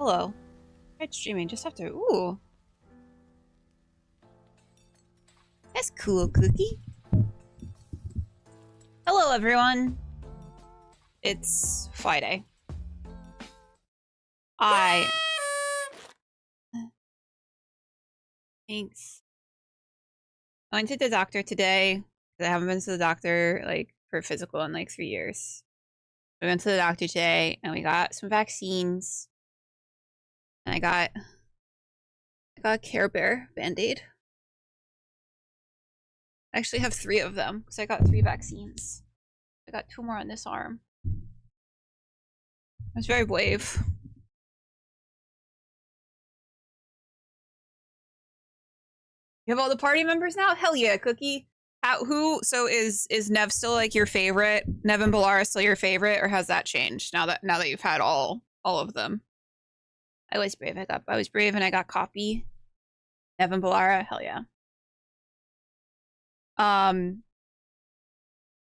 Hello. Tried streaming, just have to. Ooh. That's cool, Cookie. Hello, everyone. It's Friday. Thanks. I went to the doctor today. I haven't been to the doctor, like, for physical in, like, 3 years. We went to the doctor today, and we got some vaccines. And I got a Care Bear Band-Aid. I actually have 3 of them, because I got 3 vaccines. I got 2 more on this arm. I was very brave. You have all the party members now? Hell yeah, Cookie. So is Nev still like your favorite? Nev and Balara still your favorite, or has that changed now that you've had all of them? I was brave. I was brave and I got Copy. Nev and Balara, hell yeah.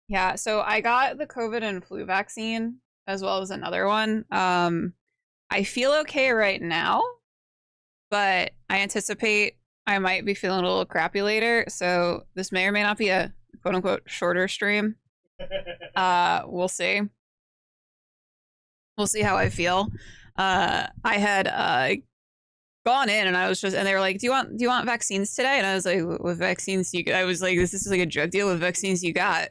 Yeah, so I got the COVID and flu vaccine as well as another one. I feel okay right now, but I anticipate I might be feeling a little crappy later, so this may or may not be a quote-unquote shorter stream. We'll see. We'll see how I feel. I had gone in and I was just, and they were like, do you want vaccines today? And I was like, what vaccines you got? I was like, this is like a drug deal. With vaccines you got?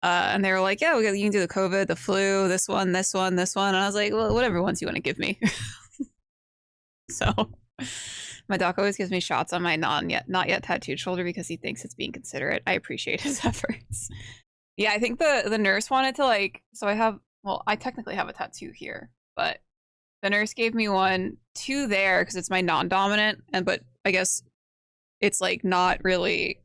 And they were like, yeah, you can do the COVID, the flu, this one. And I was like, well, whatever ones you want to give me. So my doc always gives me shots on my not yet tattooed shoulder because he thinks it's being considerate. I appreciate his efforts. Yeah, I think the nurse wanted to, like, so I technically have a tattoo here, but the nurse gave me 2 there because it's my non-dominant, but I guess it's like not really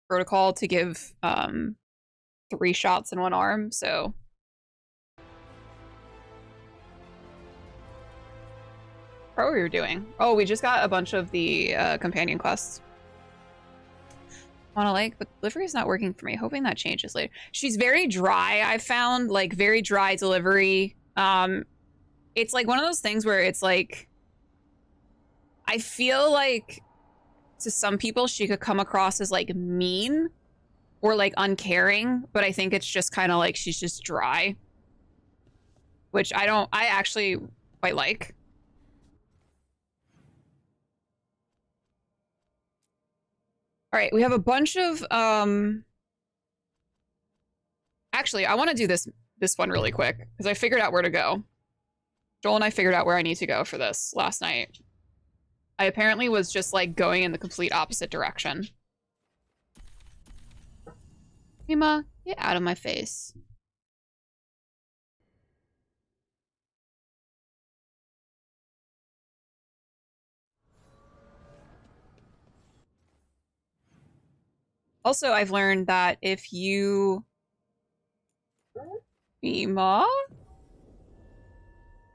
protocol to give 3 shots in 1 arm, so. What were we doing? Oh, we just got a bunch of the companion quests. Wanna like, but delivery is not working for me. Hoping that changes later. She's very dry, I found, like very dry delivery. It's like one of those things where it's like, I feel like to some people she could come across as like mean or like uncaring, but I think it's just kind of like she's just dry, which I actually quite like. All right, we have a bunch of actually I want to do this one really quick because I figured out where to go. Joel and I figured out where I need to go for this last night. I apparently was just like going in the complete opposite direction. Rima, get out of my face. Also, I've learned that if you... Rima?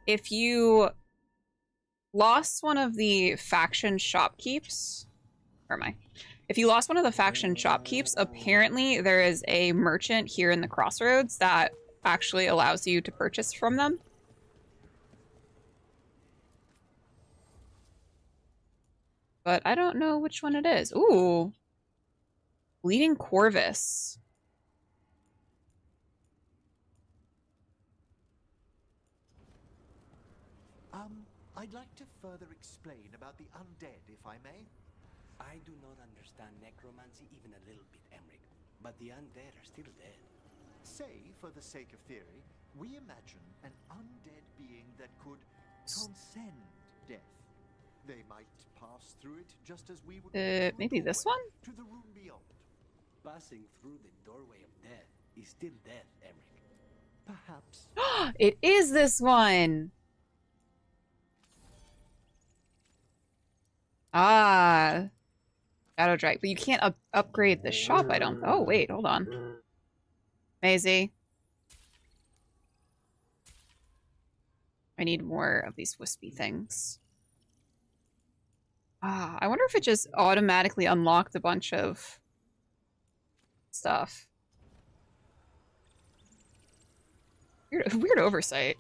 If you lost one of the faction shopkeeps... Where am I? If you lost one of the faction shopkeeps, apparently there is a merchant here in the crossroads that actually allows you to purchase from them. But I don't know which one it is. Ooh. Bleeding Corvus. I'd like to further explain about the undead, if I may. I do not understand necromancy even a little bit, Emmerich, but the undead are still dead. Say, for the sake of theory, we imagine an undead being that could transcend death. They might pass through it just as we would maybe this one? To the room beyond. Passing through the doorway of death is still death, Emmerich. Perhaps. It is this one! Ah. Shadow Drake. But you can't upgrade the shop, I don't... Oh, wait, hold on. Maisie. I need more of these wispy things. Ah, I wonder if it just automatically unlocked a bunch of stuff. Weird oversight.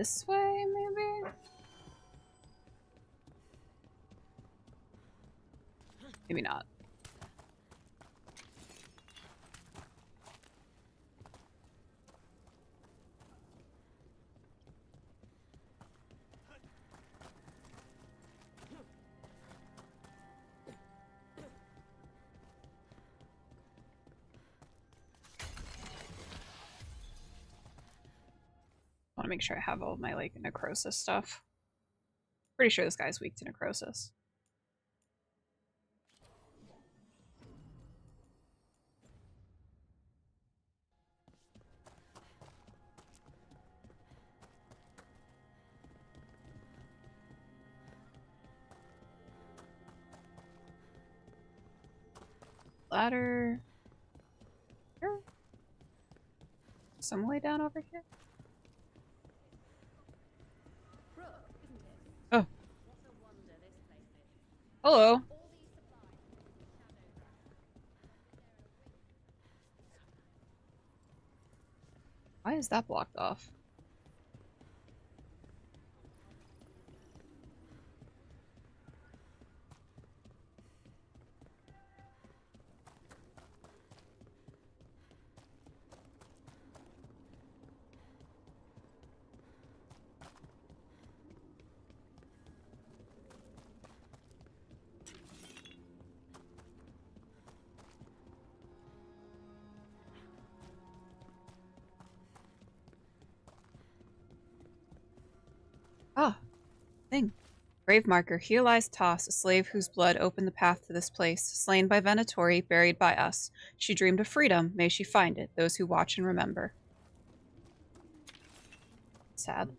this way, maybe? Maybe not. I want to make sure I have all of my, like, necrosis stuff. Pretty sure this guy's weak to necrosis. Ladder. Here? Some way down over here? Oh. Hello. Why is that blocked off? Ah, thing. Grave marker. Here lies Toss, a slave whose blood opened the path to this place. Slain by Venatori, buried by us. She dreamed of freedom. May she find it. Those who watch and remember. Sad.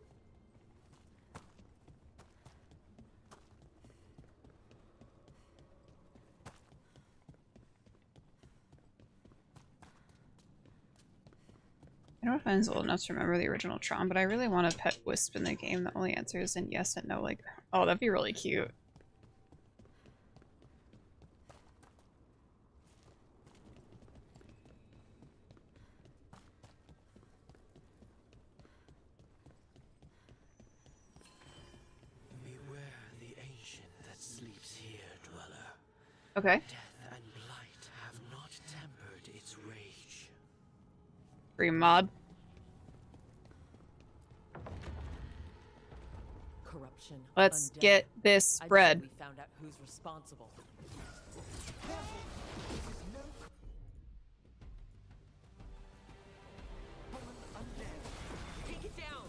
I don't know if I was old enough to remember the original Tron, but I really want a pet wisp in the game that only answers in yes and no. Like, oh, that'd be really cute. Beware the ancient that sleeps here, dweller. Okay. Death and blight have not tempered its rage. Free mod. Corruption. Let's undead. get this I spread. think we found out who's responsible. Take it down.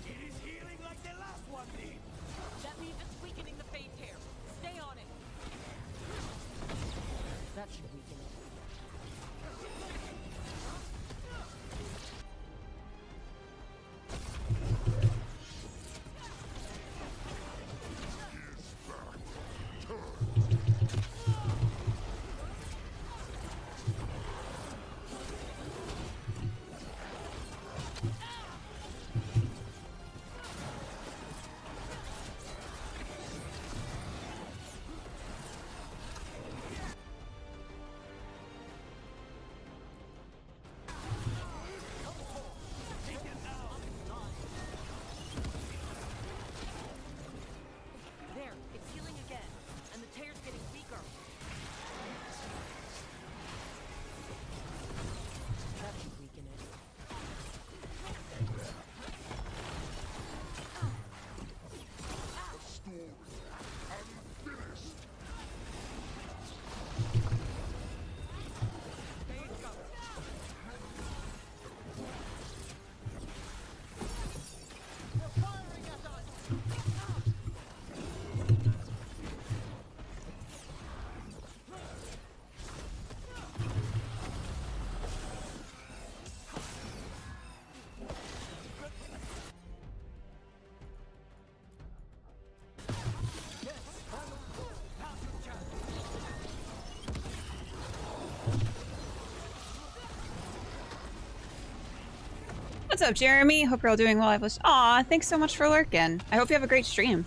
It is healing like the last What's up, Jeremy? Hope you're all doing well. Aw, thanks so much for lurking. I hope you have a great stream.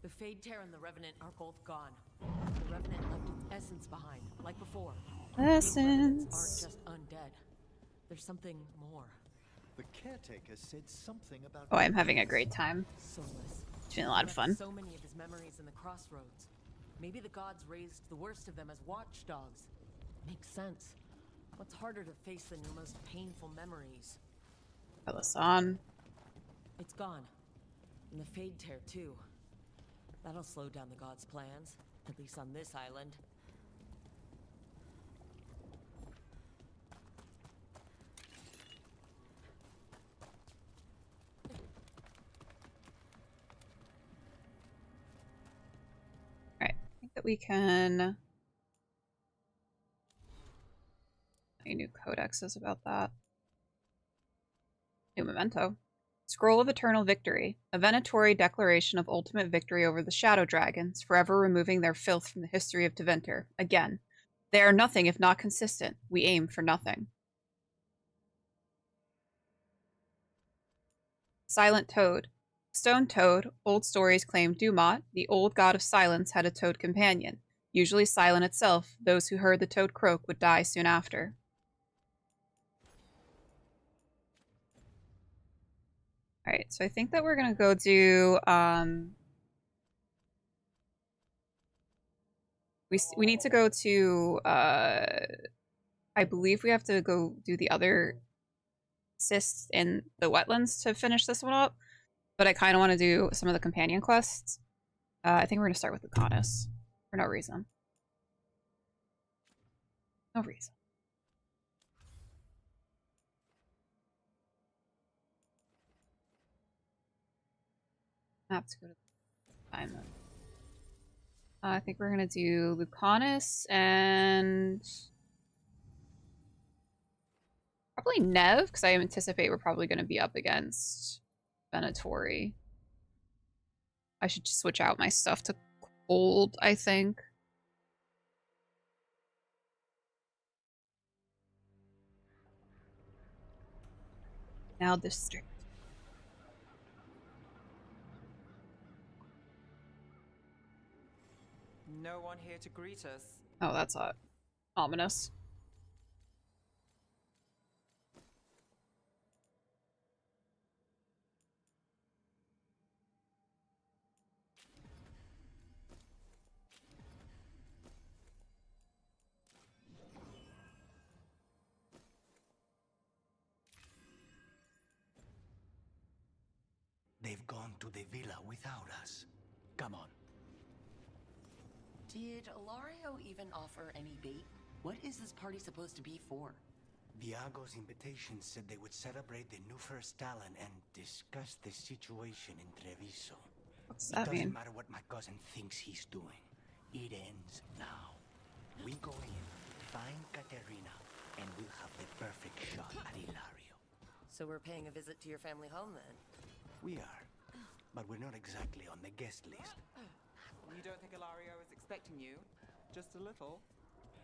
The Fade Tear and the Revenant are both gone. The Revenant left its essence behind, like before. These Revenants aren't just undead. There's something more. The caretaker said something about. Oh, I'm having a great time. Soulless. It's been a lot of fun. So many of his memories in the crossroads. Maybe the gods raised the worst of them as watchdogs. Makes sense. What's harder to face than your most painful memories? Put this on. It's gone. And the Fade Tear, too. That'll slow down the gods' plans, at least on this island. Alright, I think that we can... Any new codexes about that? New memento. Scroll of Eternal Victory. A venatory declaration of ultimate victory over the Shadow Dragons, forever removing their filth from the history of Deventer. Again, they are nothing if not consistent. We aim for nothing. Silent Toad. Stone Toad. Old stories claim Dumat, the old god of silence, had a toad companion. Usually silent itself, those who heard the toad croak would die soon after. Alright, so I think that we're gonna go do, we need to go to, I believe we have to go do the other cysts in the wetlands to finish this one up, but I kind of want to do some of the companion quests. I think we're gonna start with the goddess, for no reason. No reason. Have to go to the diamond. I think we're gonna do Lucanus and probably Nev, because I anticipate we're probably gonna be up against Venatori. I should just switch out my stuff to cold, I think. Now district. No one here to greet us. Oh, that's ominous. They've gone to the villa without us. Come on. Did Ilario even offer any bait? What is this party supposed to be for? Viago's invitation said they would celebrate the new first talent and discuss the situation in Treviso. What's It that doesn't mean? matter what my cousin thinks he's doing. It ends now. We go in, find Katerina, and we'll have the perfect shot at Ilario. So we're paying a visit to your family home then? We are, but we're not exactly on the guest list. You don't think Ilario is expecting you? Just a little?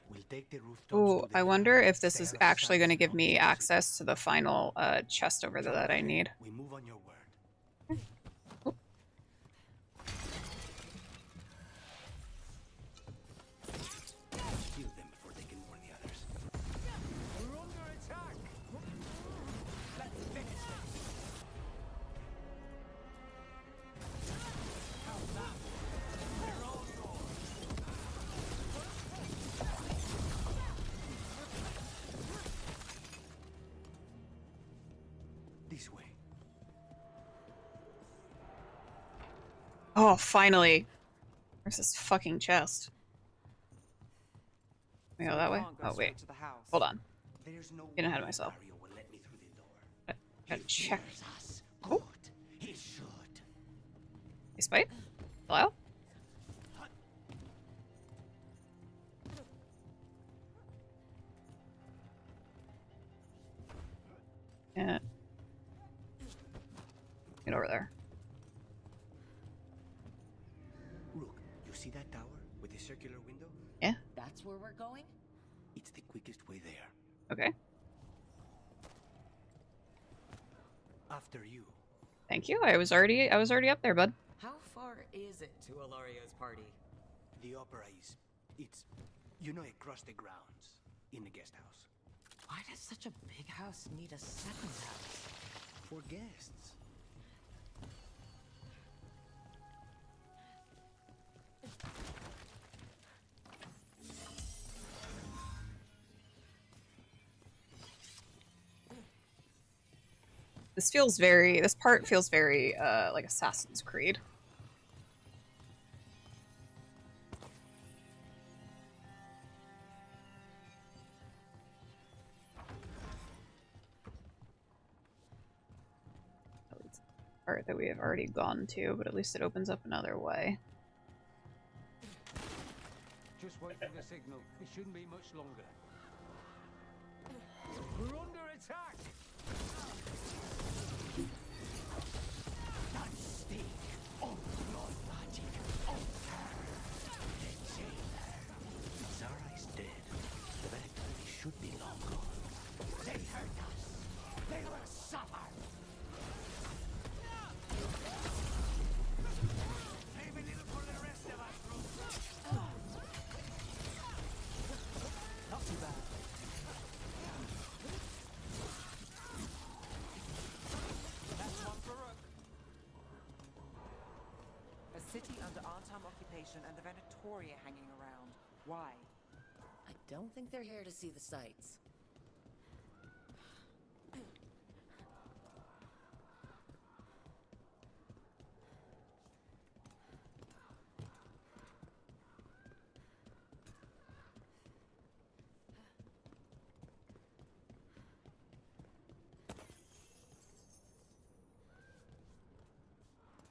We'll take the rooftops. Ooh, to the I villa. wonder if this Stay is out of actually sight going to as give long me as possible. access to the final chest over there that I need. We move on your word. Kill them before they can warn the others. We're under attack! Let's finish it! How's that? They're all yours! This way. Oh, finally. Where's this fucking chest? We go that way? Can't go Oh, straight wait. to the house. Hold on. There's no Getting ahead of way myself. Mario will let me through the door. Gotta He check. fears us. Oh. Good. He should. Hey, Spite? Hello? Yeah. Get over there. Rook, you see that tower with the circular window? Yeah. That's where we're going? It's the quickest way there. Okay. After you. Thank you. I was already up there, bud. How far is it to Ilario's party? The opera is... It's... You know, across the grounds. In the guest house. Why does such a big house need a second house? For guests. This part feels very, like Assassin's Creed. It's a part that we have already gone to, but at least it opens up another way. Just wait for the signal. It shouldn't be much longer. We're under attack! That stake of blood magic of her. The jailer. Zara is dead. The Veilguard should be long gone. They hurt us. They will suffer. Leave a little for the rest of us, bro. Not too bad. That's one for Rook. A city under Artam occupation and the Venatoria hanging around. Why? I don't think they're here to see the sights.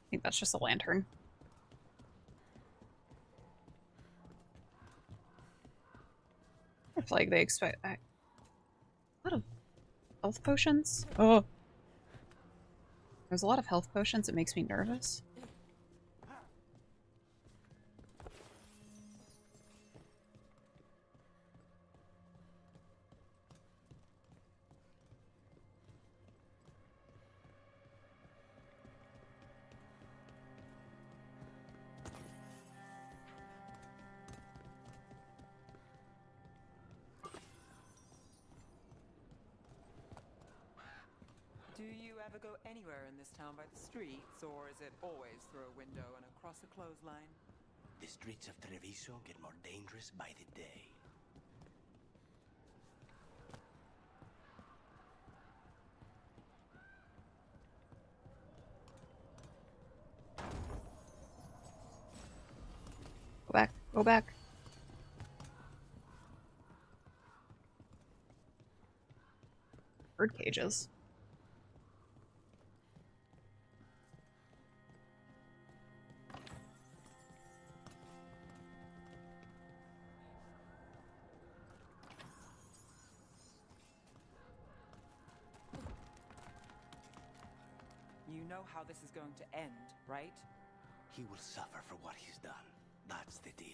I think that's just a lantern. It's like they expect a lot of health potions. Oh, there's a lot of health potions. It makes me nervous. Do you ever go anywhere in this town by the streets, or is it always through a window and across a clothesline? The streets of Treviso get more dangerous by the day. Go back. Go back. Bird cages. You know how this is going to end, right? He will suffer for what he's done. That's the deal.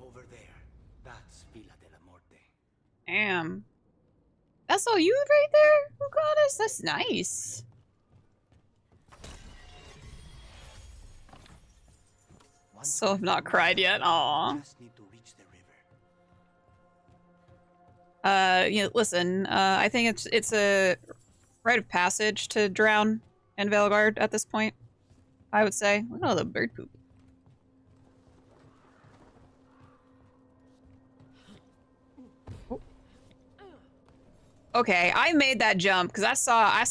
Over there. That's Villa de la Morte. Damn. That's all you right there? Oh goddess, that's nice. Still have not cried yet. Aw. Just need to reach the river. You know, listen, I think it's a rite of passage to drown in Veilguard at this point. I would say. Look at all the bird poop. Oh. Okay, I made that jump because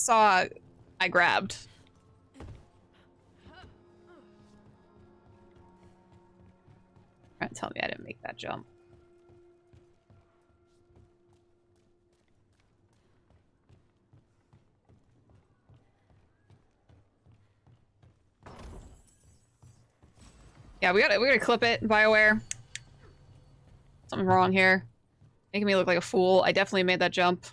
I grabbed. Trying to tell me I didn't make that jump. Yeah, we gotta clip it, BioWare. Something wrong here. Making me look like a fool. I definitely made that jump.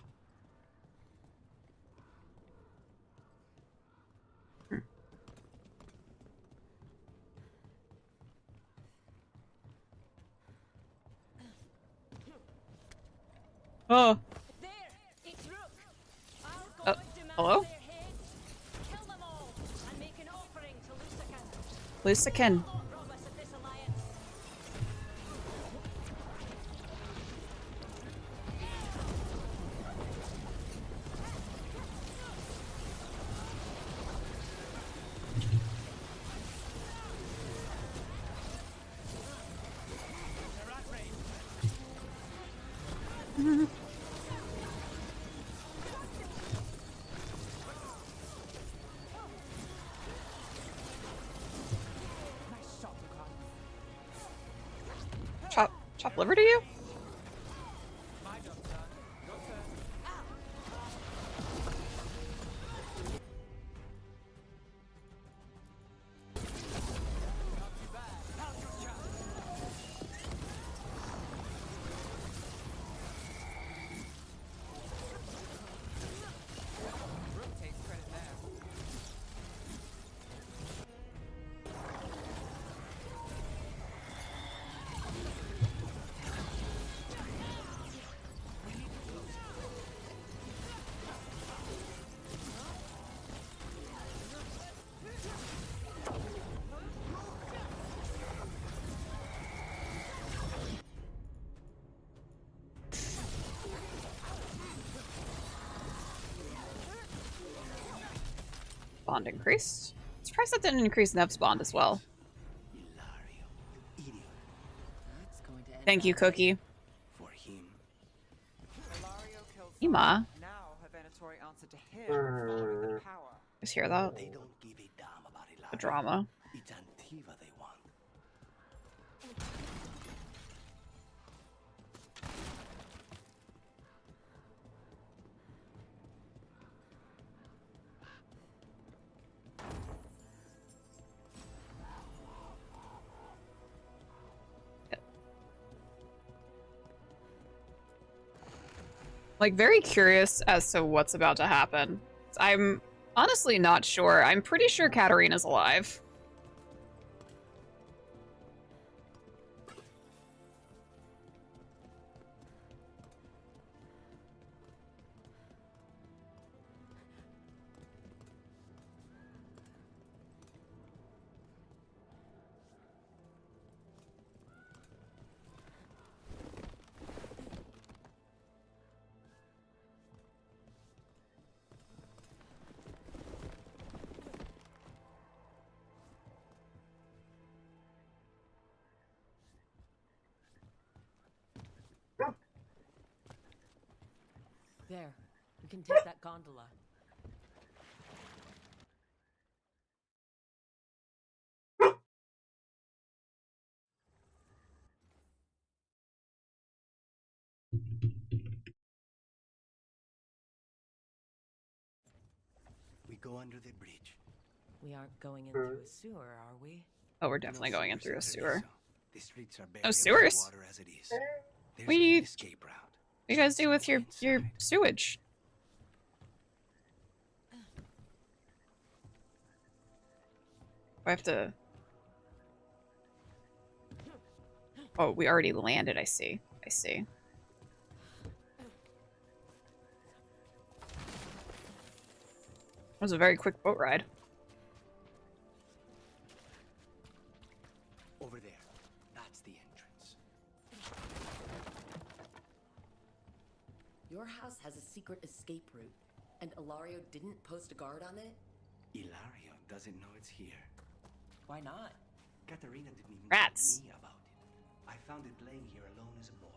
Oh. Hello? Lucican. Chop liver to you? Bond increased. Surprised that didn't increase Nev's bond as well. Thank you, Cookie. For him. Ima. Now her Venatori answer to him following the power. Just hear that? They don't give a damn about Ilario. The drama. It's Antiva they want. Like, very curious as to what's about to happen. I'm honestly not sure. I'm pretty sure Katarina's alive. There. We can take that gondola. We go under the bridge. We aren't going in through a sewer, are we? Oh, we're definitely going in through a sewer. The streets are Oh, sewers? water as it is. What do you escape route. guys do with your sewage? I have to... Oh, we already landed, I see. I see. That was a very quick boat ride. Over there. That's the entrance. Your house has a secret escape route, and Ilario didn't post a guard on it? Ilario doesn't know it's here. Why not? Katarina didn't even Rats. tell me about it. I found it laying here alone as a boy.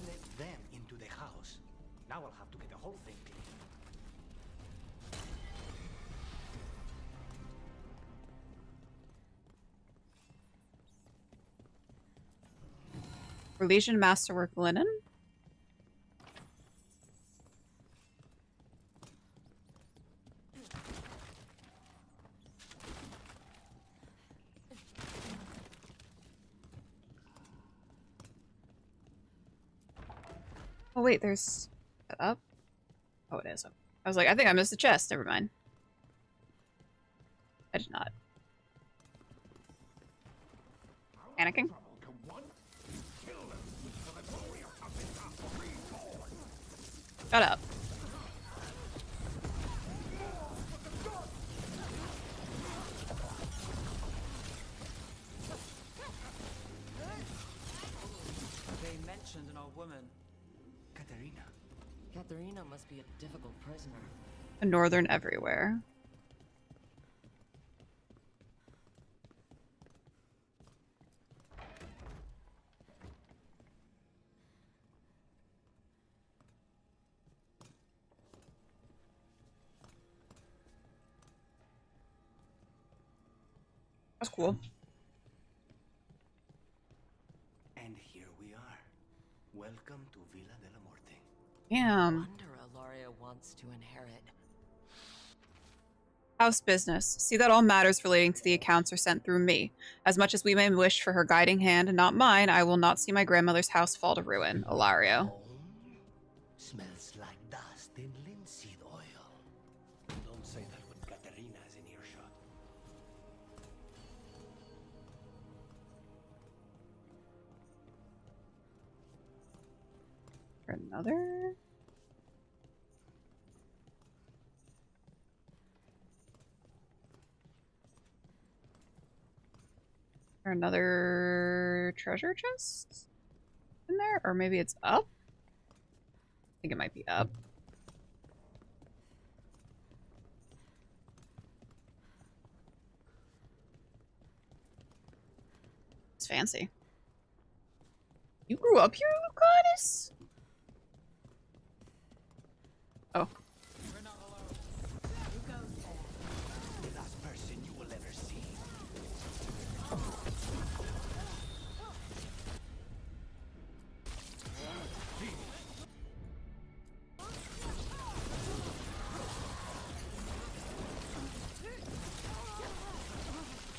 Let them into the house. Now I'll have to get the whole thing clean. Relation masterwork linen. Oh wait, there's that up. Oh, it is. I was like, I think I missed the chest. Never mind. I did not. Panicking. Shut up. They mentioned an old woman. Katerina. Katharina must be a difficult prisoner. A northern everywhere. That's cool. And here we are. Welcome to Villa de la Muerte. Damn. Wonder Ilaria wants to inherit. House business. See that all matters relating to the accounts are sent through me. As much as we may wish for her guiding hand and not mine, I will not see my grandmother's house fall to ruin. Ilario. Home smells like dust and linseed oil. Don't say that when Katerina is in earshot. Another? Or another treasure chest in there? Or maybe it's up? I think it might be up. It's fancy. You grew up here, Lucanus? Oh. The last person you will ever see.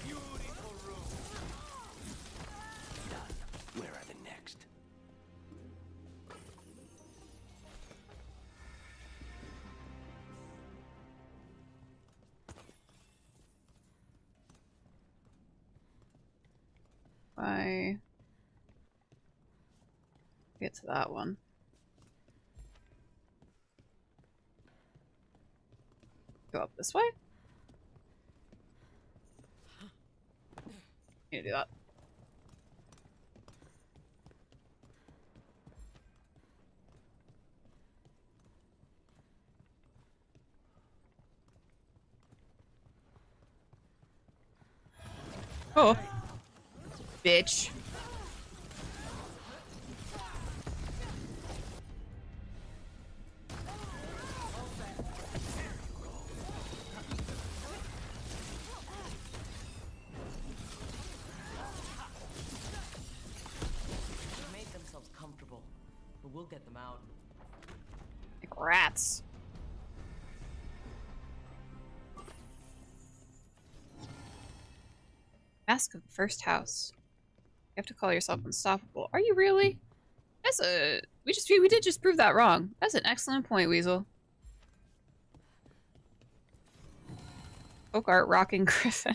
Beautiful room. Done. Where are the next? I get to that one. Go up this way? Need to do that. Oh. Bitch. They made themselves comfortable, but we'll get them out. Like rats. Mask of the first house. You have to call yourself unstoppable. Are you really? That's a we did just prove that wrong. That's an excellent point, Weasel. Folk art rocking Griffin.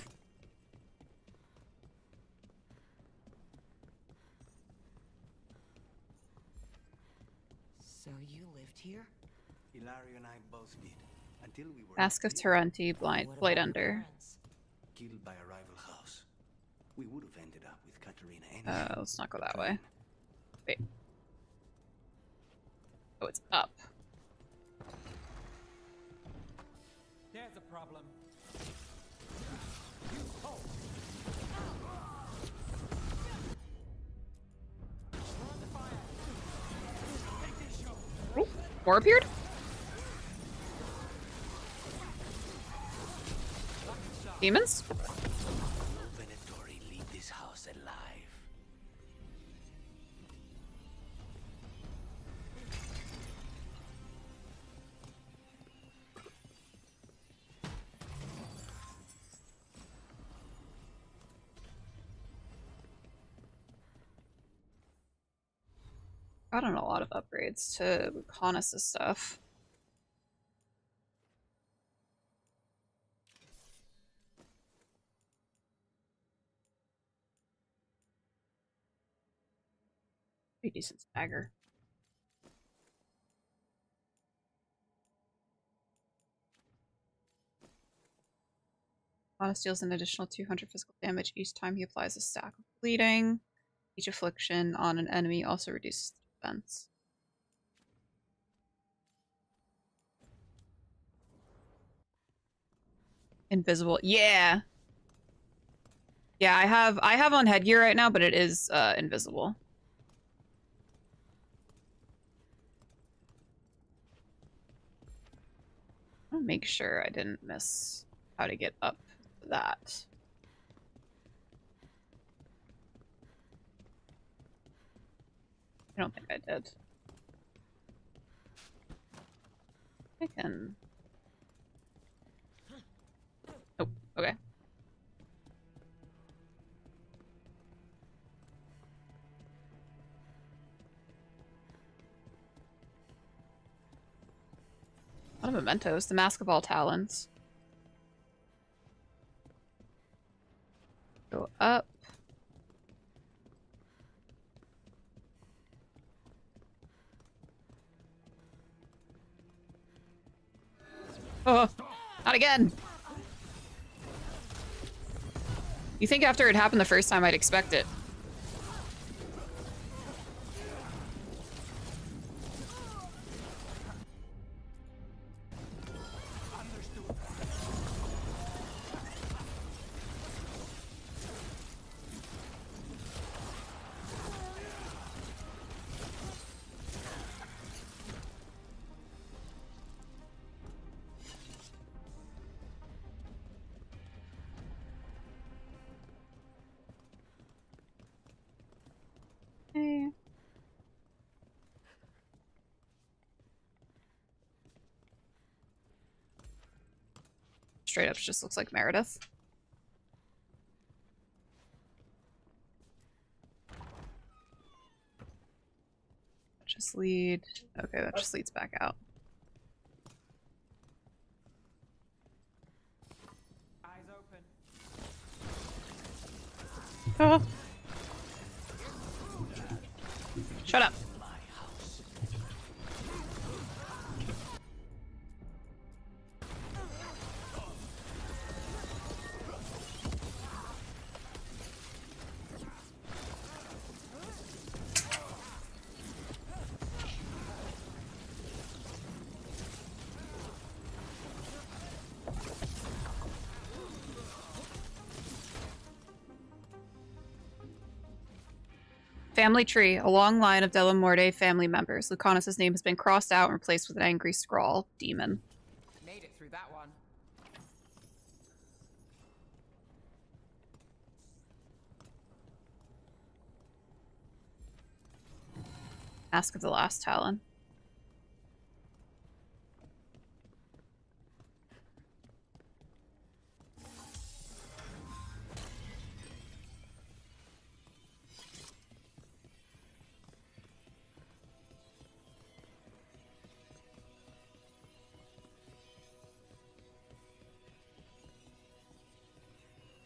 So you lived here? Ilario and I both did. Until we were Mask of Taranti, blind What Blade about your Under. parents? killed by a rival house. We would have ended up with Katerina anyway. Let's not go that way. Wait. Oh, it's up. There's a problem. Oh, more appeared? Demons? No Venatori leave this house alive. gotten a lot of upgrades to Lucanus' stuff. Pretty decent stagger. Lucanus deals an additional 200 physical damage each time he applies a stack of bleeding. Each affliction on an enemy also reduces the defense. Invisible. Yeah. Yeah, I have on headgear right now, but it is invisible. I'll make sure I didn't miss how to get up that. I don't think I did. I can... Oh, okay. A lot of mementos. The Mask of All Talons. Go up. Oh, not again. You think after it happened the first time I'd expect it. Straight up just looks like Meredith. Just lead. Okay, that just leads back out. Eyes open. Oh. Shut up. Family tree. A long line of Delamorte family members. Lucanus' name has been crossed out and replaced with an angry scrawl. Demon. Made it through that one. Mask of the Last Talon.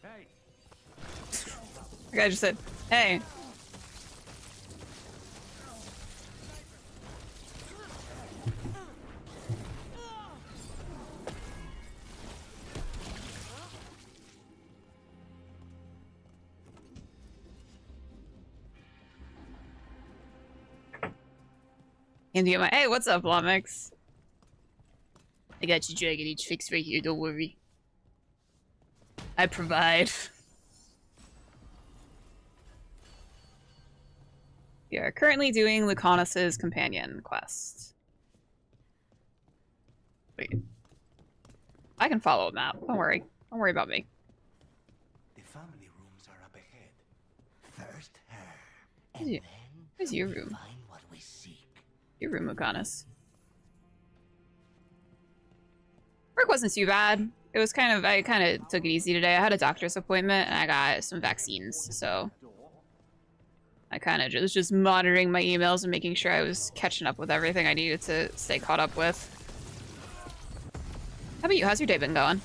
Hey, The guy just said, hey. And you my hey, what's up, Lomix? I got you Dragon Age fixed right here, don't worry. I provide. We are currently doing Lucanus' companion quest. Wait. I can follow a map. Don't worry. Don't worry about me. The family rooms are up ahead. First her, Where's and your- then where's your we'll room? find what we seek. Your room, Lucanus. Work wasn't too bad. It was I kind of took it easy today. I had a doctor's appointment and I got some vaccines, so I kind of was just monitoring my emails and making sure I was catching up with everything I needed to stay caught up with. How about you? How's your day been going?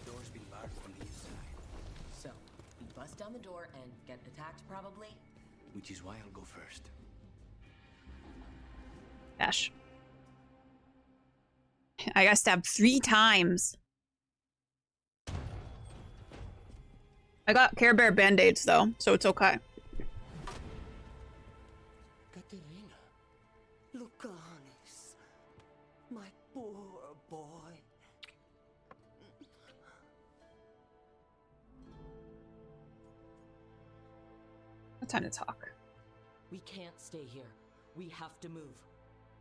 The door's been barred from the inside, So, we bust down the door and get attacked, probably? which is why I'll go first. Dash. I got stabbed 3 times. I got Care Bear band-aids though, so it's okay. Katerina. Lucanis, my poor boy. No time to talk. We can't stay here. We have to move.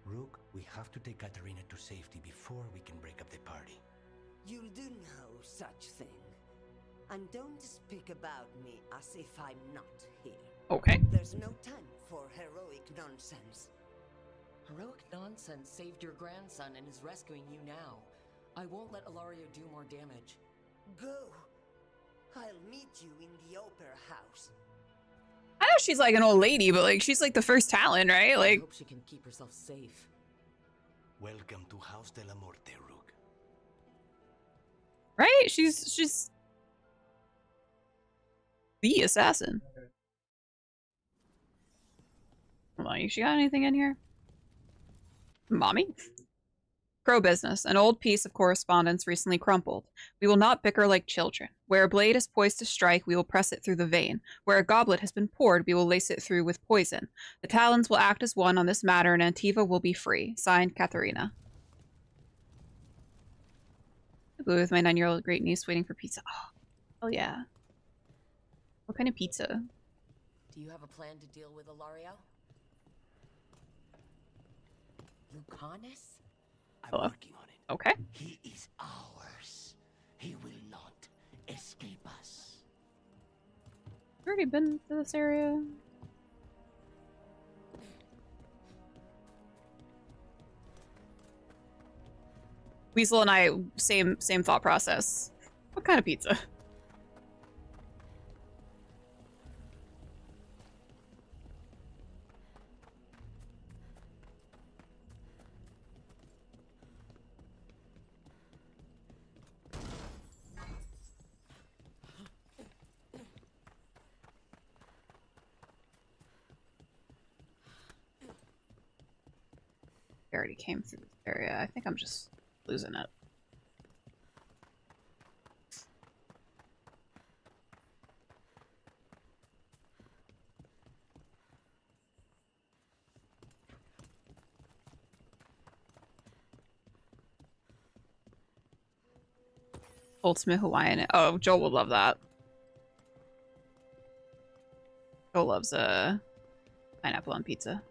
Rook, we have to take Katerina to safety before we can break up the party. You'll do no such thing. And don't speak about me as if I'm not here. Okay. There's no time for heroic nonsense. Heroic nonsense saved your grandson and is rescuing you now. I won't let Ilario do more damage. Go. I'll meet you in the opera house. I know she's like an old lady, but like she's like the first talent, right? I Like, hope she can keep herself safe. Welcome to House de la Morte, Rook. right? She's the assassin. Hold on, she got anything in here? Mommy? Crow business. An old piece of correspondence recently crumpled. We will not bicker like children. Where a blade is poised to strike, we will press it through the vein. Where a goblet has been poured, we will lace it through with poison. The Talons will act as one on this matter, and Antiva will be free. Signed, Katharina. With my 9-year-old great niece waiting for pizza. Oh yeah. What kind of pizza? Do you have a plan to deal with Ilario? Lucanis? I'm Hello? working on it. Okay. He is ours. He will not escape us. Already been to this area. Weasel and I, same thought process. What kind of pizza? I already came through this area. I think I'm just losing it. Ultimate Hawaiian. Oh, Joel would love that. Joel loves pineapple on pizza.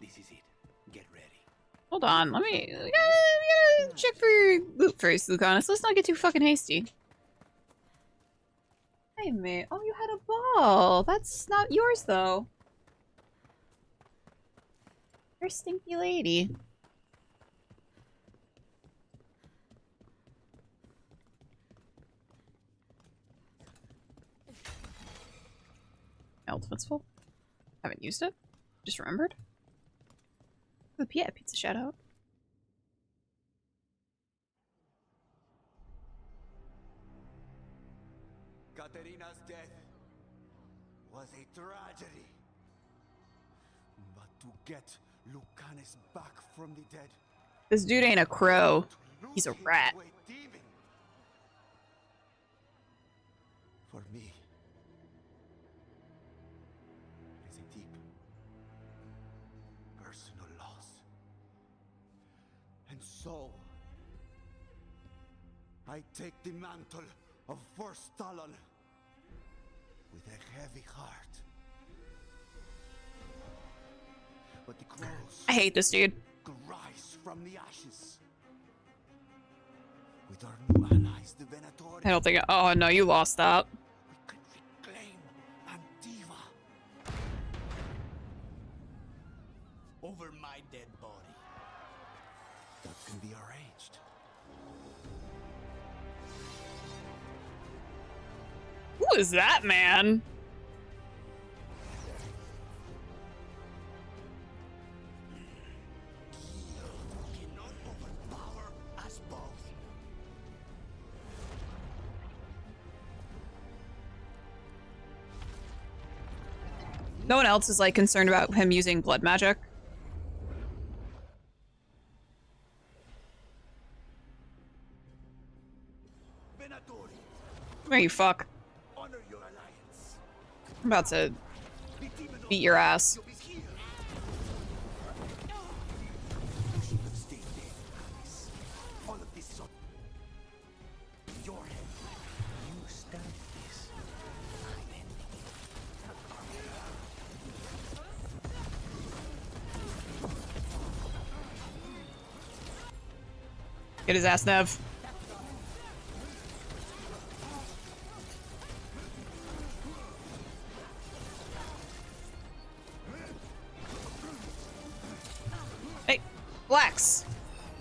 This is it. Get ready. Hold on, let me check for your loot first, Lucanus. Let's not get too fucking hasty. Hey, mate. Oh, you had a ball. That's not yours, though. You're a stinky lady. My ultimate's full. Haven't used it. Just remembered. Oop, yeah, pizza shout out. Katerina's death was a tragedy. But to get Lucanis back from the dead, This dude ain't a crow. to He's a lose him rat. to a demon. For me, it's a deep personal loss. And so, I take the mantle of First Talon with a heavy heart. But the crows I hate this dude. could rise from the ashes. With our new allies, the Venatori, I don't think. Oh no, you lost that. we could reclaim Antiva. Over my dead body. That can be arranged. Who is that man? Cannot overpower us both. No one else is like concerned about him using blood magic. Venatori, Where you fuck? honor your alliance. I'm about to The demon beat your ass. is here. You should have stayed dead, Alice. All of this is on your head. You started this. I'm ending it. Get his ass, Nev. Hey, Blax.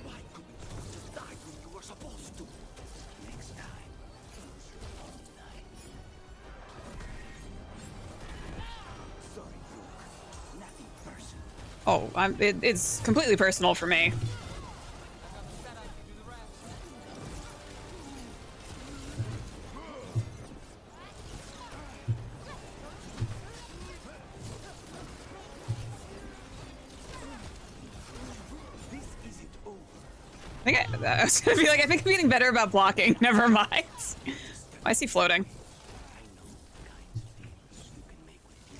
Why couldn't you just die when you were supposed to? Next time, use your own knife. Sorry, Luke. Nothing personal. It's completely personal for me. This isn't over. I was gonna be like, I think I'm getting better about blocking. Never mind. Why is he floating? I know the kinds of deals you can make with you.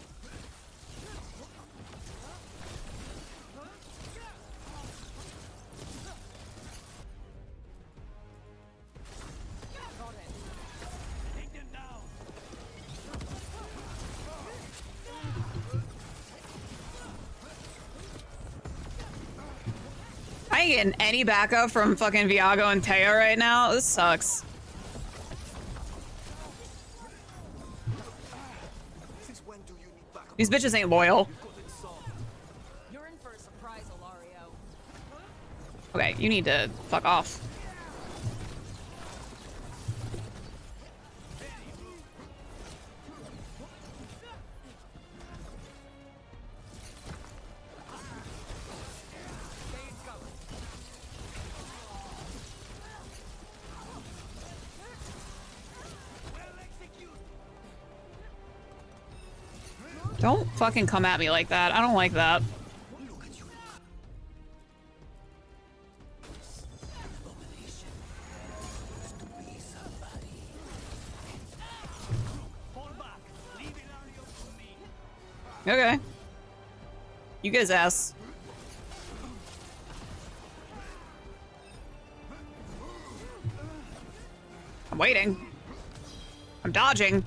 Take them down. I ain't getting any backup from fucking Viago and Teo right now. This sucks. Since when do you need backup? These bitches ain't loyal. You're in for a surprise, Ilario. Okay, you need to fuck off. Don't fucking come at me like that. I don't like that. Look at you. This abomination used to be somebody. Fall back. Leave Ilario to me. Okay. You get his ass. I'm waiting. I'm dodging.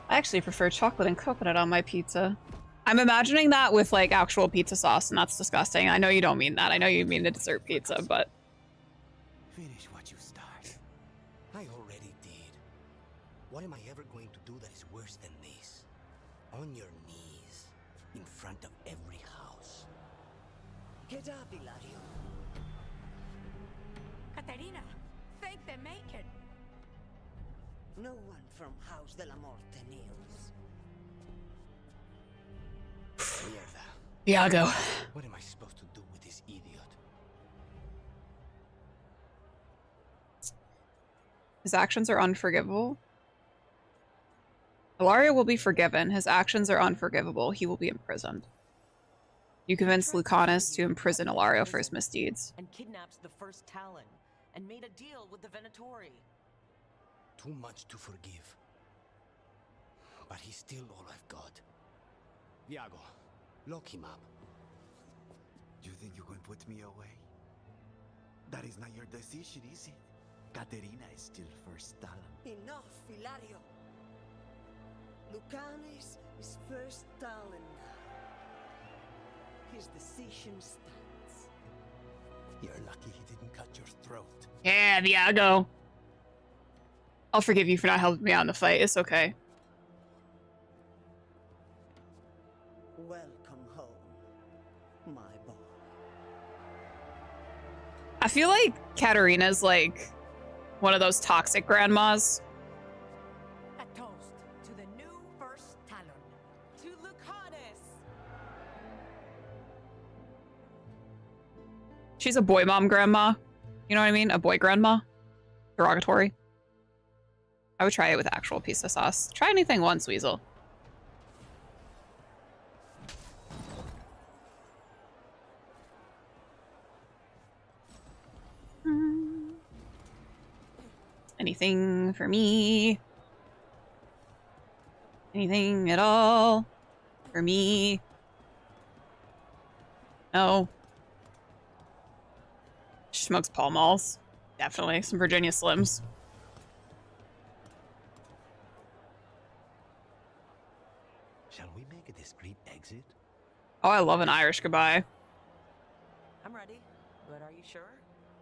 I actually prefer chocolate and coconut on my pizza. I'm imagining that with like actual pizza sauce, and that's disgusting. I know you don't mean that. I know you mean the dessert pizza, but Finish what you start. I already did. What am I ever going to do that is worse than this? On your knees, in front of every house. Get up, Ilario. Katerina, thank the Macon. No one from House de la Morte kneels. Mierda. Viago. What am I supposed to do with this idiot? His actions are unforgivable. Ilario will be forgiven. His actions are unforgivable. He will be imprisoned. You convinced Lucanus to imprison Ilario for his misdeeds. And kidnaps the first Talon, and made a deal with the Venatori. Too much to forgive. But he's still all I've got. Viago, lock him up. You think you can put me away? That is not your decision, is it? Katerina is still first Talon. Enough, Ilario. Lucanes His first talent. His decision stands. You're lucky he didn't cut your throat. Yeah, Viago. I'll forgive you for not helping me out in the fight. It's okay. Welcome home, my boy. I feel like Katarina's like one of those toxic grandmas. A toast to the new first Talon. To Lucanus. She's a boy mom grandma. You know what I mean? A boy grandma. Derogatory. I would try it with actual pizza sauce. Try anything once, Weasel. Anything for me? Anything at all? For me? No. She smokes Pall Malls. Definitely. Some Virginia Slims. Shall we make a discreet exit? Oh, I love an Irish goodbye. I'm ready, but are you sure?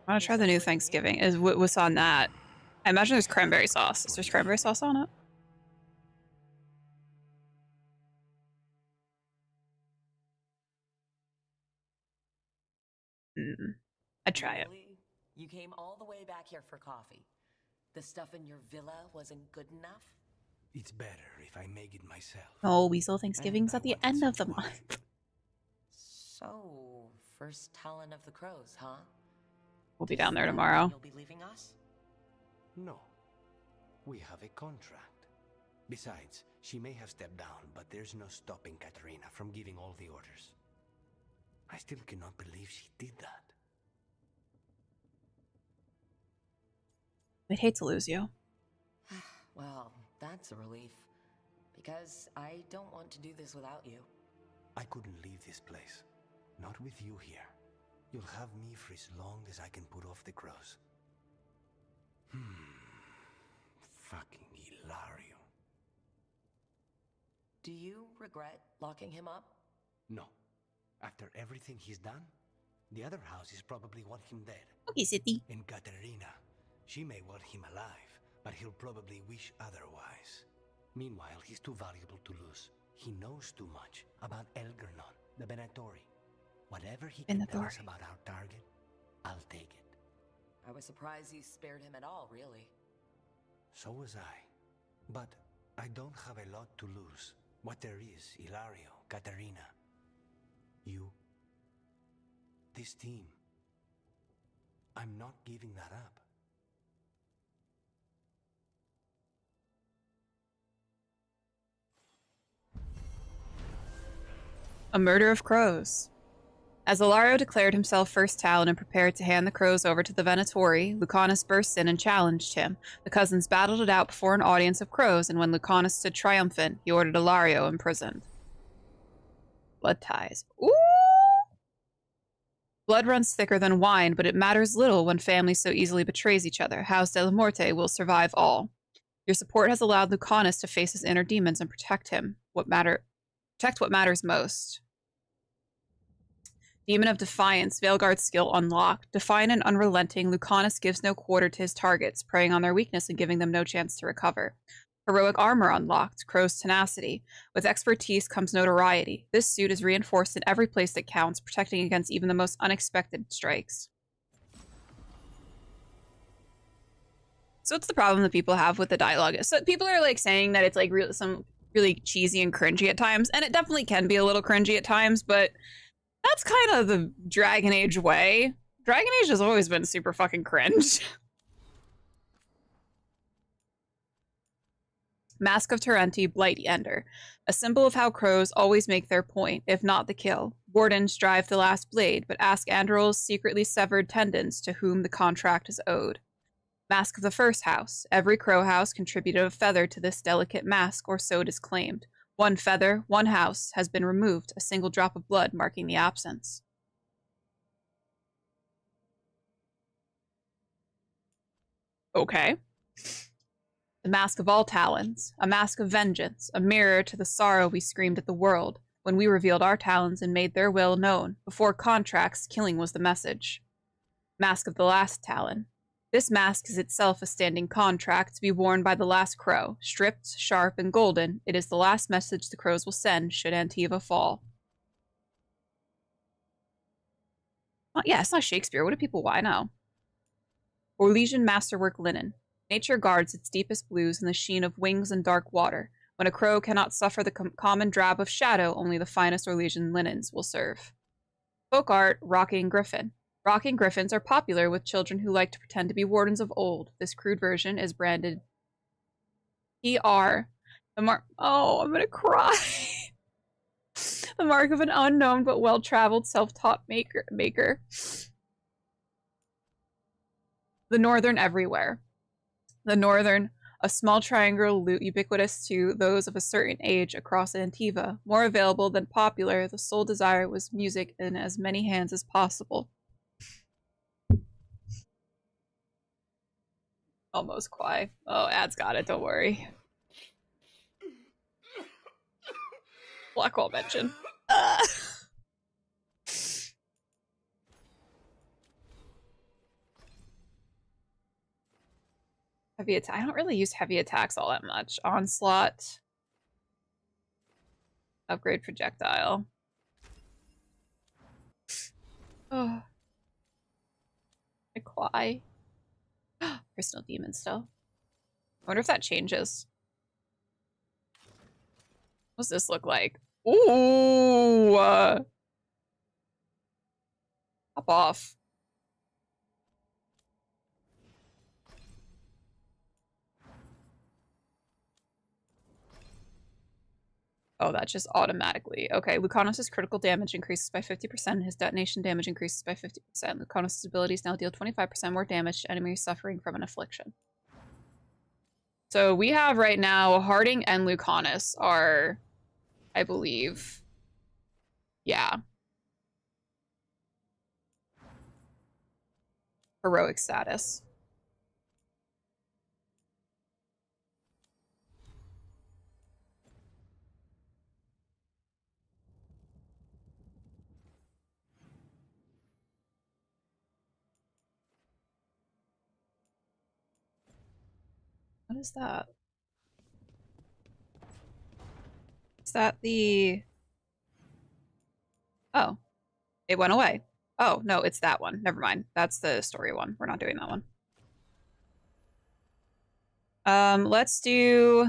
I want to try the new Thanksgiving. Is what's on that? I imagine there's cranberry sauce. Is there cranberry sauce on it? I'd try it. Really? You came all the way back here for coffee. The stuff in your villa wasn't good enough? It's better if I make it myself. Oh, Weasel Thanksgiving's at the end of the month. So, first Talon of the Crows, huh? We'll be down there tomorrow. You'll be leaving us? No. We have a contract. Besides, she may have stepped down, but there's no stopping Katarina from giving all the orders. I still cannot believe she did that. I'd hate to lose you. Well, that's a relief. Because I don't want to do this without you. I couldn't leave this place. Not with you here. You'll have me for as long as I can put off the crows. Fucking Hilario. Do you regret locking him up? No. After everything he's done, the other houses probably want him dead. Okay, City. And Katerina, she may want him alive, but he'll probably wish otherwise. Meanwhile, he's too valuable to lose. He knows too much about Elgernon, the Benatori. Whatever he can tell us about our target, I'll take it. I was surprised you spared him at all, really. So was I. But I don't have a lot to lose. What there is, Hilario, Katerina, you, this team. I'm not giving that up. A murder of crows. As Ilario declared himself first Talon and prepared to hand the crows over to the Venatori, Lucanus burst in and challenged him. The cousins battled it out before an audience of crows, and when Lucanus stood triumphant, he ordered Ilario imprisoned. Blood ties. Ooh! Blood runs thicker than wine, but it matters little when families so easily betrays each other. House de la Morte will survive all. Your support has allowed Lucanus to face his inner demons and protect what matters most. Demon of Defiance, Veilguard skill unlocked. Defiant and unrelenting, Lucanus gives no quarter to his targets, preying on their weakness and giving them no chance to recover. Heroic armor unlocked, Crow's tenacity. With expertise comes notoriety. This suit is reinforced in every place that counts, protecting against even the most unexpected strikes. So what's the problem that people have with the dialogue? So people are like saying that it's like some really cheesy and cringy at times, and it definitely can be a little cringy at times, but that's kind of the Dragon Age way. Dragon Age has always been super fucking cringe. Mask of Tarenti, Blighty Ender. A symbol of how crows always make their point, if not the kill. Wardens drive the last blade, but ask Andrel's secretly severed tendons to whom the contract is owed. Mask of the First House. Every crow house contributed a feather to this delicate mask, or so it is claimed. One feather, one house, has been removed, a single drop of blood marking the absence. Okay. The mask of all talons, a mask of vengeance, a mirror to the sorrow we screamed at the world when we revealed our talons and made their will known. Before contracts, killing was the message. Mask of the last talon. This mask is itself a standing contract to be worn by the last crow. Stripped, sharp, and golden, it is the last message the crows will send should Antiva fall. Oh, yeah, it's not Shakespeare. What do people why now? Orlesian masterwork linen. Nature guards its deepest blues in the sheen of wings and dark water. When a crow cannot suffer the common drab of shadow, only the finest Orlesian linens will serve. Folk art, rocking griffin. Rocking griffins are popular with children who like to pretend to be wardens of old. This crude version is branded PR. Oh, I'm gonna cry. The mark of an unknown but well-traveled, self-taught maker. The northern everywhere. The northern, a small triangular loot ubiquitous to those of a certain age across Antiva. More available than popular, the sole desire was music in as many hands as possible. Almost quiet. Oh, Ad's got it, don't worry. Blackwall mention. Heavy attack. I don't really use heavy attacks all that much. Onslaught. Upgrade projectile. Oh. I cry. Crystal demon still. I wonder if that changes. What's this look like? Ooh! Pop off. Oh, that just automatically. Okay, Lucanos' critical damage increases by 50%. His detonation damage increases by 50%. Lucanos' abilities now deal 25% more damage to enemies suffering from an affliction. So we have right now Harding and Lucanus are, I believe, yeah, heroic status. What is that? Is that the... Oh. It went away. Oh, no, it's that one. Never mind. That's the story one. We're not doing that one. Let's do...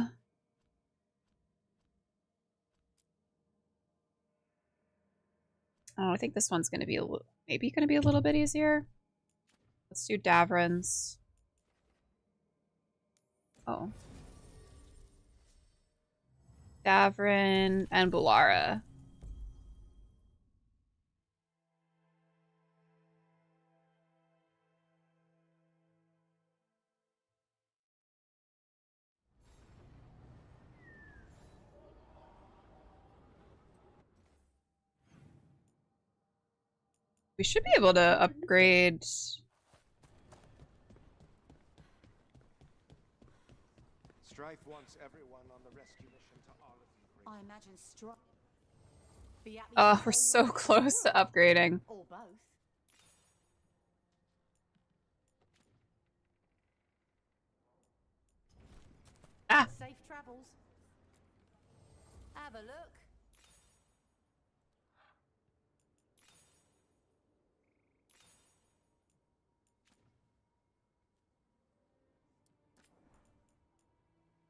Oh, I think this one's going to be a little... Maybe going to be a little bit easier. Let's do Davrin's. Oh. Davrin and Bulara. We should be able to upgrade... Strife wants everyone on the rescue mission to all of you. I imagine Strife. Oh, we're so close to upgrading. Or both. Ah! Safe travels. Have a look.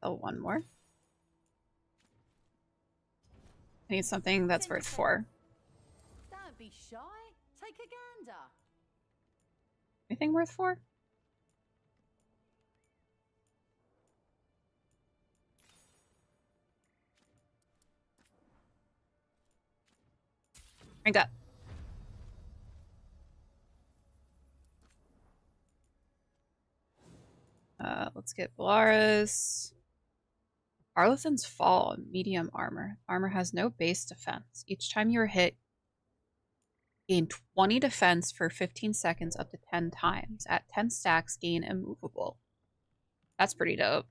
Oh, one more. I need something that's worth 4. Don't be shy. Take a gander. Anything worth 4? Drink up. Let's get Balara's. Arlethan's Fall, medium armor. Armor has no base defense. Each time you are hit, gain 20 defense for 15 seconds up to 10 times. At 10 stacks, gain immovable. That's pretty dope.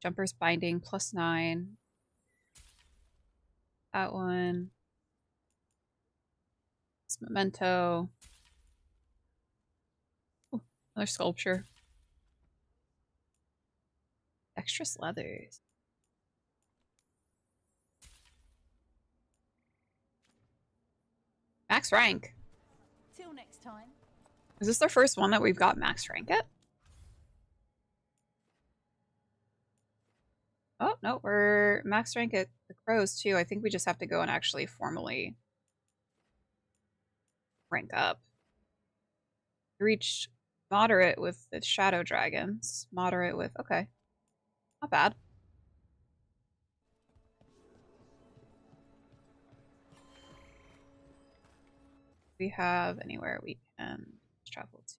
Jumper's binding +9. That one. It's memento. Oh, another sculpture. Extras leathers. Max rank. Till next time. Is this the first one that we've got max rank at? Oh, no, we're max rank at the crows too. I think we just have to go and actually formally rank up. We reached moderate with the shadow dragons. Moderate with, okay. Not bad. We have anywhere we can travel to.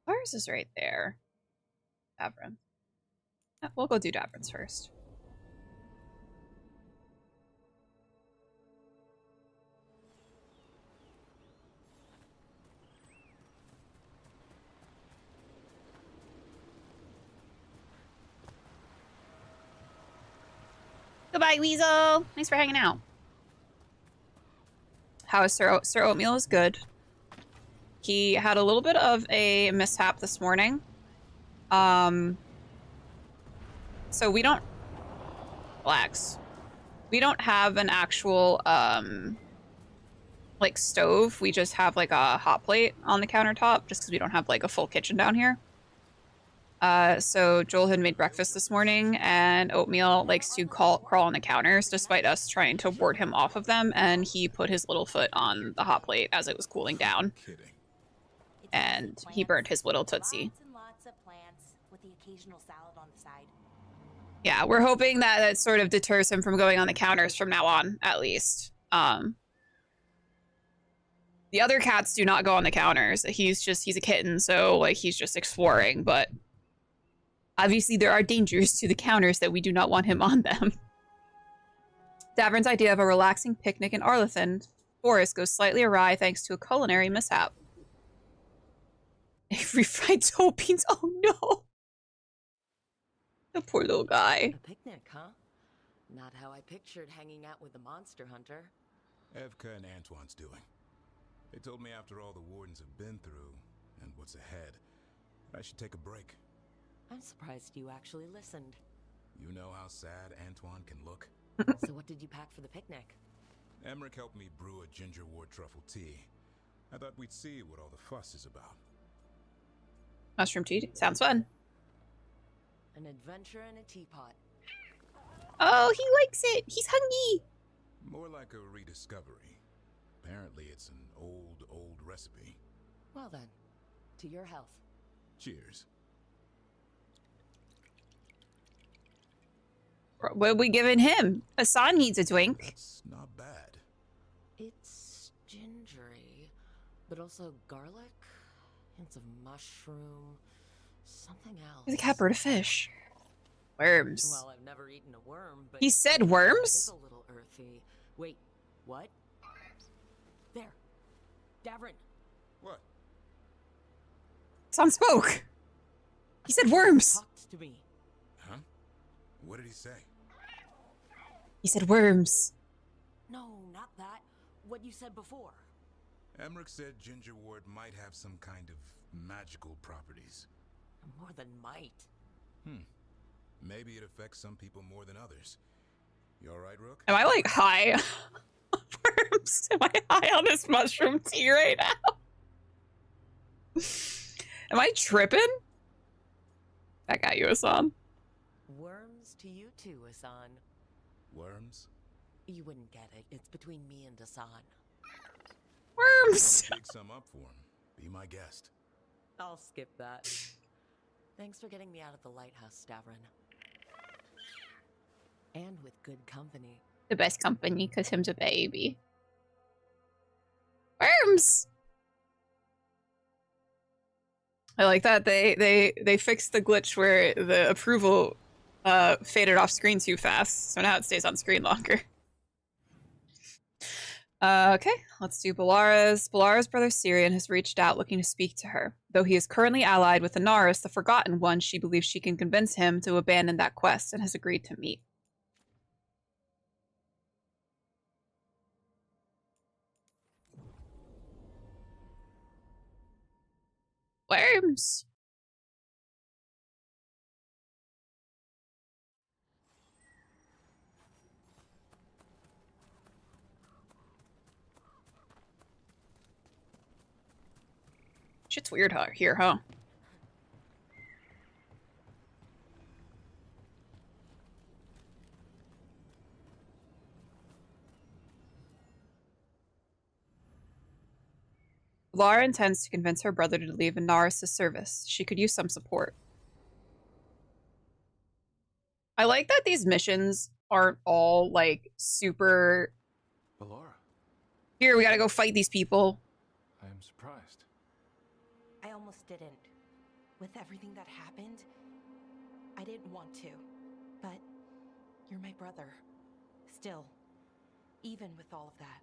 Ours is right there. Davrin. Yeah, we'll go do Davrin's first. Goodbye, Weasel. Thanks for hanging out. How is Sir Oatmeal is good. He had a little bit of a mishap this morning. So we don't relax. We don't have an actual like stove. We just have like a hot plate on the countertop just because we don't have like a full kitchen down here. So Joel had made breakfast this morning, and Oatmeal likes to crawl on the counters despite us trying to ward him off of them, and he put his little foot on the hot plate as it was cooling down. And he burnt his little tootsie. Lots of plants with the occasional salad on the side. Yeah, we're hoping that it sort of deters him from going on the counters from now on, at least. The other cats do not go on the counters. He's a kitten, so like he's just exploring, but obviously there are dangers to the counters that we do not want him on them. Davrin's idea of a relaxing picnic in Arlethan Forest goes slightly awry thanks to a culinary mishap. Refried soul beans, oh no! The poor little guy. A picnic, huh? Not how I pictured hanging out with the monster hunter. Evka and Antoine's doing. They told me after all the wardens have been through, and what's ahead, I should take a break. I'm surprised you actually listened. You know how sad Antoine can look? So what did you pack for the picnic? Emmerich helped me brew a ginger wort truffle tea. I thought we'd see what all the fuss is about. Mushroom tea sounds fun. An adventure in a teapot. Oh, he likes it. He's hungry. More like a rediscovery. Apparently it's an old recipe. Well then, to your health. Cheers. What are we giving him? Hassan needs a drink. That's not bad. It's gingery, but also garlic, hints of mushroom, something else. He's a cat bird of fish. Worms. Well, I've never eaten a worm, but he said worms? It is a little earthy. Wait, what? There. Davrin. What? Hassan spoke. He said worms. Talked to me. Huh? What did he say? He said worms. No, not that. What you said before. Emmerich said ginger wort might have some kind of magical properties. More than might. Maybe it affects some people more than others. You alright, Rook? Am I like high on worms? Am I high on this mushroom tea right now? Am I tripping? Back at you, Hassan. Worms to you too, Hassan. Worms? You wouldn't get it. It's between me and Hassan. Worms! Dig some up for him. Be my guest. I'll skip that. Thanks for getting me out of the lighthouse, Davrin. And with good company. The best company, because him's a baby. Worms! I like that they fixed the glitch where the approval faded off screen too fast, so now it stays on screen longer. Okay, let's do Balara's. Balara's brother Syrian has reached out looking to speak to her. Though he is currently allied with Inaris, the Forgotten One, she believes she can convince him to abandon that quest and has agreed to meet. Worms! Shit's weird here, huh? Lara intends to convince her brother to leave Inaris' service. She could use some support. I like that these missions aren't all, like, super... Balara. Here, we gotta go fight these people. I am surprised. I almost didn't. With everything that happened, I didn't want to. But you're my brother. Still. Even with all of that.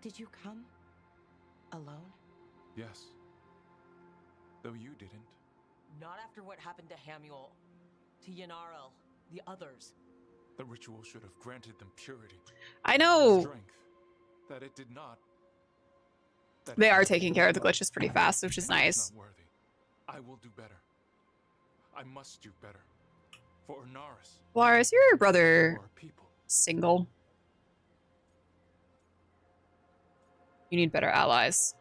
Did you come? Alone? Yes. Though you didn't. Not after what happened to Hamuel. To Yanarel. The others. The ritual should have granted them purity. I know. Strength. That it did not. They are taking care of the glitches pretty fast, which is nice. Not worthy. I will do better. I must do better. For Inaris. Lara, is your brother for our people. Single? You need better allies.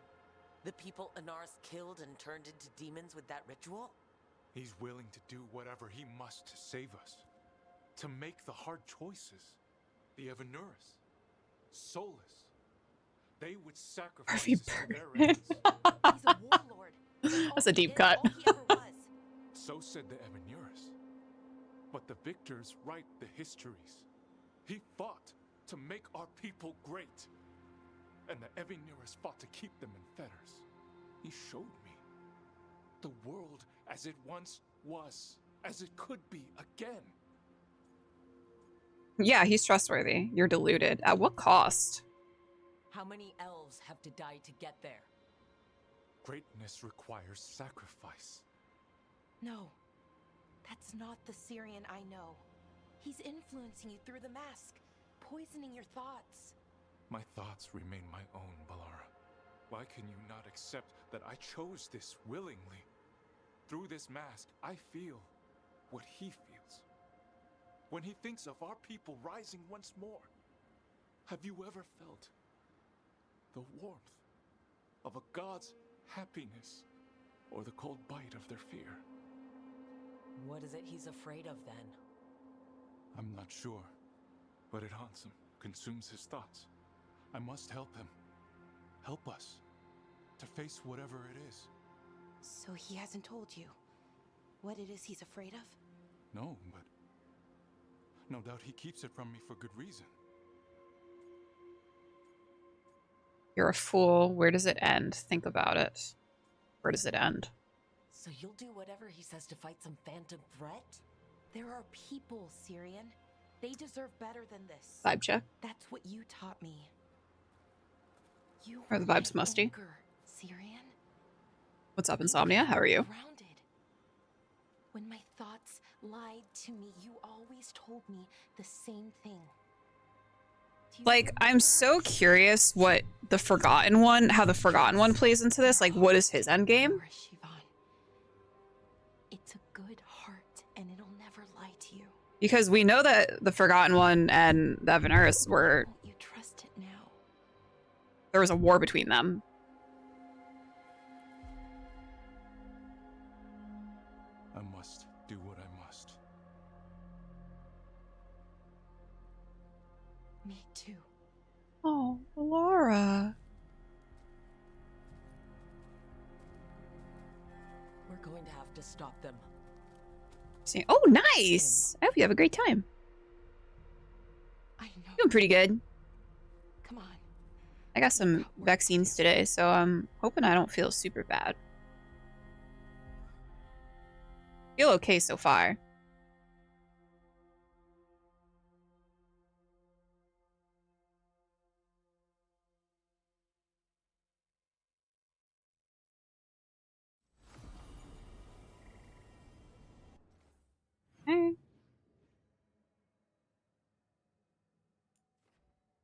The people Inaris killed and turned into demons with that ritual? He's willing to do whatever he must to save us. To make the hard choices. The Evanuris. Soulless. They would sacrifice to their ends. He's a warlord. That's a deep cut. All he ever was. So said the Evanuris. But the victors write the histories. He fought to make our people great. And the Evanuris fought to keep them in fetters. He showed me the world as it once was, as it could be again. Yeah, he's trustworthy. You're deluded. At what cost? How many elves have to die to get there? Greatness requires sacrifice. No, that's not the Syrian I know. He's influencing you through the mask, poisoning your thoughts. My thoughts remain my own, Balara. Why can you not accept that I chose this willingly? Through this mask, I feel what he feels. When he thinks of our people rising once more, have you ever felt the warmth of a god's happiness or the cold bite of their fear? What is it he's afraid of then? I'm not sure, but it haunts him, consumes his thoughts. I must help him. Help us to face whatever it is. So he hasn't told you what it is he's afraid of? No, but no doubt he keeps it from me for good reason. You're a fool. Where does it end? Think about it. Where does it end? So you'll do whatever he says to fight some phantom threat? There are people, Syrian. They deserve better than this. Vibe check. That's what you taught me. You Are the vibes musty? anchor, Syrian. What's up, Insomnia? How are you? Grounded. When my thoughts lied to me, you always told me the same thing. Like, I'm so curious what the Forgotten One, how the Forgotten One plays into this. Like, what is his endgame? It's a good heart, and it'll never lie to you. Because we know that the Forgotten One and the Evanuris were... Won't you trust it now? There was a war between them. I must do what I must. Me too. Oh, Laura. We're going to have to stop them. Oh, nice! I hope you have a great time. I know. Doing pretty good. Come on. I got some vaccines today, so I'm hoping I don't feel super bad. Feel okay so far.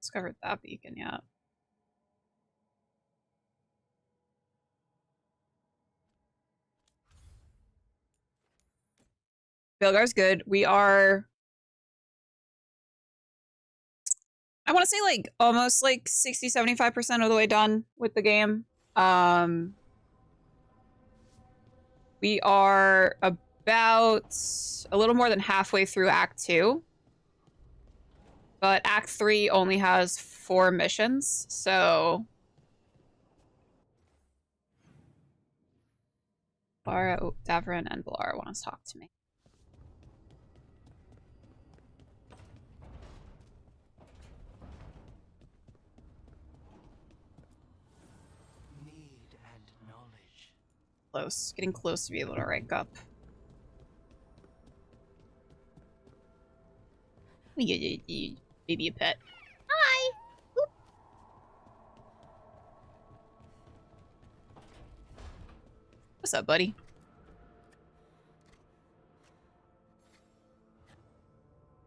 discovered that beacon yet. Veilguard's good. We are, I want to say like almost like 60-75% of the way done with the game. We are about a little more than halfway through Act 2. But Act 3 only has 4 missions, so... Lara, oh, Davrin and Valara want to talk to me. Need and knowledge. Close. Getting close to be able to rank up. Maybe a pet. Hi! Oop. What's up, buddy?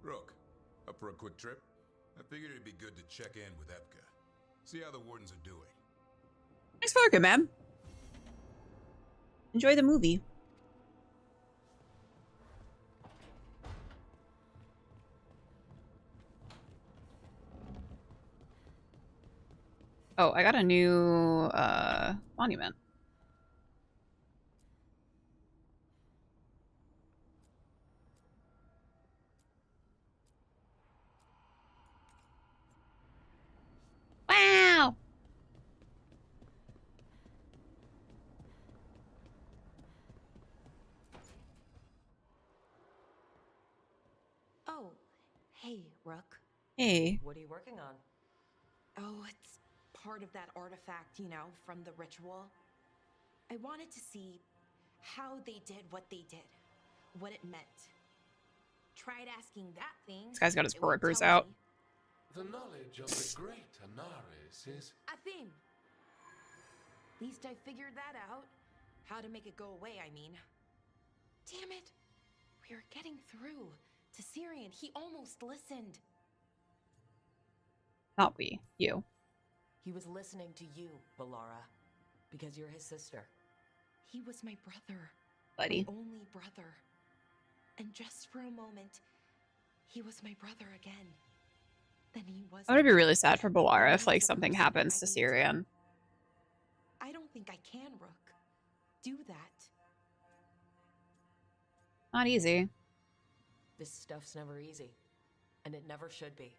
Rook, up for a quick trip? I figured it'd be good to check in with Epka. See how the wardens are doing. Thanks for looking, man. Enjoy the movie. Oh, I got a new monument. Wow! Oh, hey, Rook. Hey. What are you working on? Oh, it's part of that artifact, you know, from the ritual. I wanted to see how they did what they did, what it meant. Tried asking that thing. This guy's got his it won't peripers tell out. me. The knowledge of the great Anaris is... A thing. At least I figured that out. How to make it go away, I mean. Damn it. We were getting through to Syrian. He almost listened. Not we. You. He was listening to you, Valara, because you're his sister. He was my brother. Buddy. My only brother. And just for a moment, he was my brother again. Then he was. I'm gonna be really sad for Valara if like something happens to Syrian. I don't think I can, Rook. Do that. Not easy. This stuff's never easy, and it never should be.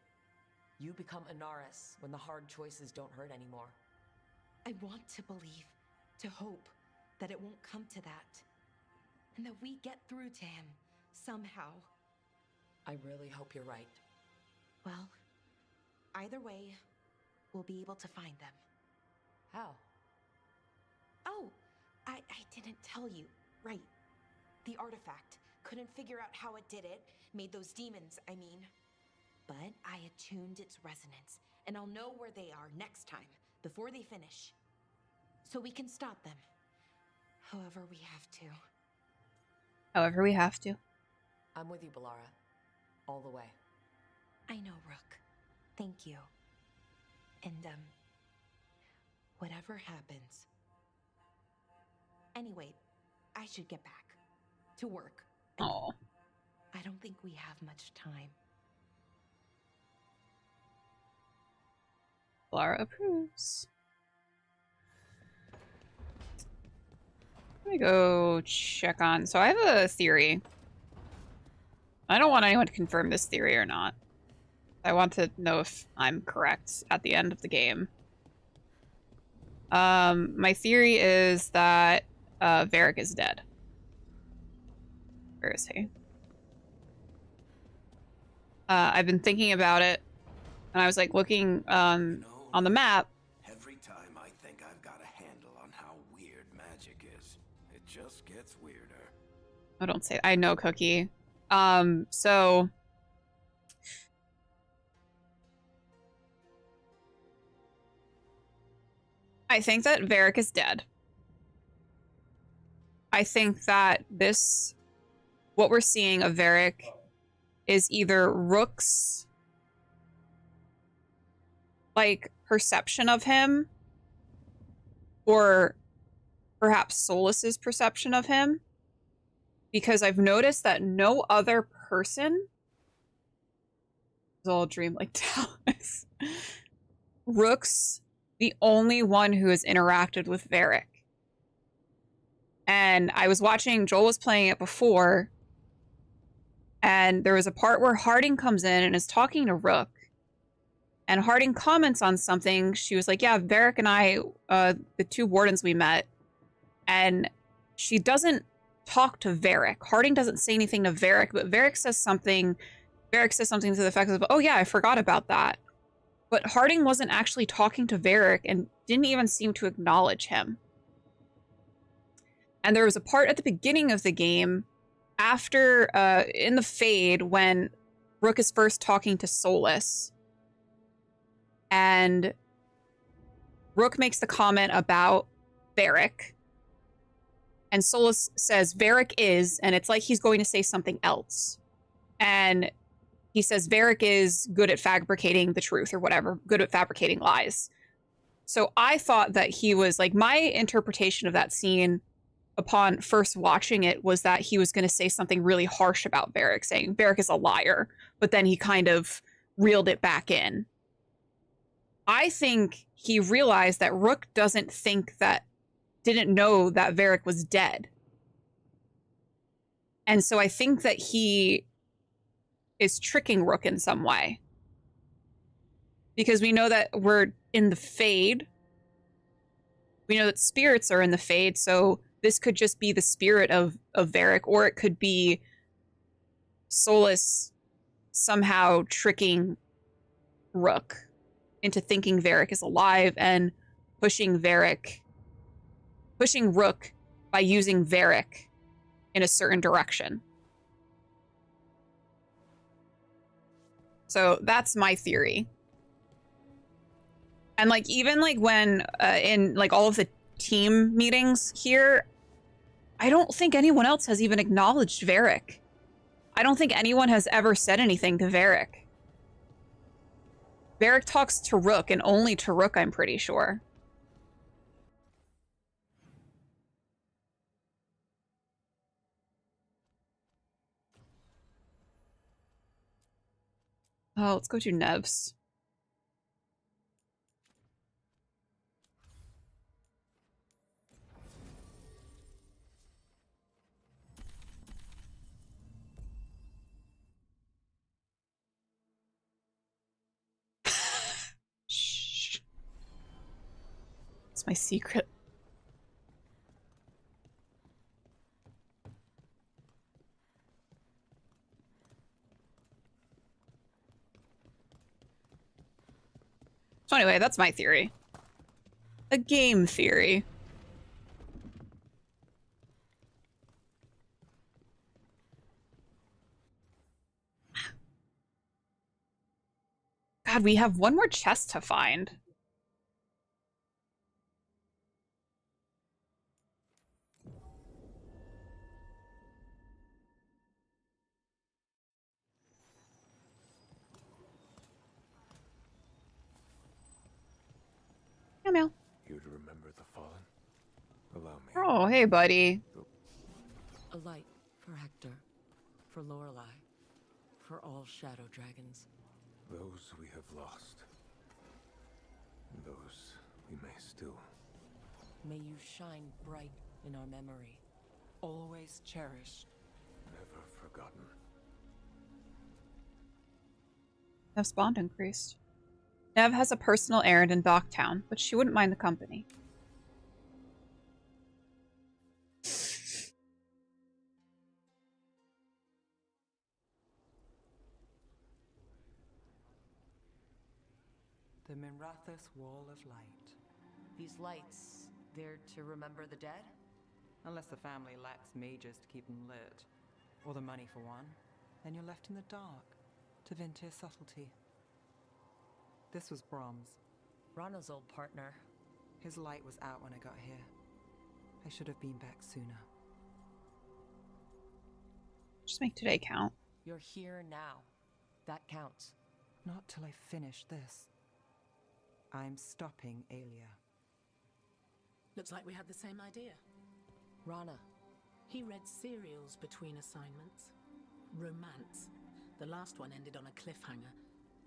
You become Anaris when the hard choices don't hurt anymore. I want to believe, to hope, that it won't come to that. And that we get through to him, somehow. I really hope you're right. Well, either way, we'll be able to find them. How? Oh, I didn't tell you. Right. The artifact. Couldn't figure out how it did it. Made those demons, I mean. But I attuned its resonance, and I'll know where they are next time, before they finish. So we can stop them. However we have to. However we have to. I'm with you, Valara. All the way. I know, Rook. Thank you. And, whatever happens. Anyway, I should get back. To work. Oh. I don't think we have much time. Valara approves. Let me go check on. So I have a theory. I don't want anyone to confirm this theory or not. I want to know if I'm correct at the end of the game. My theory is that Varric is dead. Where is he? I've been thinking about it, and I was like looking on the map. Every time I think I've got a handle on how weird magic is, it just gets weirder. Oh, don't say I know, Cookie. So I think that Varric is dead. I think that what we're seeing of Varric is either Rook's like, perception of him, or perhaps Solas's perception of him, because I've noticed that no other person is all dream like Dallas. Rook's the only one who has interacted with Varric. And I was watching, Joel was playing it before, and there was a part where Harding comes in and is talking to Rook. And Harding comments on something. She was like, yeah, Varric and I, the two wardens we met. And she doesn't talk to Varric. Harding doesn't say anything to Varric, but Varric says something to the effect of, oh yeah, I forgot about that. But Harding wasn't actually talking to Varric and didn't even seem to acknowledge him. And there was a part at the beginning of the game, after, in the Fade, when Rook is first talking to Solas. And Rook makes the comment about Varric. And Solas says, Varric is, and it's like he's going to say something else. And he says, Varric is good at fabricating the truth or whatever, good at fabricating lies. So I thought that he was, like, my interpretation of that scene upon first watching it was that he was going to say something really harsh about Varric, saying Varric is a liar, but then he kind of reeled it back in. I think he realized that Rook didn't know that Varric was dead. And so I think that he is tricking Rook in some way. Because we know that we're in the Fade. We know that spirits are in the Fade, so this could just be the spirit of Varric, or it could be Solas somehow tricking Rook into thinking Varric is alive and pushing Rook by using Varric in a certain direction. So that's my theory. And like, even like when in like all of the team meetings here, I don't think anyone else has even acknowledged Varric. I don't think anyone has ever said anything to Varric. Varric talks to Rook, and only to Rook, I'm pretty sure. Oh, let's go to Nev's. Shh. It's my secret. So anyway, that's my theory. A game theory. God, we have one more chest to find. Yeah, Mel. Here to remember the fallen? Allow me. Oh, hey, buddy. A light for Hector, for Lorelei, for all shadow dragons. Those we have lost. Those we may still. May you shine bright in our memory. Always cherished. Never forgotten. Nev's bond increased. Nev has a personal errand in Docktown, but she wouldn't mind the company. The Mirathus Wall of Light. These lights, they're to remember the dead? Unless the family lacks mages to keep them lit. Or the money for one. Then you're left in the dark, to Ventir's subtlety. This was Brahms. Rana's old partner. His light was out when I got here. I should have been back sooner. Just make today count. You're here now. That counts. Not till I finish this. I'm stopping Aelia. Looks like we had the same idea. Rana. He read serials between assignments. Romance. The last one ended on a cliffhanger.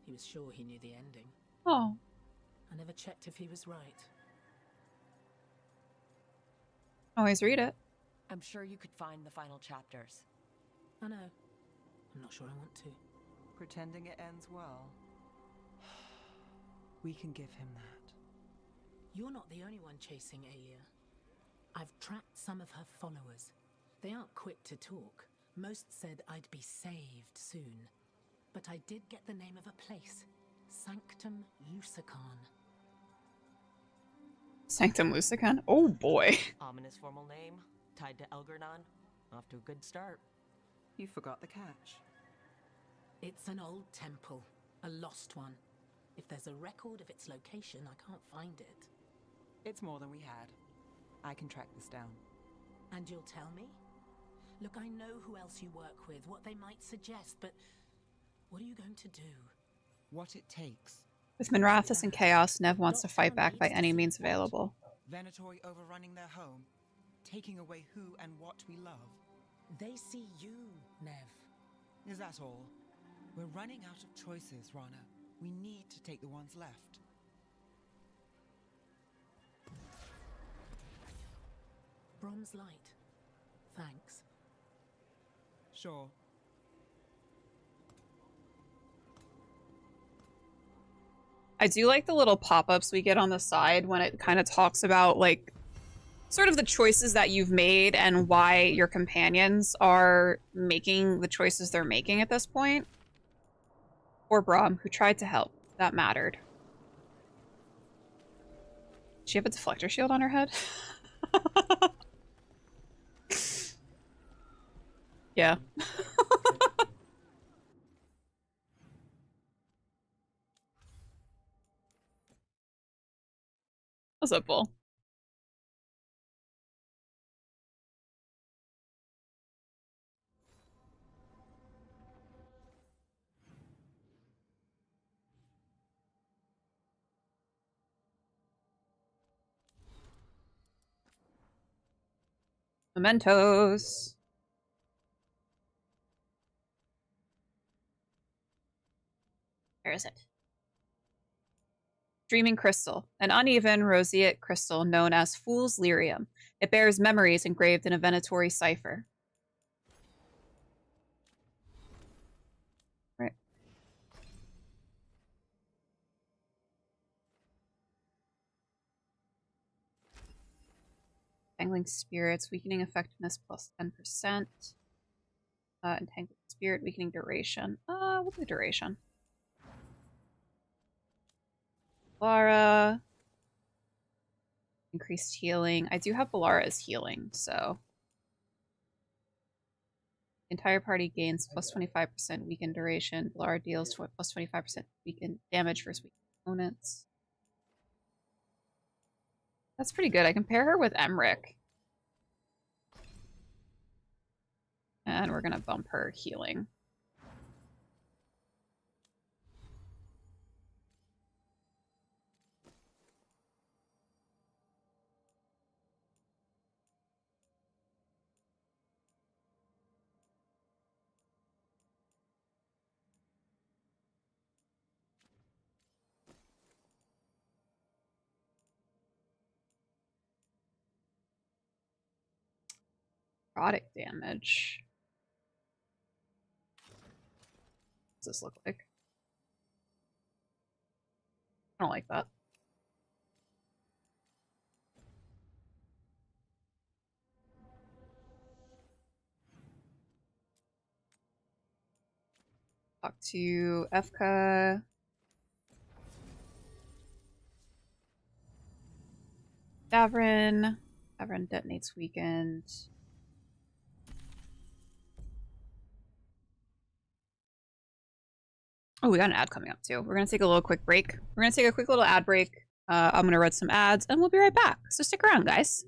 He was sure he knew the ending. Oh. I never checked if he was right. Always read it. I'm sure you could find the final chapters. I know. I'm not sure I want to. Pretending it ends well. We can give him that. You're not the only one chasing Aelia. I've tracked some of her followers. They aren't quick to talk. Most said I'd be saved soon. But I did get the name of a place. Sanctum Lucican. Sanctum Lucican? Oh boy. Ominous formal name, tied to Elgernon. Off to a good start. You forgot the catch. It's an old temple. A lost one. If there's a record of its location, I can't find it. It's more than we had. I can track this down. And you'll tell me? Look, I know who else you work with, what they might suggest, but what are you going to do? What it takes. With Minrathous in chaos, Nev wants to fight back by any means available. Venatori overrunning their home, taking away who and what we love. They see you, Nev. Is that all? We're running out of choices, Rana. We need to take the ones left. Bronze light. Thanks. Sure. I do like the little pop-ups we get on the side when it kind of talks about, like, sort of the choices that you've made and why your companions are making the choices they're making at this point. Or Braum, who tried to help. That mattered. Does she have a deflector shield on her head? Yeah. What's up, Bull? Mementos. Where is it? Dreaming crystal, an uneven roseate crystal known as Fool's Lyrium. It bears memories engraved in a Venatori cipher. Right. Entangling spirits, weakening effectiveness plus 10%. Entangling spirit, weakening duration. We'll do duration. Balara. Increased healing. I do have Balara as healing, so. Entire party gains plus 25% weakened duration. Balara deals plus 25% weakened damage versus weak opponents. That's pretty good. I can pair her with Emric. And we're gonna bump her healing. Product damage. What does this look like? I don't like that. Talk to Efka. Davrin. Davrin detonates weakened. Oh, we got an ad coming up too. We're gonna take a little quick break. We're gonna take a quick little ad break. I'm gonna read some ads and we'll be right back. So stick around, guys.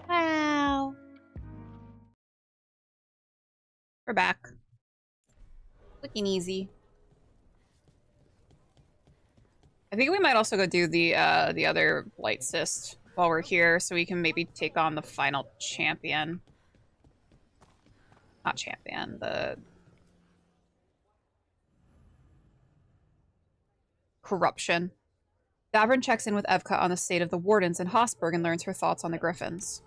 Wow. We're back. Looking easy. I think we might also go do the other Light Cyst while we're here, so we can maybe take on the final champion. Not champion, the corruption. Davrin checks in with Evka on the state of the Wardens in Hosberg and learns her thoughts on the Griffins.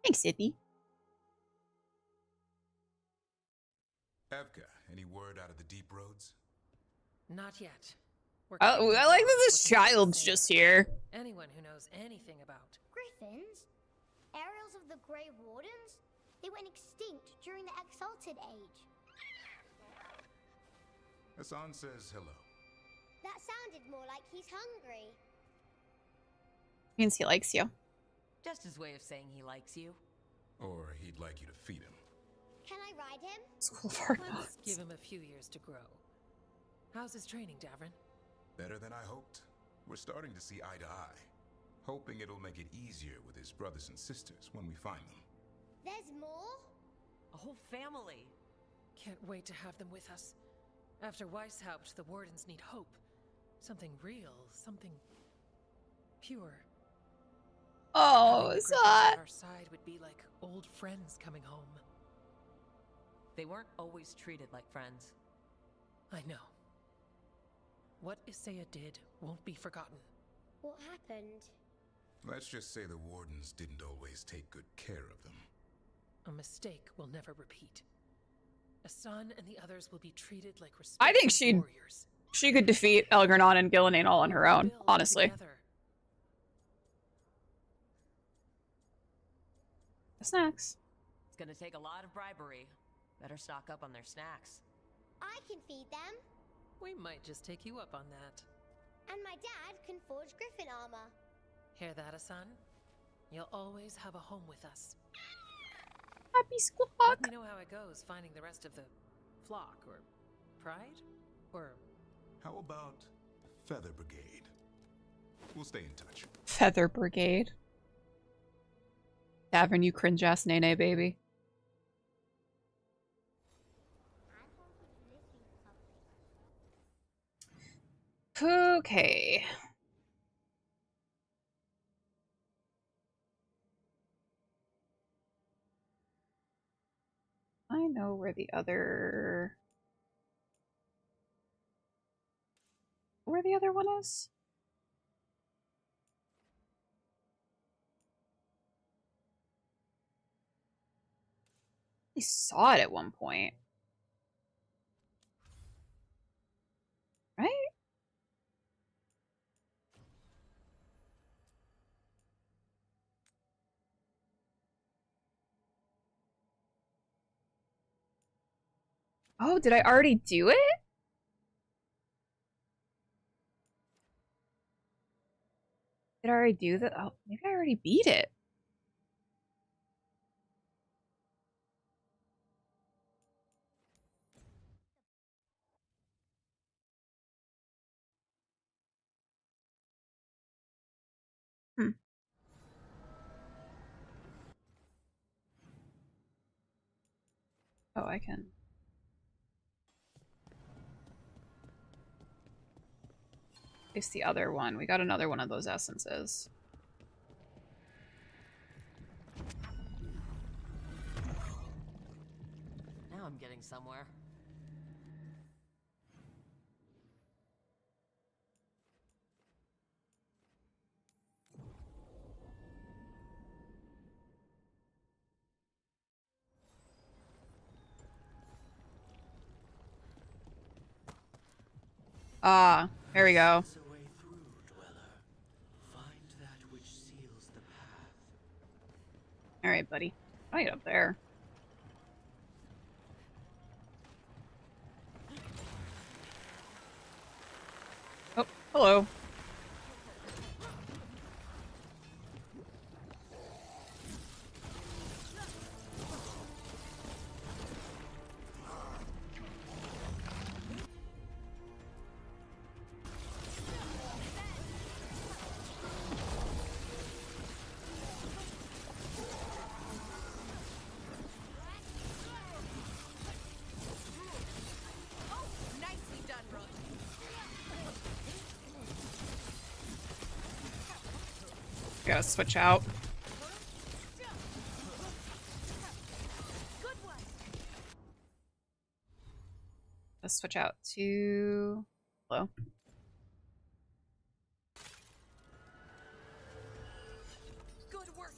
Thanks, Zippy. Evka, any word out of the deep roads? Not yet. Oh, I like that this child's just here. Anyone who knows anything about Griffins? Aerials of the Grey Wardens? They went extinct during the Exalted Age. Hassan says hello. That sounded more like he's hungry. Means he likes you. just his way of saying he likes you. Or he'd like you to feed him. Can I ride him? School of Hard Let's Knocks. give him a few years to grow. How's his training, Davrin? Better than I hoped. We're starting to see eye to eye. Hoping it'll make it easier with his brothers and sisters when we find them. There's more? A whole family. Can't wait to have them with us. After Weishaupt, the Wardens need hope. Something real, something pure. Oh, Having the sad. Griffins at our side would be like old friends coming home. They weren't always treated like friends. I know. What Isaiah did won't be forgotten. What happened? Let's just say the Wardens didn't always take good care of them. A mistake will never repeat. Asan and the others will be treated like I think respected warriors. she could defeat Elgernon and Gillenane all on her own, honestly. Together. Snacks. It's gonna take a lot of bribery. Better stock up on their snacks. I can feed them. We might just take you up on that. And my dad can forge Griffin armor. Hear that, Asan? You'll always have a home with us. Happy squawk. Let me know how it goes finding the rest of the flock, or pride, or... How about Feather Brigade? We'll stay in touch. Feather Brigade. Davin, you cringe-ass nene baby. Okay. I know where the other... Where the other one is? I saw it at one point. Right? Oh, did I already do it? Did I already do that? Oh, maybe I already beat it. Hmm. Oh, I can. It's the other one. We got another one of those essences. Now I'm getting somewhere. Ah, here we go. All right, buddy. Right up there. Oh, hello. Gotta switch out. Let's switch out to... Hello. Good work.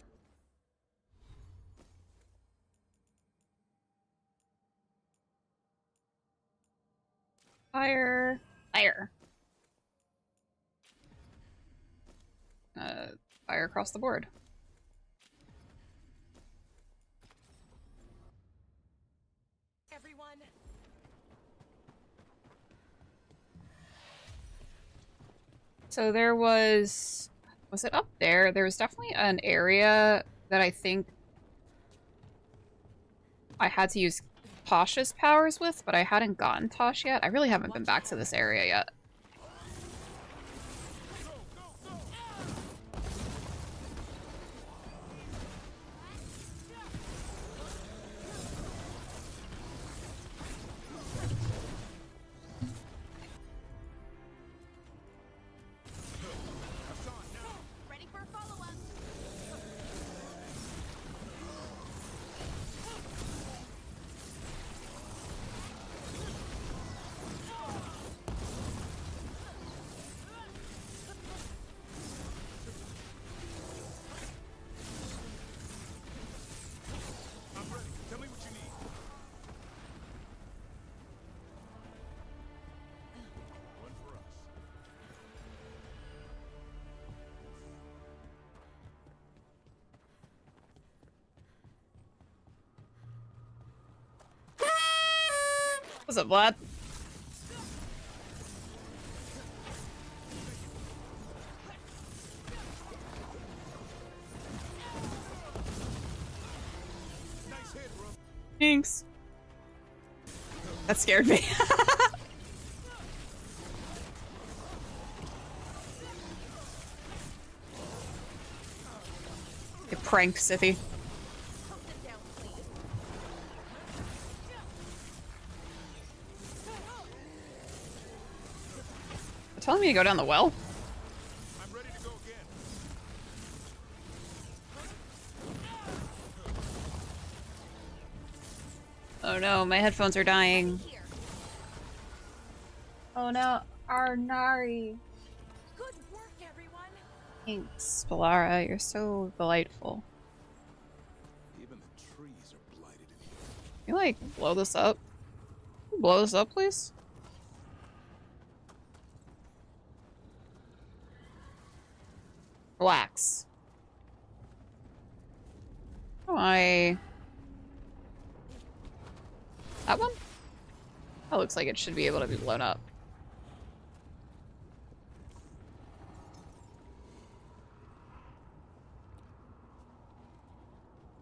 Fire. Fire. Fire across the board. Everyone. So there was it up there? There was definitely an area that I think I had to use Tasha's powers with, but I hadn't gotten Tosh yet. I really haven't been back to this area yet. What's up, Vlad? Thanks. That scared me. It pranked Sithy. They're telling me to go down the well? I'm ready to go again. Oh no, my headphones are dying. Oh no, our Nari. Good work, everyone. Thanks, Balara. You're so delightful. Even the trees are blighted in here. Can you, like, blow this up? Can you blow this up, please? Relax. Oh, that one? That looks like it should be able to be blown up.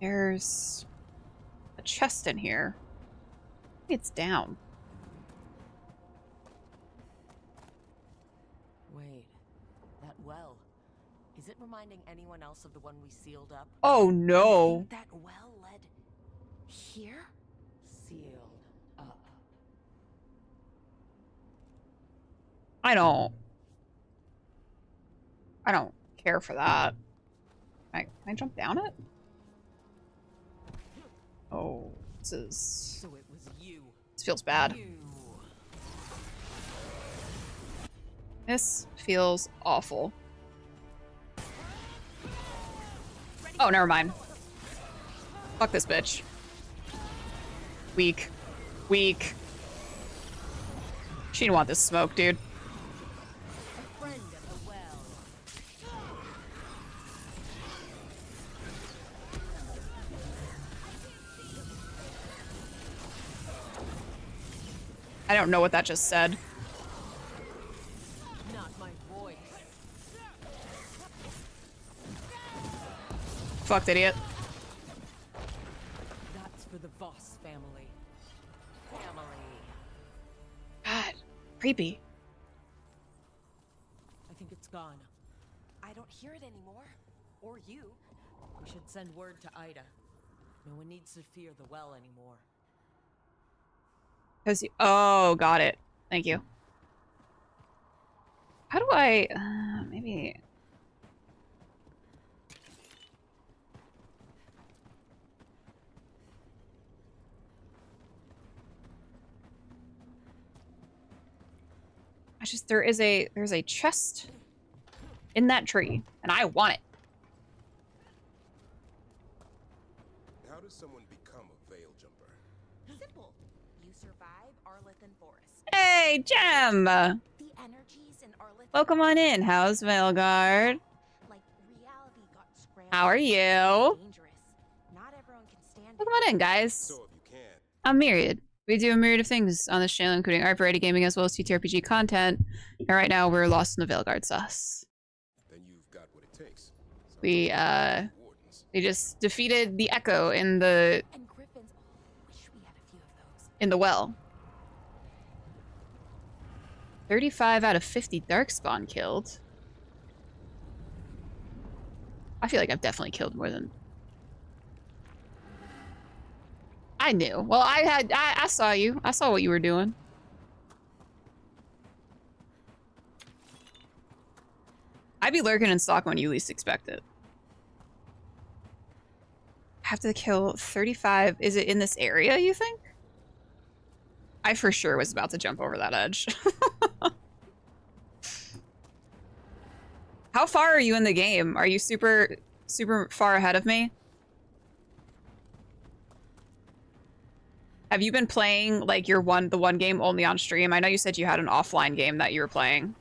There's a chest in here. It's down. Wait, that well. Is it reminding anyone else of the one we sealed up? Oh no. I think that well led here? Sealed up. I don't care for that. Can I jump down it? Oh, this is... So it was you. This feels bad. This feels awful. Oh, never mind. Fuck this bitch. Weak. Weak. She didn't want this smoke, dude. A friend of the well. I don't know what that just said. Not my voice. Fucked idiot. That's for the Voss family. God, creepy. I think it's gone. I don't hear it anymore. Or you. We should send word to Ida. No one needs to fear the well anymore. Cause you, oh, got it. Thank you. How do I, maybe... there's a chest in that tree, and I want it. How does someone become a veil jumper? Simple. You survive Arlithan Forest. Hey, Gem! The energies in Arlithan. Welcome on in. How's Veilguard? Like reality got scrambled. How are you? Dangerous. Not everyone can stand Welcome on in, guys. So if you can. I'm Myriad. We do a myriad of things on this channel, including art, variety gaming, as well as TTRPG content. And right now, we're lost in the Veilguard sauce. Then you've got what it takes. We, they just defeated the Echo in the... And Griffins. Oh, wish we had a few of those. in the well. 35 out of 50 Darkspawn killed. I feel like I've definitely killed more than... I knew. Well, I saw you. I saw what you were doing. I'd be lurking in stock when you least expect it. Have to kill 35. Is it in this area, you think? I for sure was about to jump over that edge. How far are you in the game? Are you super far ahead of me? Have you been playing like the one game only on stream? I know you said you had an offline game that you were playing.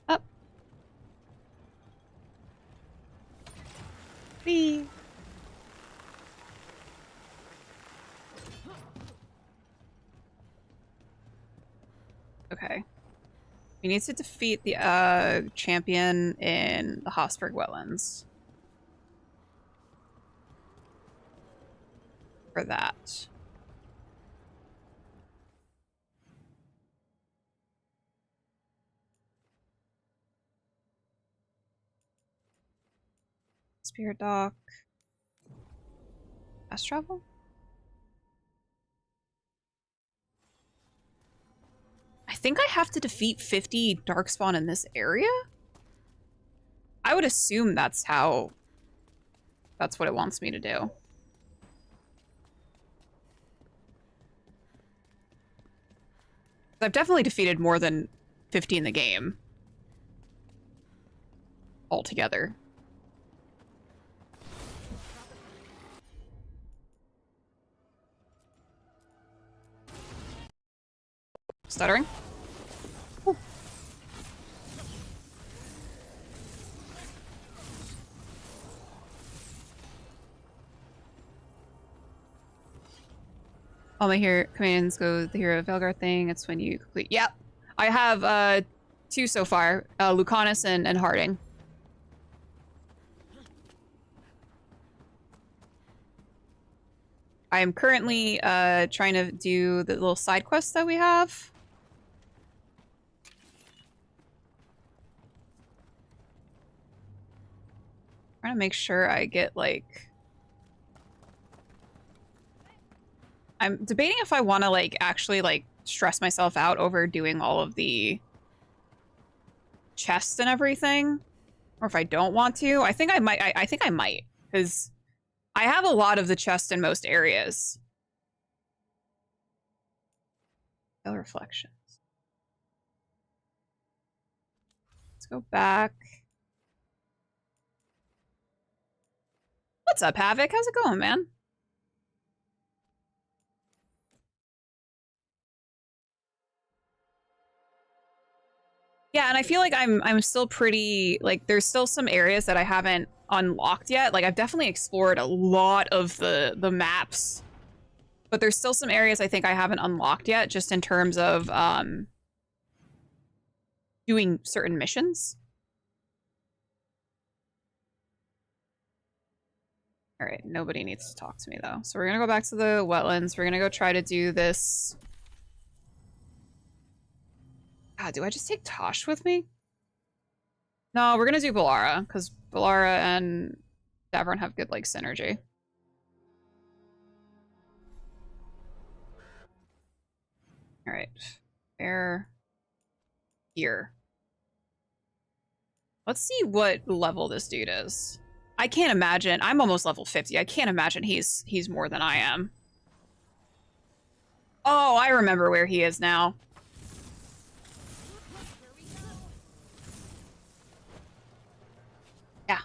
Up. Whee. Okay. We need to defeat the champion in the Hosberg Wetlands. For that. Spirit Dock. Fast travel? I think I have to defeat 50 Darkspawn in this area? I would assume that's what it wants me to do. I've definitely defeated more than 50 in the game. Altogether. Stuttering. Ooh. All my hero commands go the hero Veilguard thing. It's when you complete. Yep. I have 2 so far. Lucanus and Harding. I am currently trying to do the little side quests that we have. Trying to make sure I get like... I'm debating if I want to like actually like stress myself out over doing all of the chests and everything, or if I don't want to. I think I might. I think I might, because I have a lot of the chests in most areas. Reflections. Let's go back. What's up, Havoc? How's it going, man? Yeah, and I feel like I'm still pretty, like, there's still some areas that I haven't unlocked yet. Like, I've definitely explored a lot of the maps, but there's still some areas I think I haven't unlocked yet, just in terms of doing certain missions. All right, nobody needs to talk to me though. So we're gonna go back to the wetlands. We're gonna go try to do this. God, do I just take Tosh with me? No, we're gonna do Balara, because Balara and Davron have good, like, synergy. Alright. Where? Here. Let's see what level this dude is. I can't imagine. I'm almost level 50. I can't imagine he's more than I am. Oh, I remember where he is now. Yeah.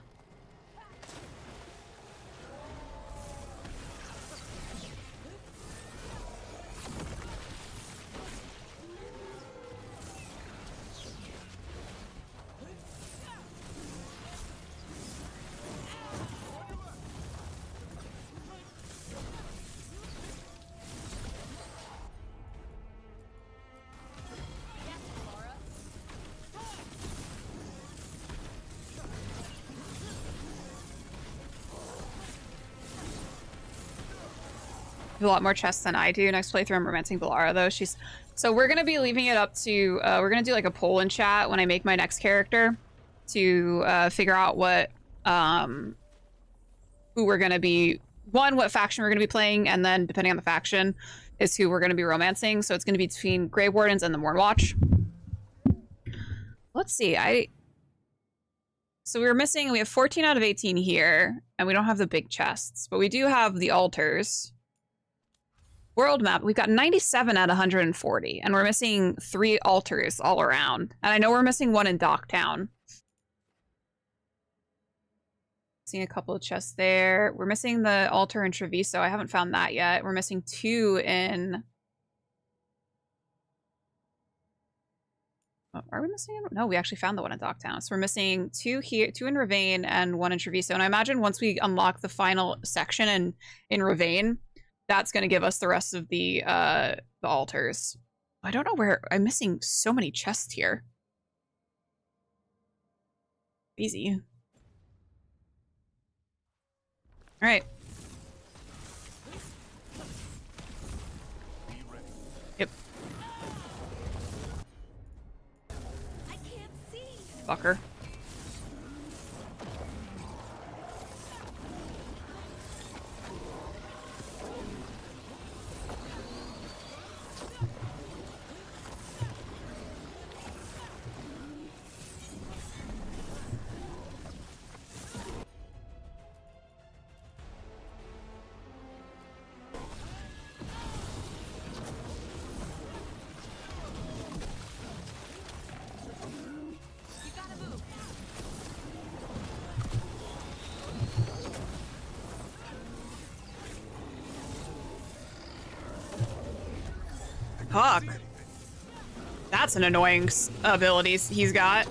A lot more chests than I do. Next playthrough, I'm romancing Balara, though. So we're gonna be leaving it up to, we're gonna do like a poll in chat when I make my next character to figure out what, who we're gonna be, what faction we're gonna be playing, and then depending on the faction is who we're gonna be romancing. So it's gonna be between Grave Wardens and the Mornwatch. Let's see, so we have 14 out of 18 here, and we don't have the big chests, but we do have the altars. World map, we've got 97 out of 140, and we're missing 3 altars all around. And I know we're missing 1 in Docktown. Seeing a couple of chests there. We're missing the altar in Treviso. I haven't found that yet. We're missing 2 in... Oh, are we missing it? No, we actually found the one in Docktown. So we're missing 2 here, 2 in Ravane, and 1 in Treviso. And I imagine once we unlock the final section in Ravane, that's going to give us the rest of the altars. I don't know where... I'm missing so many chests here. Easy. All right. Yep. I can't see. Fucker. Fuck. That's an annoying ability he's got.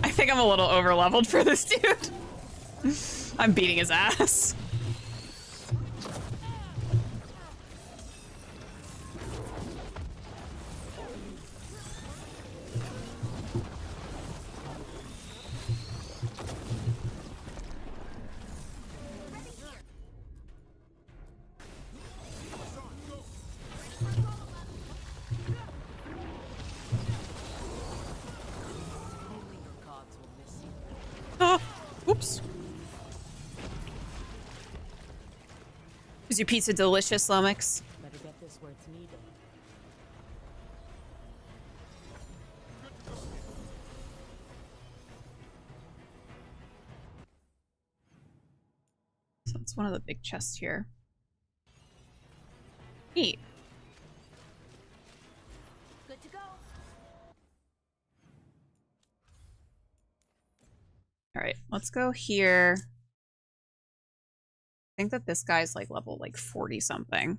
I think I'm a little over leveled for this dude. I'm beating his ass. Oops. Is your pizza delicious, Lumix? Better get this where it's needed. So it's one of the big chests here. Neat. Good to go. All right, let's go here. I think that this guy's like level like 40 something.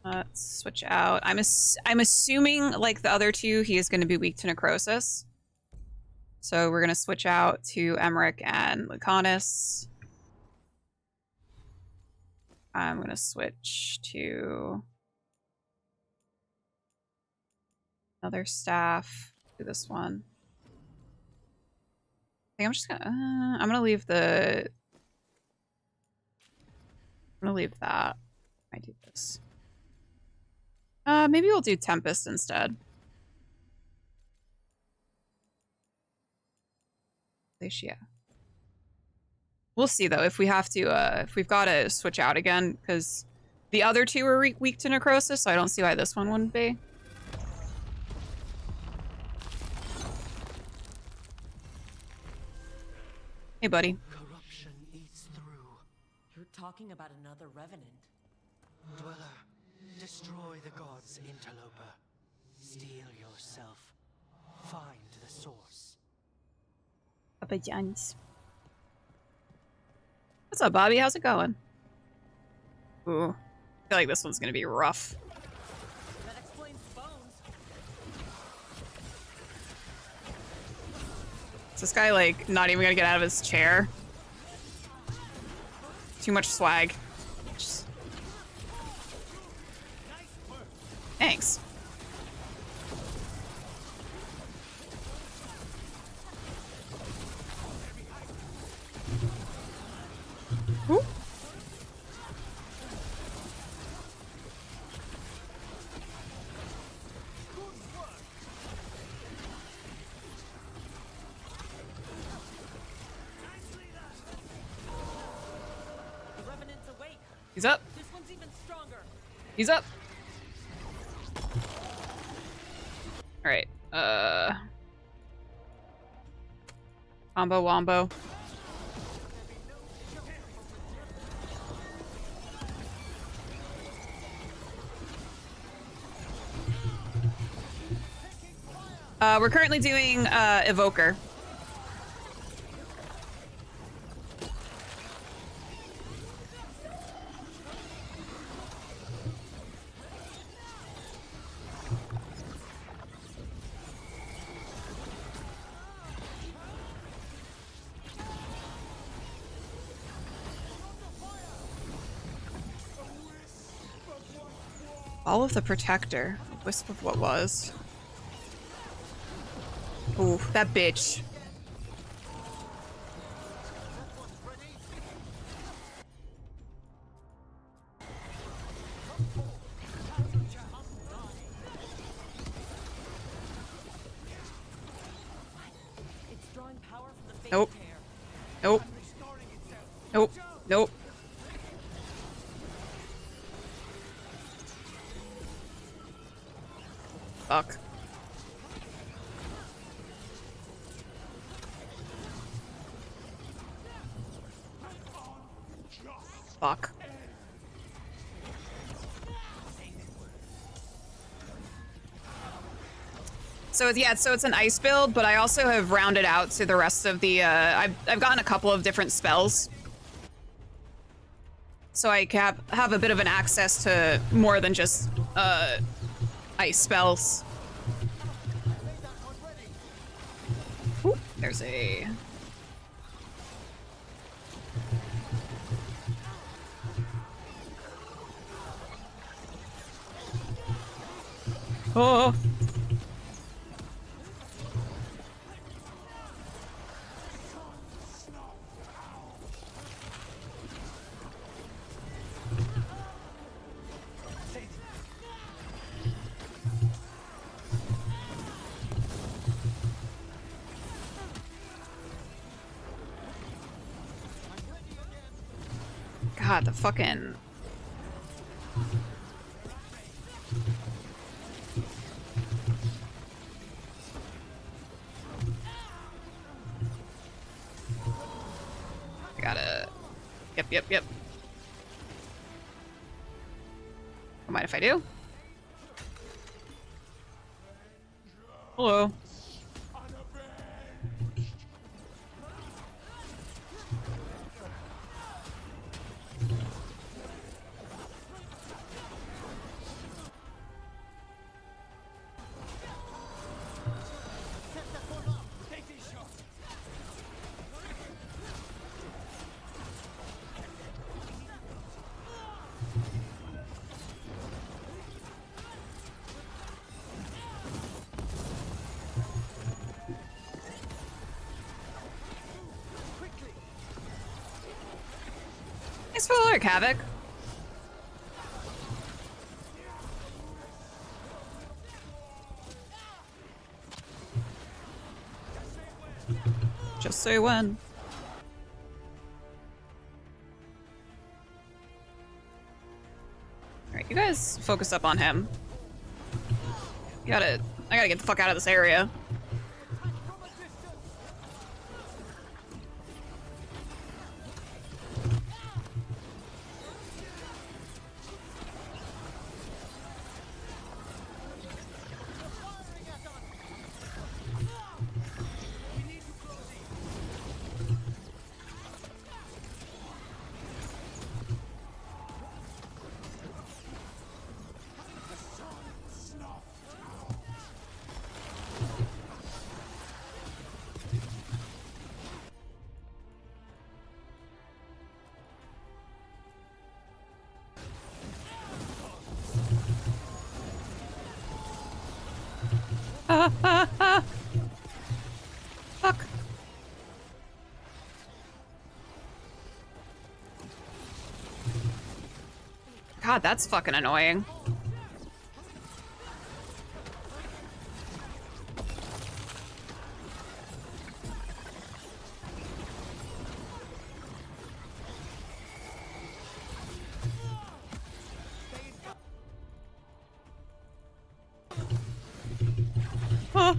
Let's switch out. I'm assuming like the other two, he is going to be weak to necrosis. So we're going to switch out to Emmerich and Lucanus. I'm going to switch to another staff. Do this one. I think I'm just going to... I'm going to leave the... I'm going to leave that. I do this. Maybe we'll do Tempest instead. Yeah. We'll see though if we have to if we've got to switch out again, because the other two are weak to necrosis, so I don't see why this one wouldn't be. Hey buddy. Corruption eats through. You're talking about another revenant. Dweller, destroy the gods, interloper. Steal yourself. Find the source. Papa John's. What's up, Bobby? How's it going? Ooh. I feel like this one's gonna be rough. That explains the bones. Is this guy like not even gonna get out of his chair? Too much swag. Just... Thanks. Ooh. The revenant's awake. He's up. This one's even stronger. He's up. All right. Combo wombo. We're currently doing Evoker. All of the Protector. Wisp of what was. Ooh, that bitch. It's drawing power from the fade Nope. tear. Nope. Nope. Nope. Fuck. Fuck. So yeah, so it's an ice build, but I also have rounded out to the rest of the, I've gotten a couple of different spells. So I have a bit of an access to more than just, ice spells. Ooh, there's a... Oh! God, the fucking... I gotta... Yep. Don't mind if I do. Hello. Thanks for the lurk, Havoc. Just say when. Alright, you guys focus up on him. I gotta get the fuck out of this area. Fuck. God, that's fucking annoying. Huh.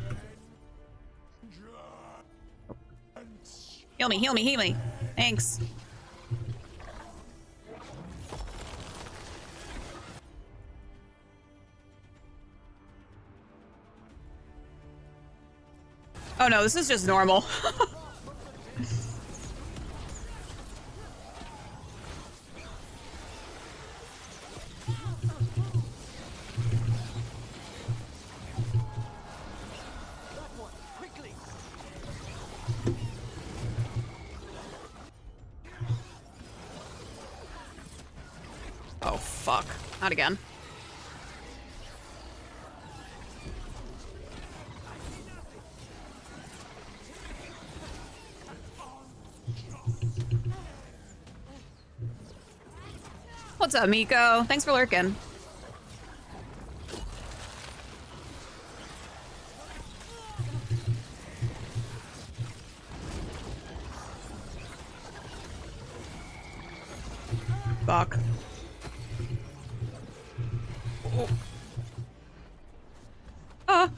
Heal me. Thanks. Oh no, this is just normal. Oh fuck. Not again. What's up, Miko? Thanks for lurking. fuck. Oh. Ah!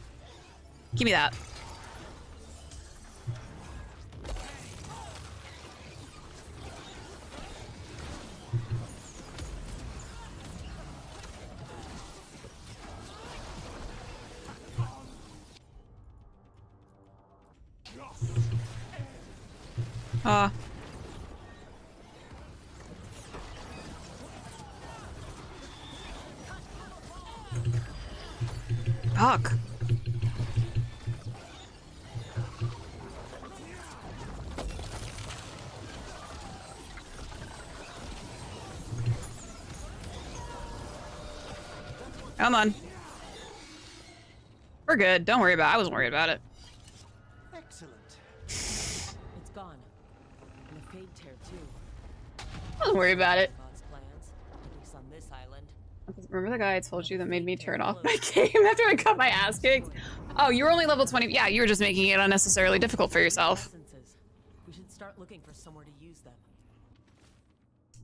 Give me that. Fuck. Come on. We're good. Don't worry about it. I wasn't worried about it. Excellent. It's gone. And the Fade Tear too. I wasn't worried about it. God's plans, at least on this island. Remember the guy I told you that made me turn off my game after I got my ass kicked? Oh, you were only level 20. Yeah, you were just making it unnecessarily difficult for yourself. We should start looking for somewhere to use them.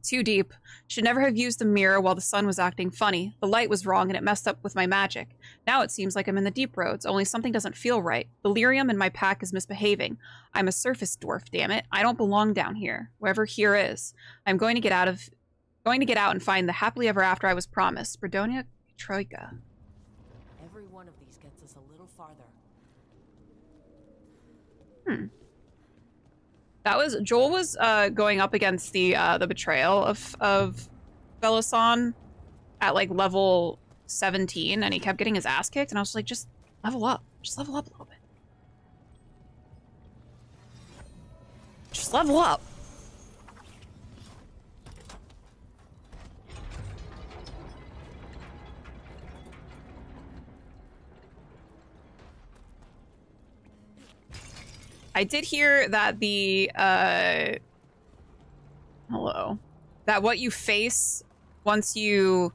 Too deep. Should never have used the mirror while the sun was acting funny. The light was wrong and it messed up with my magic. Now it seems like I'm in the deep roads, only something doesn't feel right. Delirium in my pack is misbehaving. I'm a surface dwarf, damn it. I don't belong down here. Wherever here is. I'm going to get out and find the happily ever after I was promised. Bredonia Troika. Every one of these gets us a little farther. Joel was going up against the betrayal of Velosan at like level 17, and he kept getting his ass kicked, and I was like, just level up. Just level up a little bit. Just level up. I did hear that that what you face once you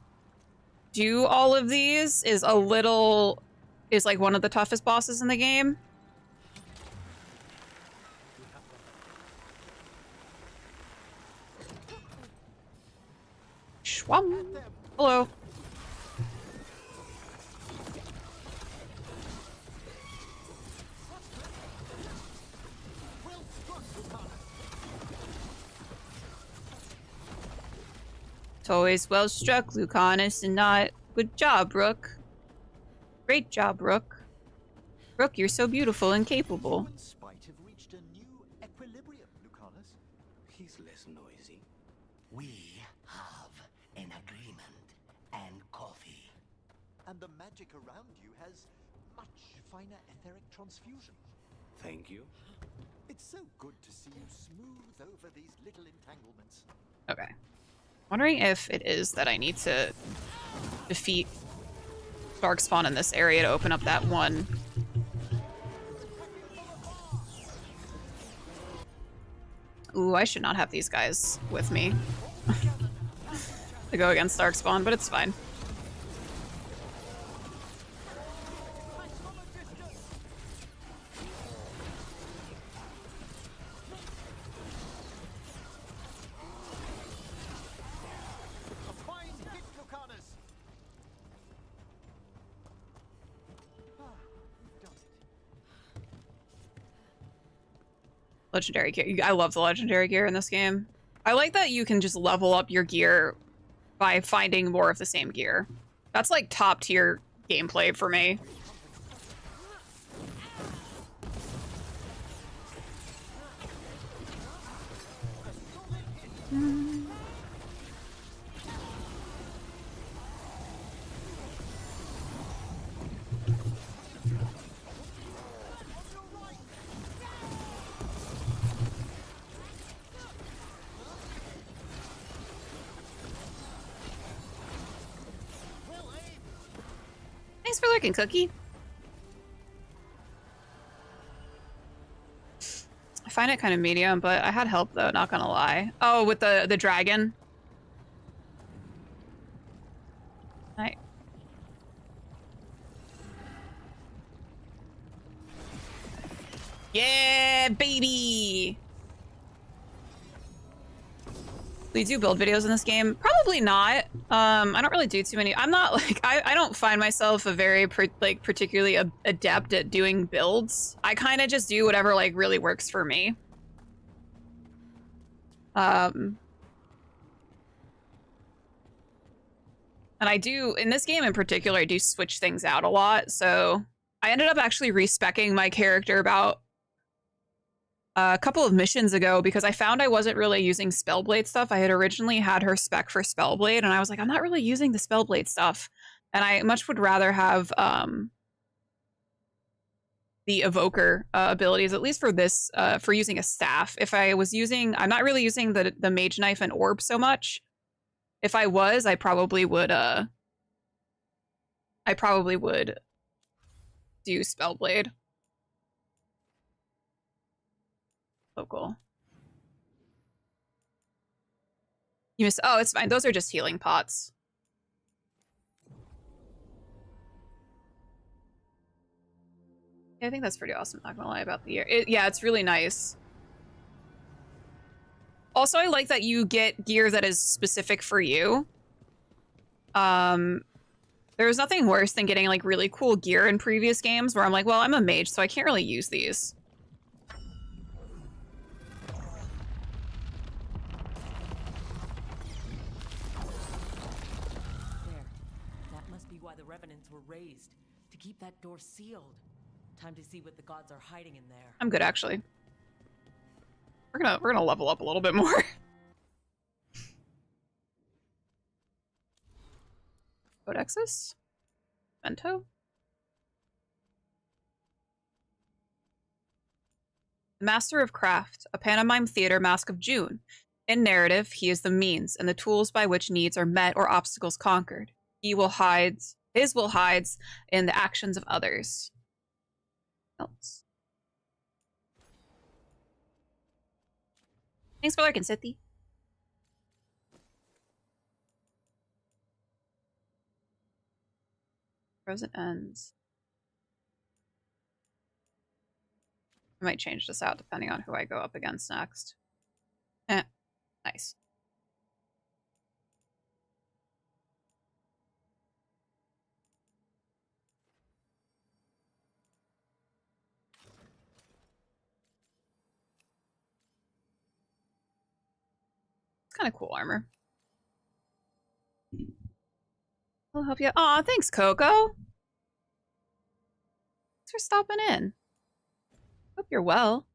do all of these is like one of the toughest bosses in the game. Schwam. Hello. It's always well struck, Lucanus, and not. Good job, Rook. Great job, Rook. Rook, you're so beautiful and capable. Spite have reached a new equilibrium, Lucanus. He's less noisy. We have an agreement and coffee. And the magic around you has much finer etheric transfusion. Thank you. It's so good to see you smooth over these little entanglements. Okay. Wondering if it is that I need to defeat Darkspawn in this area to open up that one. Ooh, I should not have these guys with me to go against Darkspawn, but it's fine. Legendary gear. I love the legendary gear in this game. I like that you can just level up your gear by finding more of the same gear. That's like top tier gameplay for me. Thanks for lurking, Cookie. I find it kind of medium, but I had help though, not gonna lie. Oh, with the dragon. Right. Yeah, baby. do build videos in this game? Probably not. I don't really do too many. I'm not like, I don't find myself a very particularly adept at doing builds. I kind of just do whatever like really works for me. And I do, in this game in particular, I do switch things out a lot. So I ended up actually respeccing my character about a couple of missions ago because I found I wasn't really using Spellblade stuff. I had originally had her spec for Spellblade, and I was like, I'm not really using the Spellblade stuff. And I much would rather have the Evoker abilities, at least for this, for using a staff. If I was using, I'm not really using the Mage Knife and Orb so much. If I was, I probably would do Spellblade. Local. You missed. Oh, it's fine. Those are just healing pots. Yeah, I think that's pretty awesome. Not gonna lie about the year. Yeah, it's really nice. Also, I like that you get gear that is specific for you. There's nothing worse than getting like really cool gear in previous games where I'm like, well, I'm a mage, so I can't really use these. The revenants were raised to keep that door sealed. Time to see what the gods are hiding in there. I'm good, actually. We're gonna level up a little bit more. Codexus? Bento? The Master of Craft, a pantomime theater mask of June. In narrative, he is the means and the tools by which needs are met or obstacles conquered. His will hides in the actions of others. Else. Thanks for lurking, Sithy. Frozen ends. I might change this out depending on who I go up against next. Nice. Kind of cool armor. I'll help you. Aw, thanks, Coco. Thanks for stopping in. Hope you're well.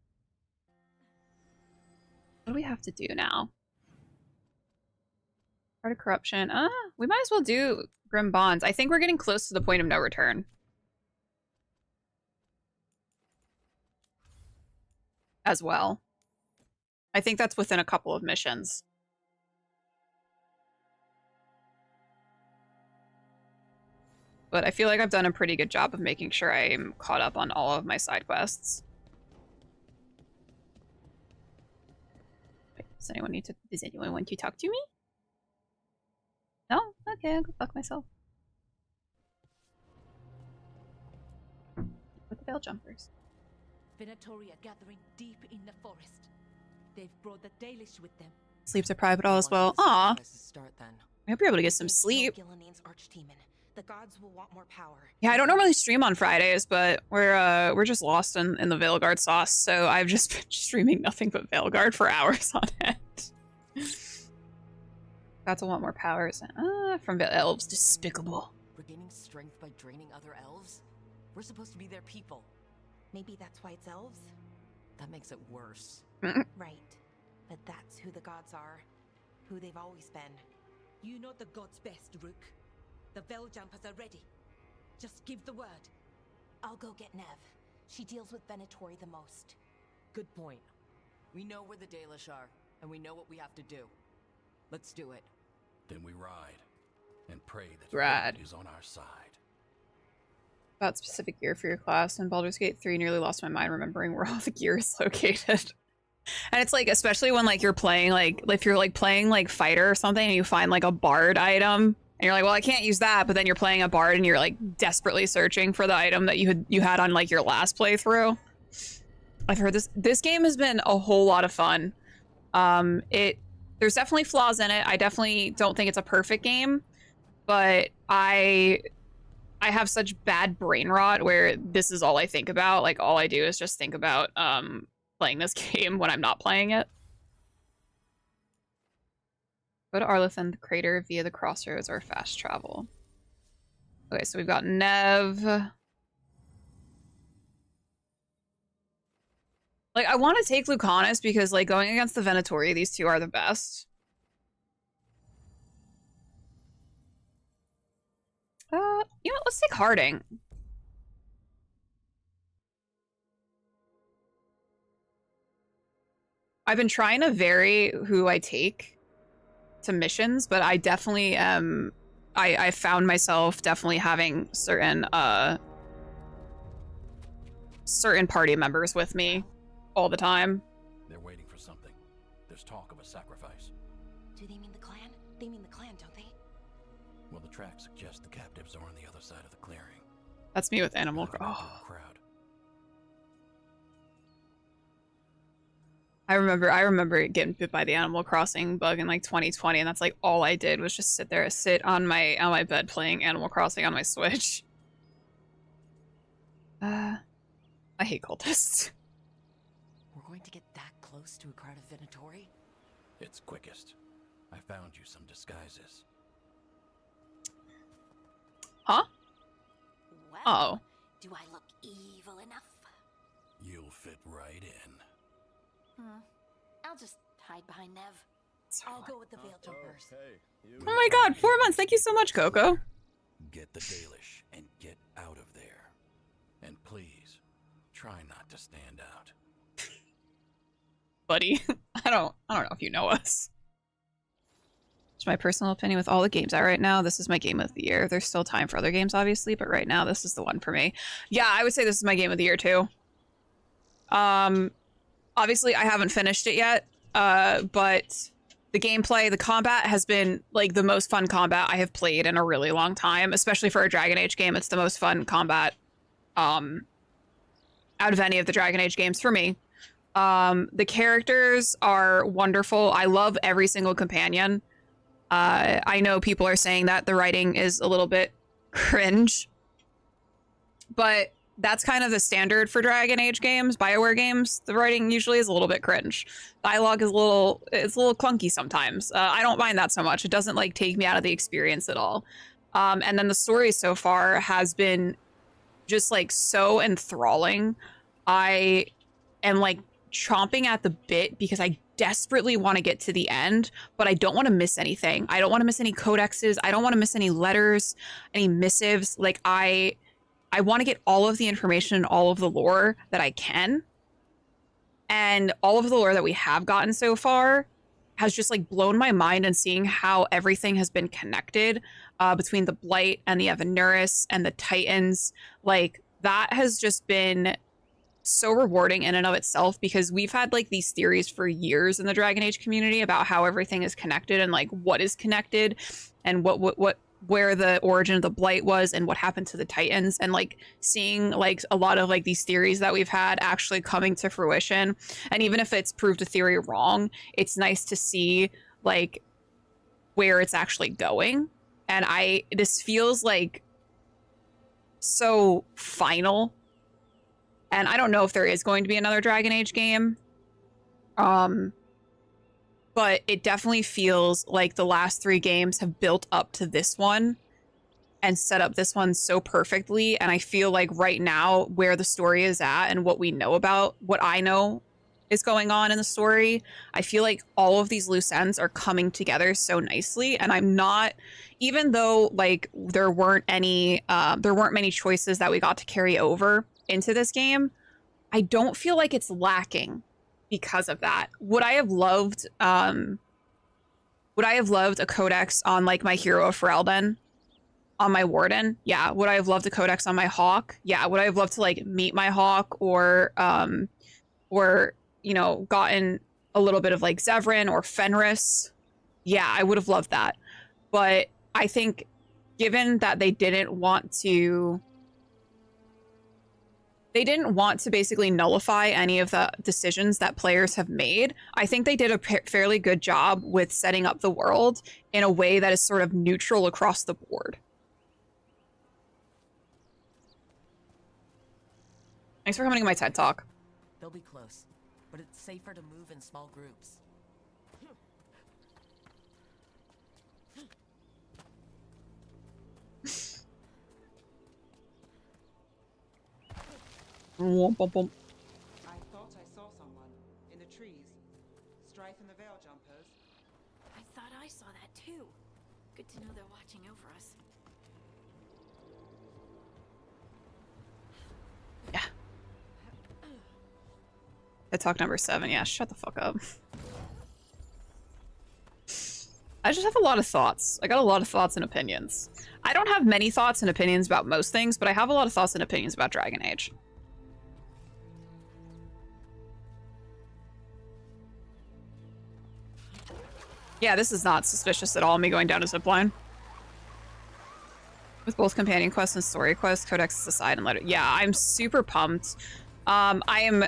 What do we have to do now? Heart of Corruption. We might as well do Grim Bonds. I think we're getting close to the point of no return. As well. I think that's within a couple of missions. But I feel like I've done a pretty good job of making sure I'm caught up on all of my side quests. Wait, does anyone want to talk to me? No? Okay, I'll go fuck myself. With the Veil Jumpers. Venatoria gathering deep in the forest. They've brought the Dalish with them. Sleep deprived all as well. Aw. I hope you're able to get some sleep. The gods will want more power. Yeah, I don't normally stream on Fridays, but we're just lost in the Veilguard sauce, so I've just been streaming nothing but Veilguard for hours on end. Gods will want more powers. From the elves, despicable. Regaining strength by draining other elves? We're supposed to be their people. Maybe that's why it's elves? That makes it worse. Right. But that's who the gods are. Who they've always been. You know the gods best, Rook. The Veil Jumpers are ready. Just give the word. I'll go get Nev. She deals with Venatori the most. Good point. We know where the Dalish are, and we know what we have to do. Let's do it. Then we ride, and pray that fate is on our side. About specific gear for your class. In Baldur's Gate 3, nearly lost my mind remembering where all the gear is located. And it's like, especially when like you're playing, like if you're like playing like fighter or something and you find like a bard item and you're like, well, I can't use that, but then you're playing a bard and you're like desperately searching for the item that you had on like your last playthrough. I've heard this game has been a whole lot of fun. It there's definitely flaws in it. I definitely don't think it's a perfect game, but I have such bad brain rot where this is all I think about. Like, all I do is just think about playing this game when I'm not playing it. Go to Arlathan the Crater via the crossroads or fast travel. Okay, so we've got Nev. Like, I want to take Lucanus because, like, going against the Venatori, these two are the best. You know, let's take Harding. I've been trying to vary who I take to missions, but I definitely am... I found myself definitely having certain party members with me all the time. They're waiting for something. There's talk of a sacrifice. Do they mean the clan? They mean the clan, don't they? Well, the tracks suggest the captives are on the other side of the clearing. That's me with Animal Crossing. I remember getting bit by the Animal Crossing bug in like 2020, and that's like all I did was just sit on my bed playing Animal Crossing on my Switch. I hate cultists. We're going to get that close to a crowd of Venatori? It's quickest. I found you some disguises. Huh? Well, oh. Do I look evil enough? You'll fit right in. I'll just hide behind Nev. I'll go with the Veil Jumpers. Oh my god, 4 months. Thank you so much, Coco. Get the Dalish and get out of there. And please, try not to stand out. Buddy, I don't know if you know us. It's my personal opinion with all the games out right now. This is my game of the year. There's still time for other games, obviously, but right now this is the one for me. Yeah, I would say this is my game of the year too. Obviously, I haven't finished it yet, but the gameplay, the combat has been like the most fun combat I have played in a really long time, especially for a Dragon Age game. It's the most fun combat out of any of the Dragon Age games for me. The characters are wonderful. I love every single companion. I know people are saying that the writing is a little bit cringe, but that's kind of the standard for Dragon Age games, BioWare games. The writing usually is a little bit cringe. Dialogue is a little clunky sometimes. I don't mind that so much. It doesn't like take me out of the experience at all. And then the story so far has been just like so enthralling. I am like chomping at the bit because I desperately want to get to the end, but I don't want to miss anything. I don't want to miss any codexes. I don't want to miss any letters, any missives. Like I want to get all of the information and all of the lore that I can. And all of the lore that we have gotten so far has just like blown my mind, and seeing how everything has been connected between the Blight and the Evanuris and the Titans. Like that has just been so rewarding in and of itself, because we've had like these theories for years in the Dragon Age community about how everything is connected and like what is connected and where the origin of the Blight was and what happened to the Titans, and like seeing like a lot of like these theories that we've had actually coming to fruition. And even if it's proved a theory wrong, it's nice to see like where it's actually going. And this feels like so final. And I don't know if there is going to be another Dragon Age game. But it definitely feels like the last 3 games have built up to this one and set up this one so perfectly. And I feel like right now where the story is at and what we know about, what I know is going on in the story, I feel like all of these loose ends are coming together so nicely. And I'm not, even though like there weren't many choices that we got to carry over into this game, I don't feel like it's lacking because of that. Would I have loved a codex on like my hero of Ferelden, on my Warden? Yeah. Would I have loved a codex on my Hawk? Yeah. Would I have loved to like meet my Hawk, or you know, gotten a little bit of like Zevran or Fenris? Yeah, I would have loved that. But I think given that they didn't want to they didn't want to basically nullify any of the decisions that players have made. I think they did a fairly good job with setting up the world in a way that is sort of neutral across the board. Thanks for coming to my TED Talk. They'll be close, but it's safer to move in small groups. I thought I saw someone in the trees. Strife and the veil jumpers. I thought I saw that too. Good to know they're watching over us. Yeah. TED Talk number 7. Yeah, shut the fuck up. I just have a lot of thoughts. I got a lot of thoughts and opinions. I don't have many thoughts and opinions about most things, but I have a lot of thoughts and opinions about Dragon Age. Yeah, this is not suspicious at all, me going down a zipline. With both companion quests and story quests, codex aside and letter. Yeah, I'm super pumped. I'm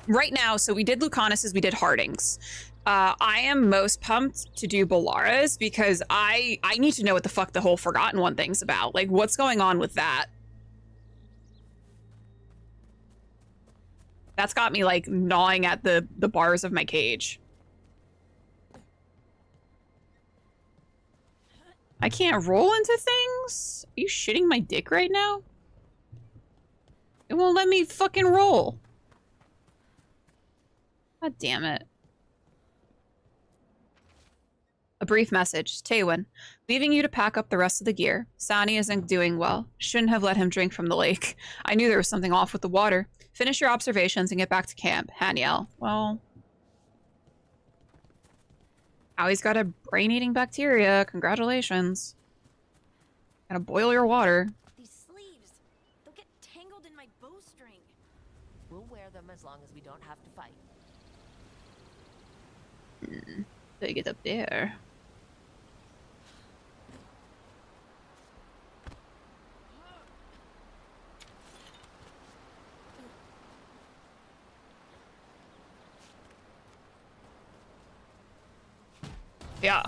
right now, so we did Lucanus's, we did Harding's. I am most pumped to do Bolara's because I need to know what the fuck the whole Forgotten One thing's about. Like, what's going on with that? That's got me, like, gnawing at the bars of my cage. I can't roll into things? Are you shitting my dick right now? It won't let me fucking roll. God damn it. A brief message. Taywin, leaving you to pack up the rest of the gear. Sani isn't doing well. Shouldn't have let him drink from the lake. I knew there was something off with the water. Finish your observations and get back to camp. Haniel. Well... now he's got a brain-eating bacteria. Congratulations. Gotta boil your water. These sleeves, they'll get tangled in my bowstring. We'll wear them as long as we don't have to fight. They get up there. Yeah.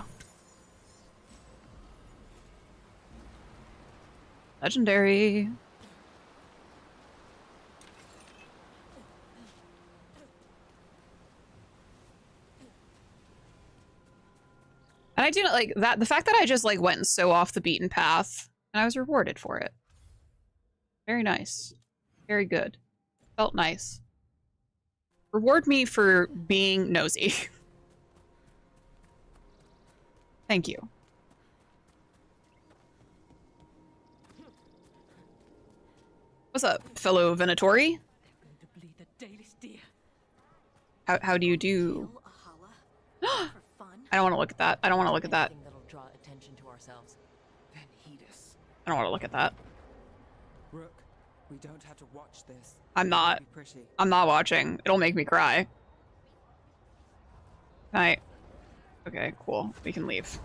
Legendary. And I do like that. The fact that I just like went so off the beaten path and I was rewarded for it. Very nice. Very good. Felt nice. Reward me for being nosy. Thank you. What's up, fellow Venatori? How do you do? I don't want to look at that. I don't want to look at that. That'll draw attention to ourselves. Then heed us. I don't want to look at that. Rook, we don't have to watch this. I'm not. I'm not watching. It'll make me cry. Night. Okay, cool. We can leave.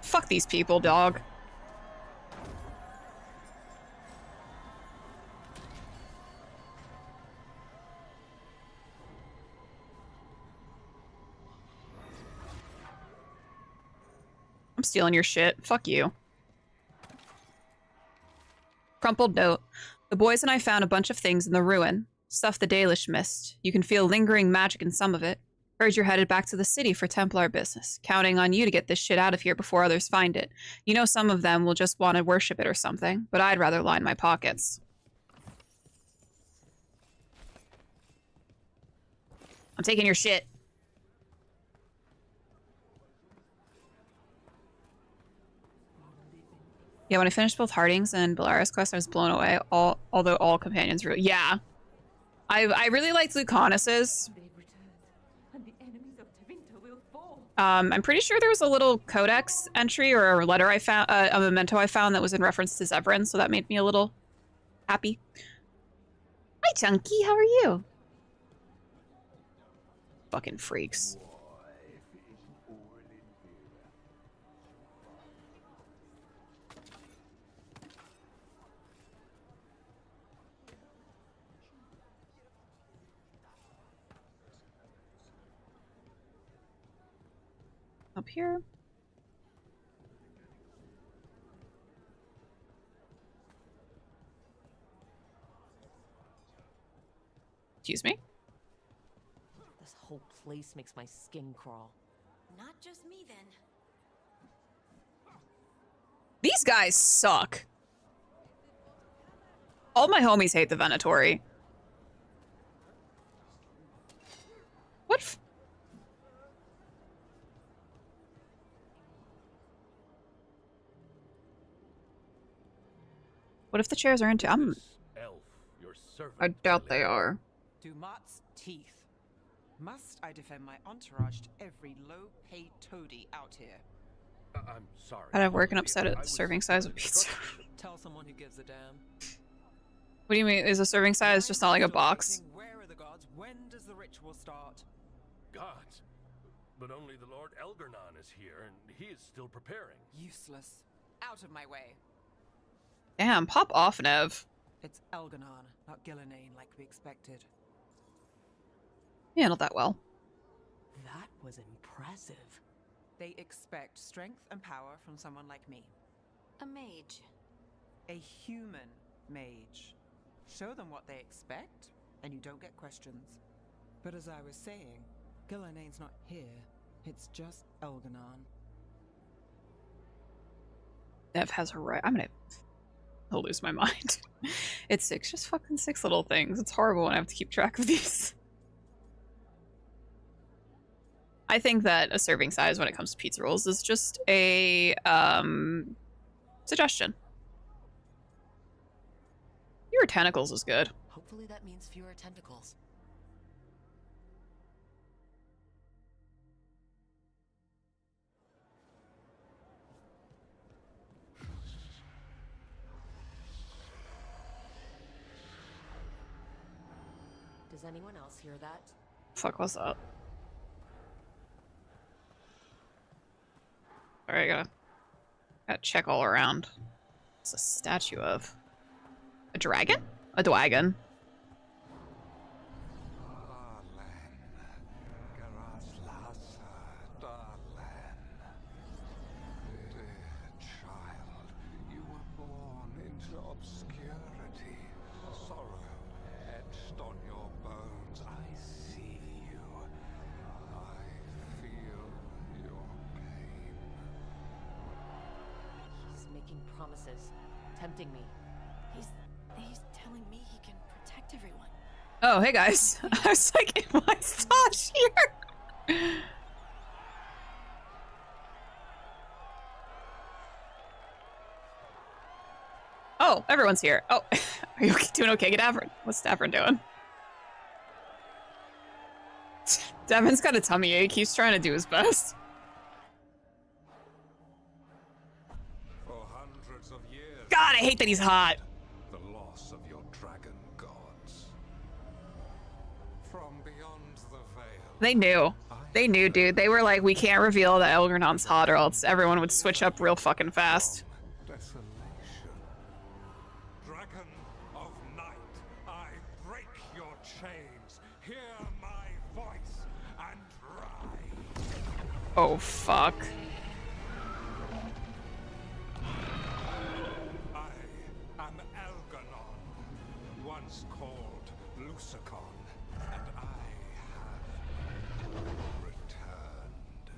Fuck these people, dog. I'm stealing your shit. Fuck you. Crumpled note. The boys and I found a bunch of things in the ruin. Stuff the Dalish missed. You can feel lingering magic in some of it. Heard you're headed back to the city for Templar business. Counting on you to get this shit out of here before others find it. You know some of them will just want to worship it or something, but I'd rather line my pockets. I'm taking your shit. Yeah, when I finished both Harding's and Bolara's quest, I was blown away. Although all companions were... Yeah. I really liked Lucanus's. I'm pretty sure there was a little codex entry or a letter I found, a memento I found that was in reference to Zevran, so that made me a little happy. Hi, Chunky. How are you? Fucking freaks. Up here. Excuse me? This whole place makes my skin crawl. Not just me, then. These guys suck. All my homies hate the Venatori. What? What if the chairs are into? I doubt they are. Dumat's teeth. Must I defend my entourage to every low-paid toady out here? I'm sorry. I'd have working upset at the serving size of pizza. Tell someone who gives a damn. What do you mean? Is a serving size just not like a box? Where are the gods? When does the ritual start? Gods? But only the Lord Elgarnon is here, and he is still preparing. Useless. Out of my way. Damn, pop off, Nev. It's Elgarnon, not Gillenane like we expected. You handled that well. That was impressive. They expect strength and power from someone like me. A mage. A human mage. Show them what they expect, and you don't get questions. But as I was saying, Gillenane's not here. It's just Elgarnon. Nev has her right. I'll lose my mind. It's just fucking 6 little things. It's horrible when I have to keep track of these. I think that a serving size when it comes to pizza rolls is just a suggestion. Fewer tentacles is good. Hopefully that means fewer tentacles. Does anyone else hear that? Fuck, what's that? Alright, gotta check all around. What's a statue of? A dragon? A dwagon. Promises, tempting me. He's telling me he can protect everyone. Oh, hey guys. I was like, am I Stash here? Oh, everyone's here. Oh, are you doing okay, Davern? What's Davern doing? Davern's got a tummy ache. He's trying to do his best. God, I hate that he's hot. The loss of your dragon gods. From beyond the veil. They knew. They knew, dude. They were like, we can't reveal that Elgarnon's hot or else everyone would switch up real fucking fast. Desolation. Dragon of night, I break your chains. Hear my voice and rise. Oh, fuck. Called Lucicon, and I have returned.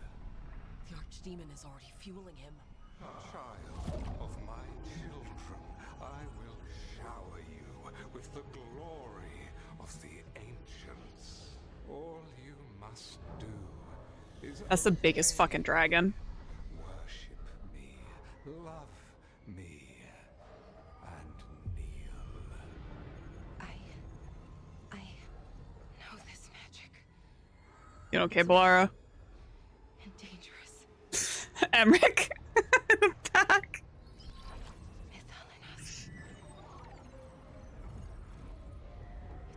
The Archdemon is already fueling him. Child of my children, I will shower you with the glory of the ancients. All you must do is That's the biggest fucking dragon. worship me, love me. You okay, Balara? And dangerous. Emric. Back.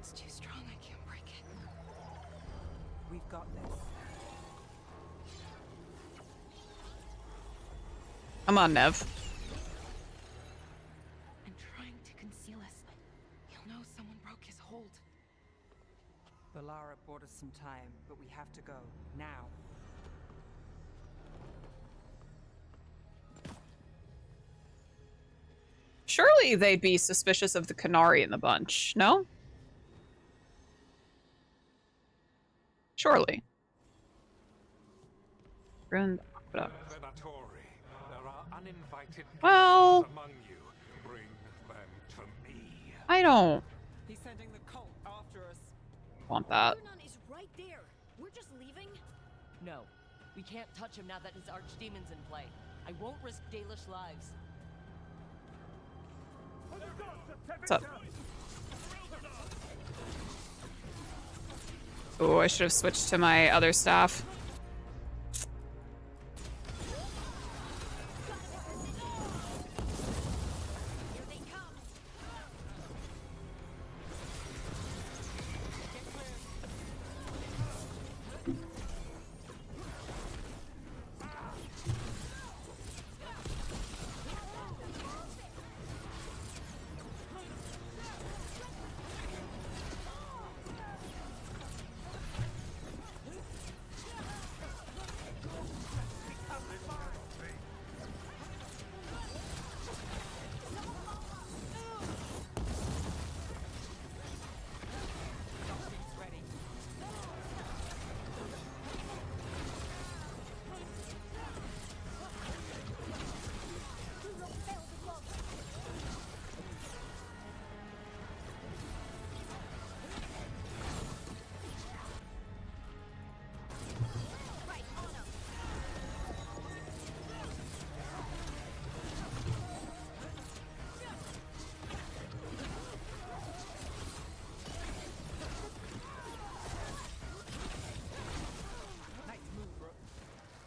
It's too strong, I can't break it. We've got this. Come on, Nev. I'm trying to conceal us. He'll know someone broke his hold. Balara bought us some time, but we have to go now. surely they'd be suspicious of the Canary in the bunch, no? Surely. Ruined aqueduct. Well, I don't He's sending the cult after us. want that. Is right there. We're just leaving? No. We can't touch him now that his archdemon's in play. I won't risk Dalish lives. What's up? Oh, I should have switched to my other staff.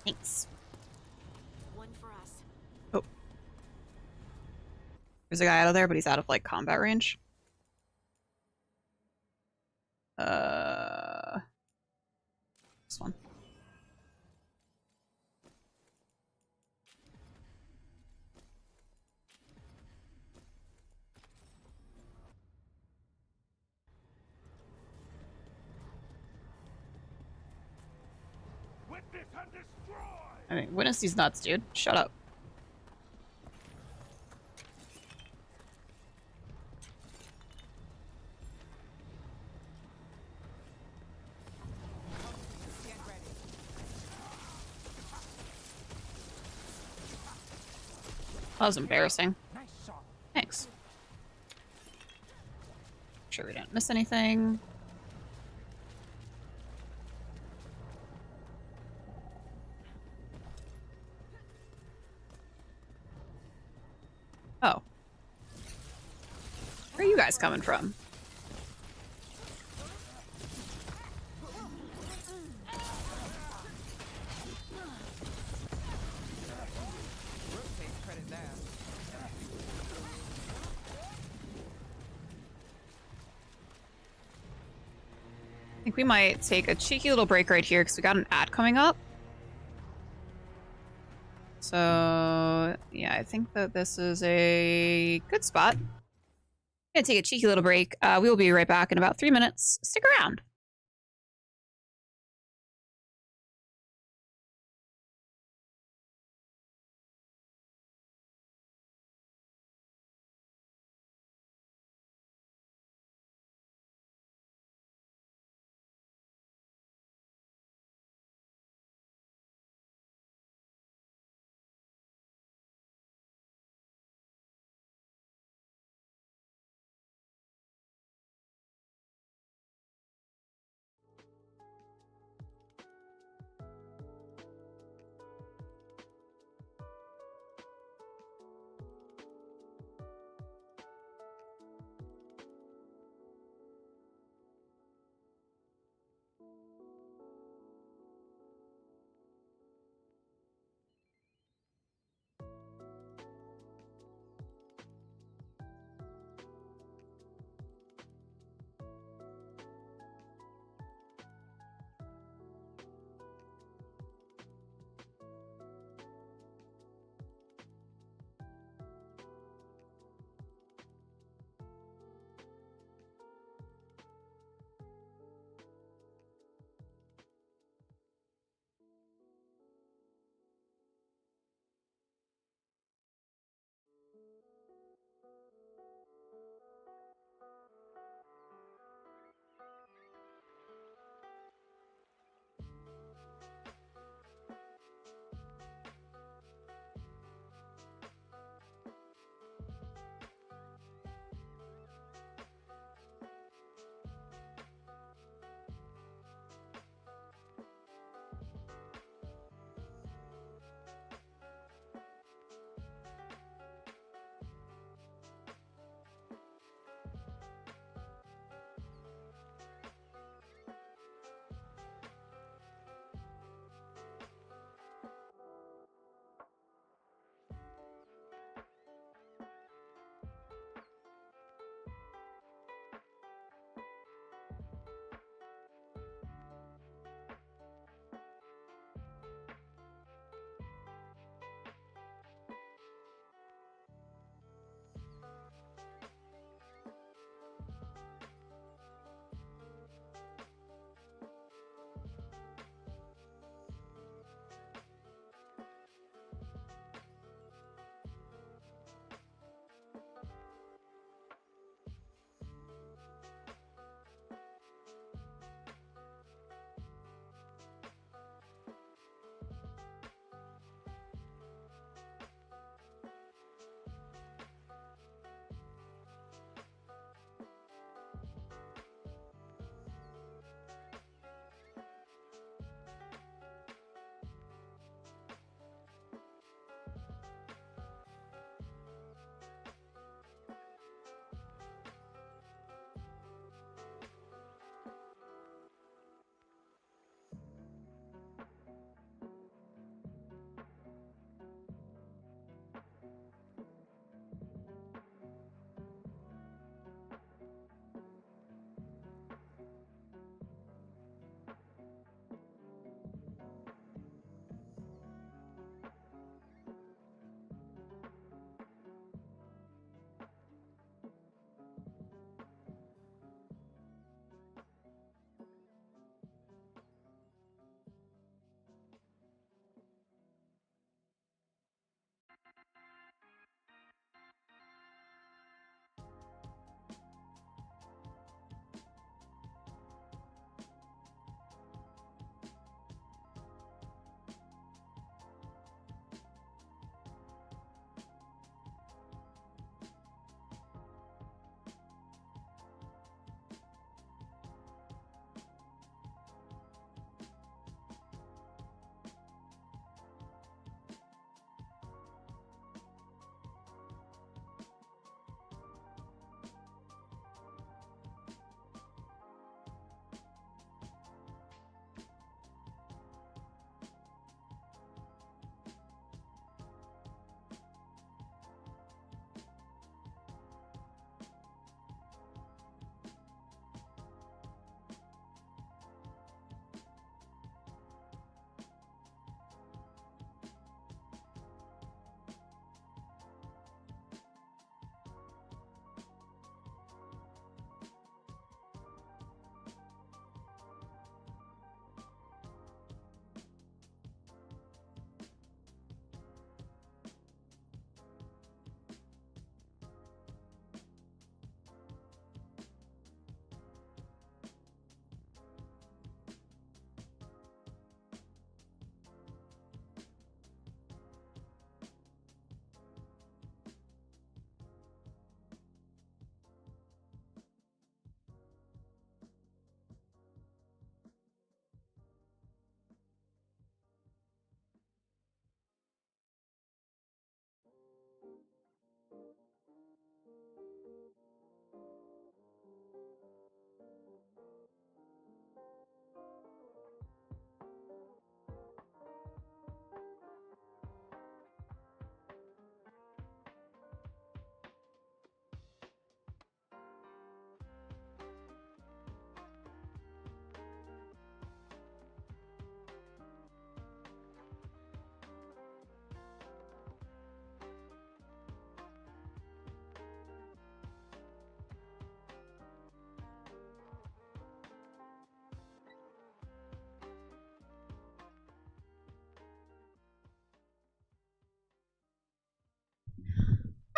Thanks. One for us. Oh. There's a guy out of there, but he's out of, like, combat range. This one. I mean, witness these nuts, dude. Shut up. That was embarrassing. Thanks. Sure we didn't miss anything. Oh. Where are you guys coming from? I think we might take a cheeky little break right here because we got an ad coming up. So, yeah, I think that this is a good spot. I'm gonna take a cheeky little break. We will be right back in about 3 minutes. Stick around.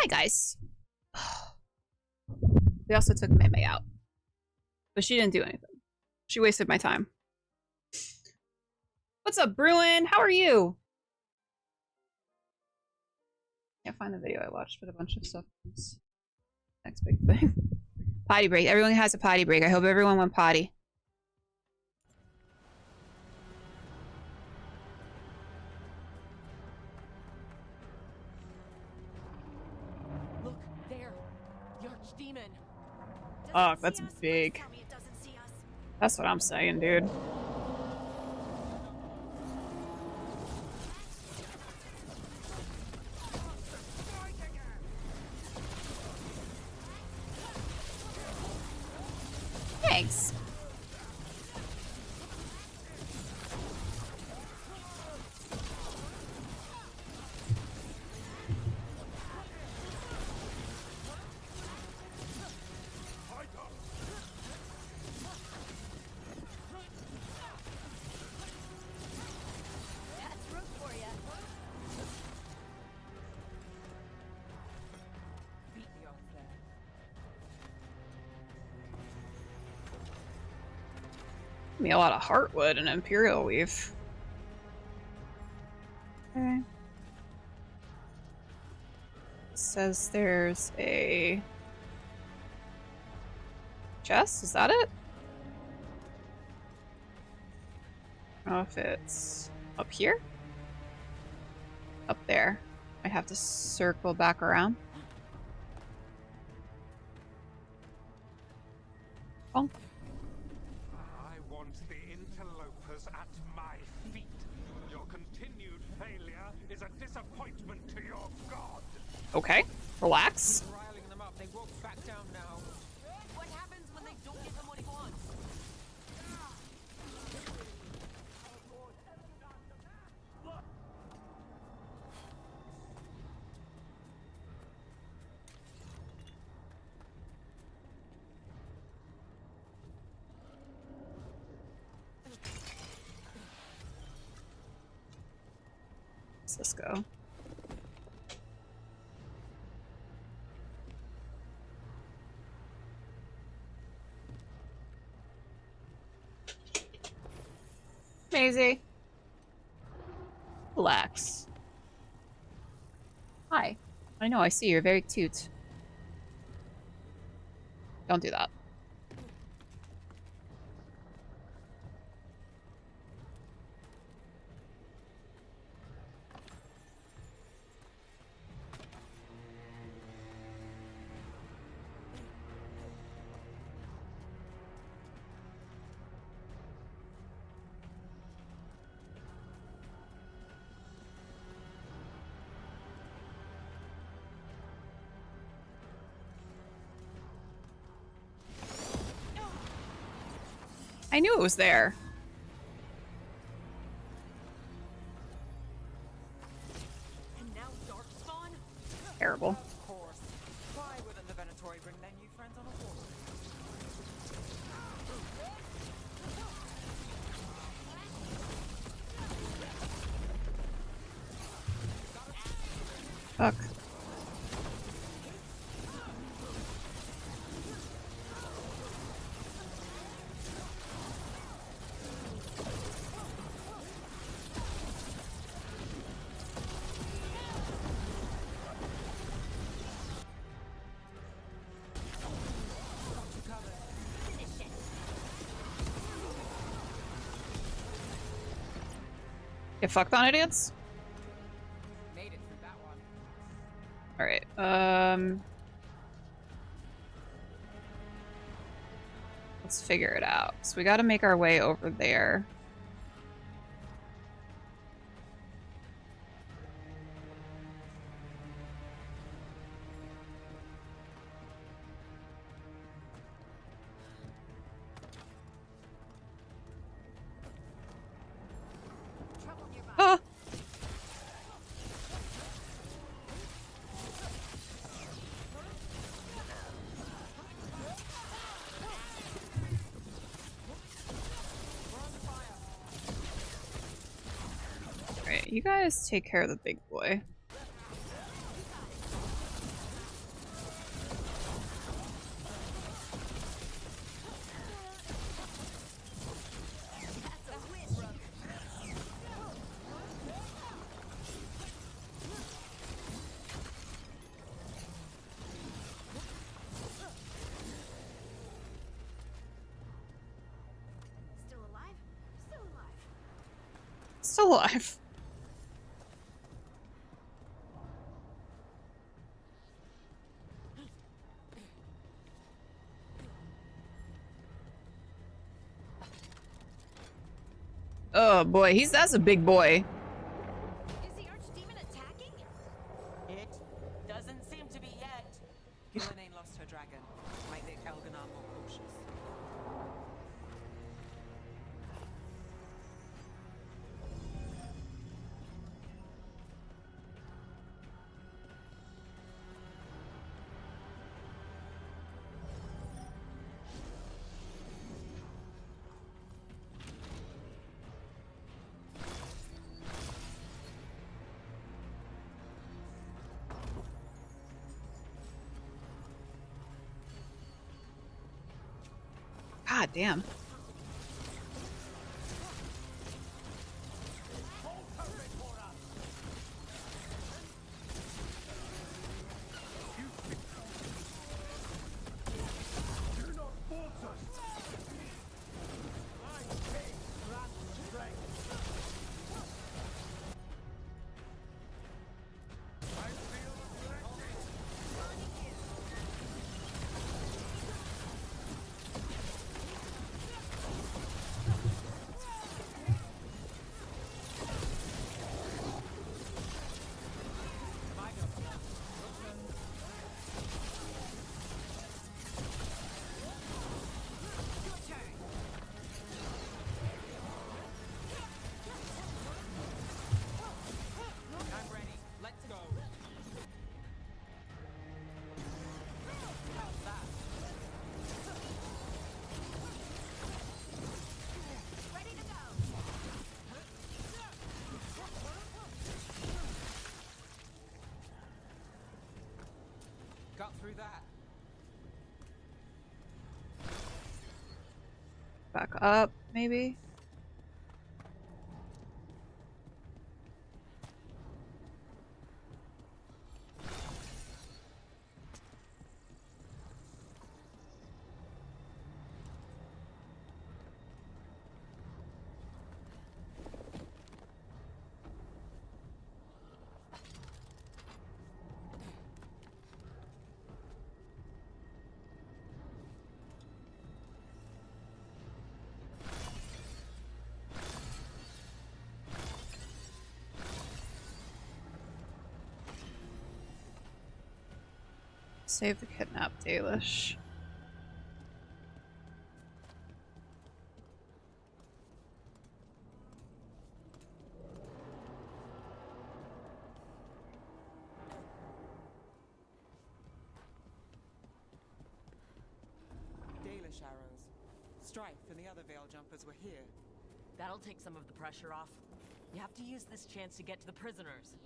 Hi, guys. They also took Mei out. But she didn't do anything. She wasted my time. What's up, Bruin? How are you? Can't find the video I watched, but a bunch of stuff. Next big thing. Potty break. Everyone has a potty break. I hope everyone went potty. Look, there. The archdemon. Oh, that's big. That's what I'm saying, dude. Thanks. Me a lot of heartwood and imperial weave. Okay. It says there's a chest. Is that it? I don't know if it's up here. Up there. I have to circle back around. Oh. At my feet. Your continued failure is a disappointment to your god. Okay, relax. Riling them up, they won't back down now. What happens when they don't give him what he wants? Let's go. Maisie. Relax. Hi. I know, I see you're very cute. Don't do that. I knew it was there. And now Darkspawn? Terrible. Of course. Why wouldn't the Venatori bring their new friends on a walk? Fuck. Get fucked on, idiots. Made it through that one. Alright, let's figure it out. So we gotta make our way over there. Ah! Alright, you guys take care of the big boy. still alive. Oh boy, that's a big boy. Is the archdemon attacking? It doesn't seem to be yet. Gillenane lost her dragon. Might make Elganar more cautious. God damn. Got through that. Back up, maybe? Save the kidnapped Dalish. Dalish arrows. Strife and the other Veil Jumpers were here. That'll take some of the pressure off. You have to use this chance to get to the prisoners.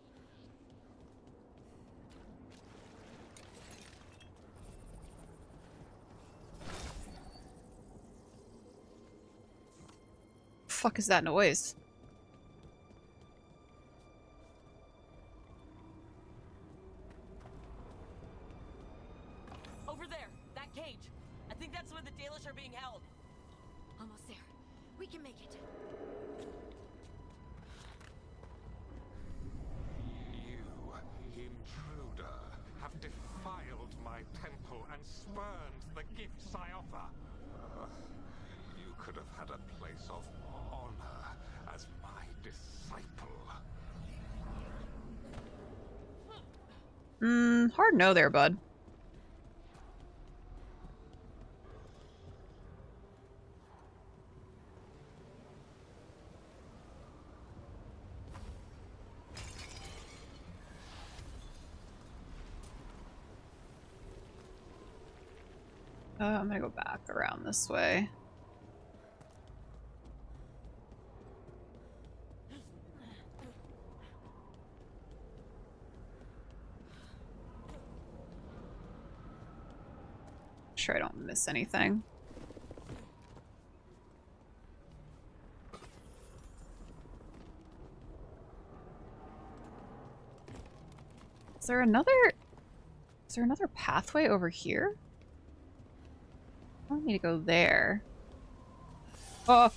Fuck is that noise? Over there, that cage. I think that's where the Dalish are being held. Almost there. We can make it. You, intruder, have defiled my temple and spurned the gifts I offer. You could have had a place of honor as my disciple. Hard no there, bud. I'm gonna go back around this way. Sure I don't miss anything. Is there another pathway over here? I don't need to go there. Oh,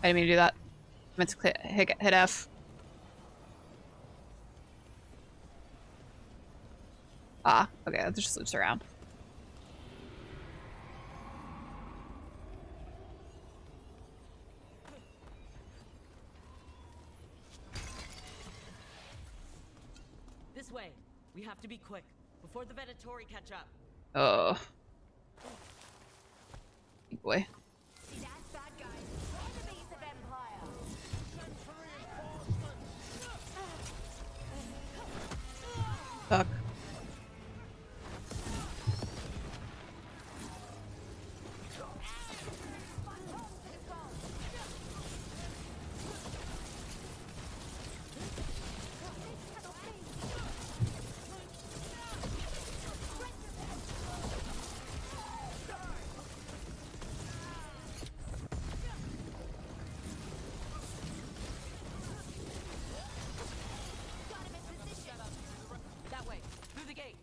I didn't mean to do that. meant to hit F. Ah, okay, that just loops around. This way. We have to be quick before the Venatori catch up. Oh. Big boy. See that, bad guys? Enemies of Empire. Fuck. That way, through the gate.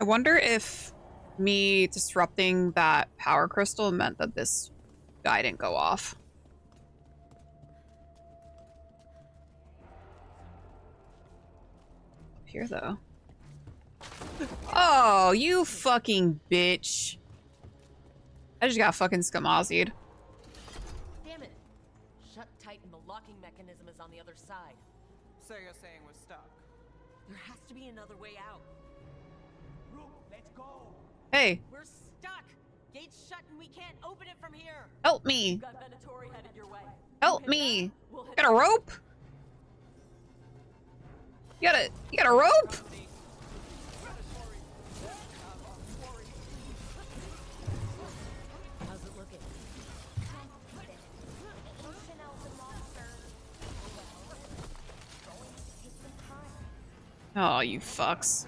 I wonder if me disrupting that power crystal meant that this guy didn't go off. Up here, though. Oh, you fucking bitch. I just got fucking scamazied. Damn it. Shut tight and the locking mechanism is on the other side. So you're saying we're stuck? There has to be another way out. Rook, let's go. Hey. We're stuck. Gate's shut and we can't open it from here. Help me. You've got Venatori headed your way. Help me. Got a rope? You got a rope? How's it looking? Oh, you fucks.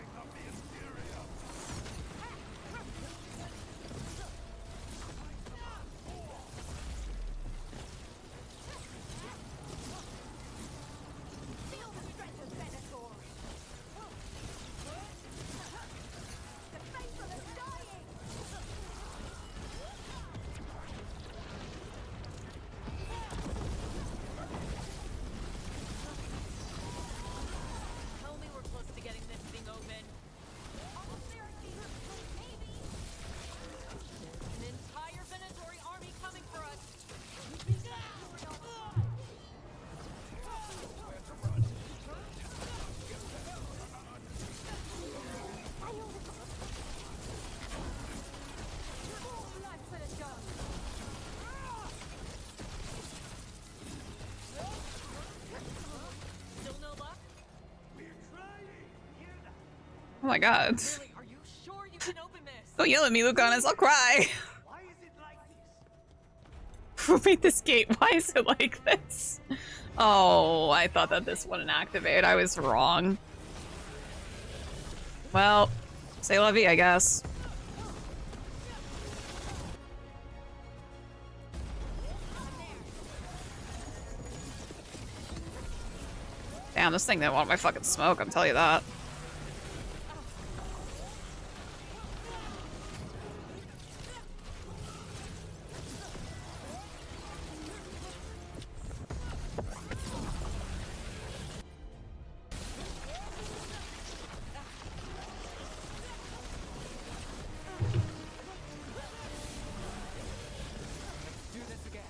Tell me we're close to getting this thing open. There's an entire Venatori army coming for us. Still no luck? Oh my god. Really, are you sure you can open this? Don't yell at me, Lucanus. I'll cry. Who made this gate? Why is it like this? Oh, I thought that this wouldn't activate. I was wrong. Well, say la vie, I guess. Damn, this thing didn't want my fucking smoke, I'm telling you that. Do this again.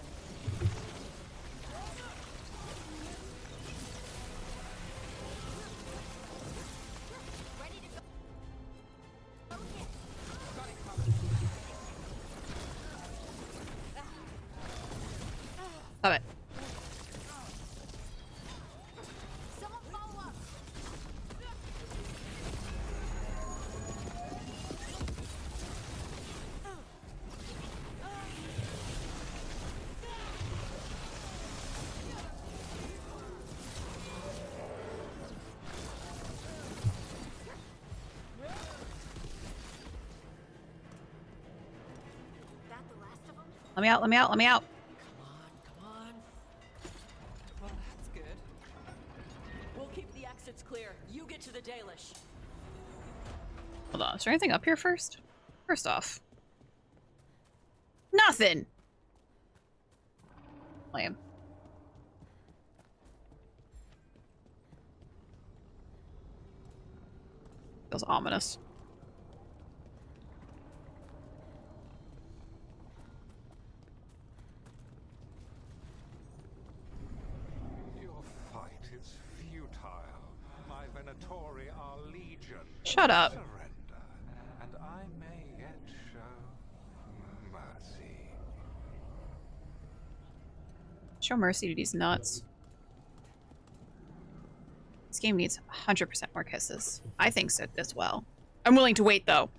Love it. Let me out, let me out, let me out. Well, that's good. It's clear. You get to the Dalish. Hold on, is there anything up here first? First off. Nothing! Lame. Feels ominous. Your fight is futile. My Venatori are legion. Shut up. Surrender, and I may yet show mercy. Show mercy to these nuts. This game needs 100% more kisses. I think so as well. I'm willing to wait, though.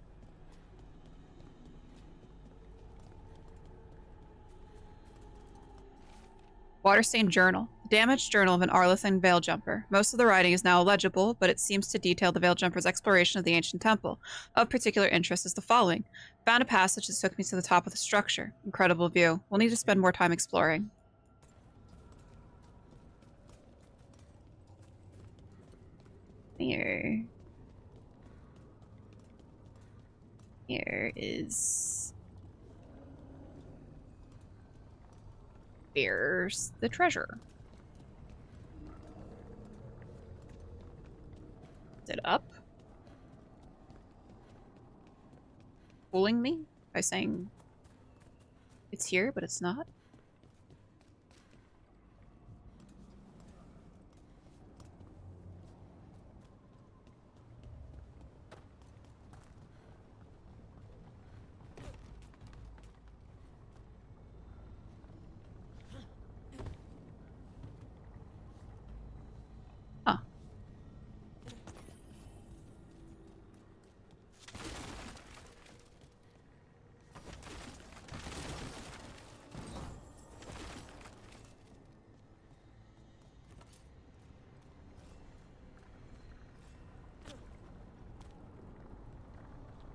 Waterstained Journal. Damaged journal of an Arlathan Veil Jumper. Most of the writing is now illegible, but it seems to detail the Veil Jumper's exploration of the ancient temple. Of particular interest is the following. Found a passage that took me to the top of the structure. Incredible view. We'll need to spend more time exploring. Here is... There's the treasure. Is it up? Fooling me by saying it's here, but it's not?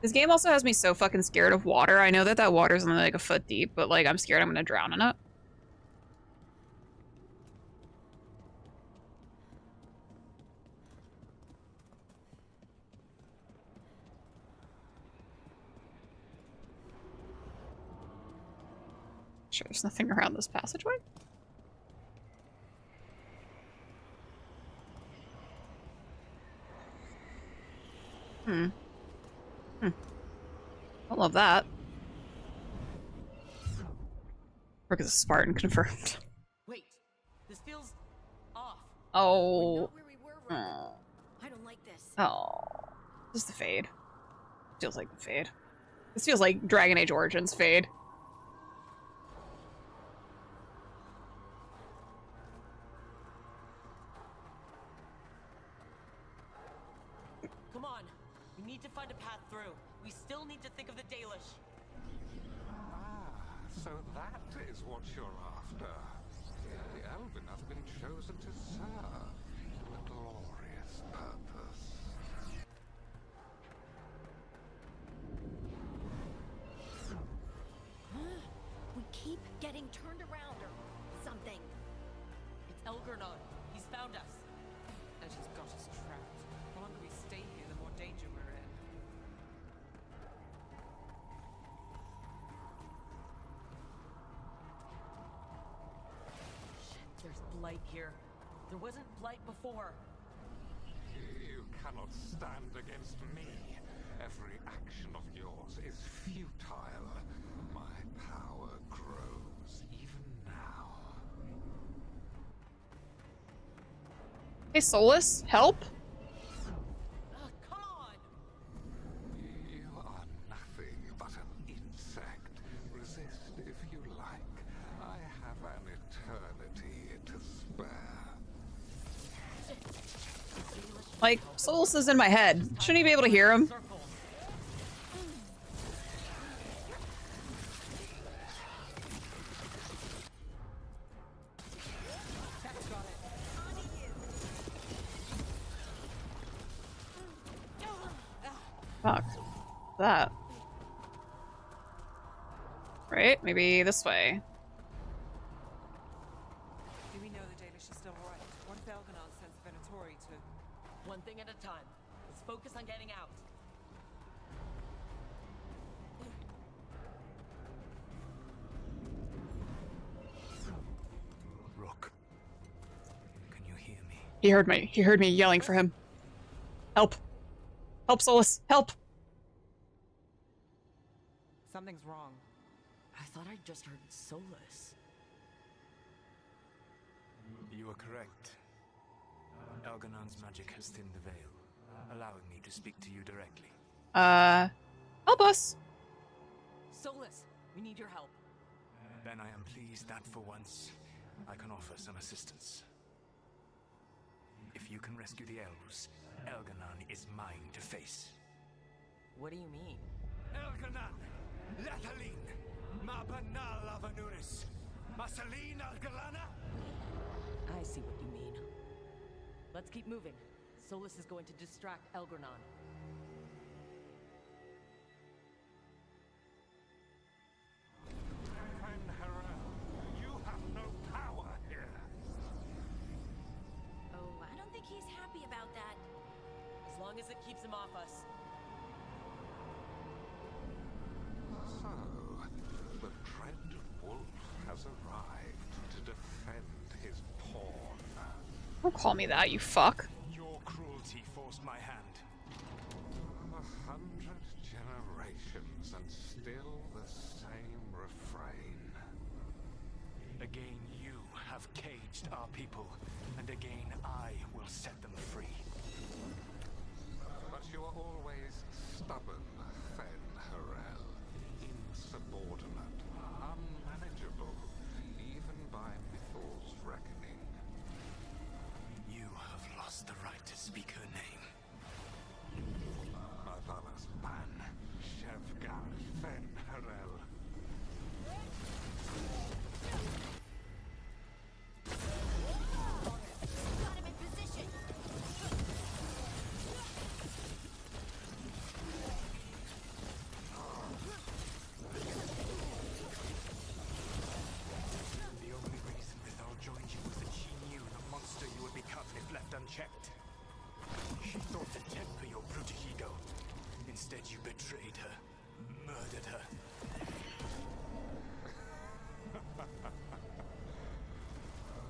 This game also has me so fucking scared of water. I know that that water's only like a foot deep, but like I'm scared I'm gonna drown in it. Sure, there's nothing around this passageway. I love that. Work as a Spartan confirmed. Wait, this feels off. Oh. I don't like this. Oh. Just the fade. Feels like the fade. This feels like Dragon Age Origins fade. Come on, we need to find a path through. We still need to think of the Dalish. Ah, so that is what you're after. The Elven have been chosen to serve a glorious purpose. We keep getting turned around or something. It's Elgernon. He's found us. And she's got us trapped. The longer we stay here, the more danger we're in. Shit, there's blight here. There wasn't blight before. You cannot stand against me. Every action of yours is futile. My power grows even now. Hey, Solus, help? Come on! You are nothing but an insect. Resist if you like. I have an eternity to spare. Like, Solus is in my head. Shouldn't he be able to hear him? Fuck. That. Right? Maybe this way. Do we know the Dalish is still right? What if Elganon sends Venatori to One thing at a time. Let's focus on getting out. Rook, can you hear me? He heard me. He heard me yelling for him. Help. Help, Solus. Help. Something's wrong. I thought I just heard Solus. You are correct. Algernon's magic has thinned the veil, allowing me to speak to you directly. Help us. Solus, we need your help. Then I am pleased that for once, I can offer some assistance. If you can rescue the elves, Algernon is mine to face. What do you mean? Algernon! Lathaline! Ma banal avanuris! Masaline Algerlana! I see what you mean. Let's keep moving. Solus is going to distract Algernon. You have no power here. Oh, I don't think he's happy about that. As long as it keeps him off us. So, the Dread Wolf has arrived to defend his pawn. Don't call me that, you fuck. Your cruelty forced my hand. 100 generations and still the same refrain. Again you have caged our people, and again I will set them free. But you are always stubborn, Fen Harel. Insubordinate, unmanageable, even by Mythal's reckoning. You have lost the right to speak her name. Mavalas Ban, Shevgar Fen Harel. Got him in position. The only reason Mythal joined you was that she knew the monster you would become if left unchecked. She thought to temper your brutish ego. Instead, you betrayed her, murdered her.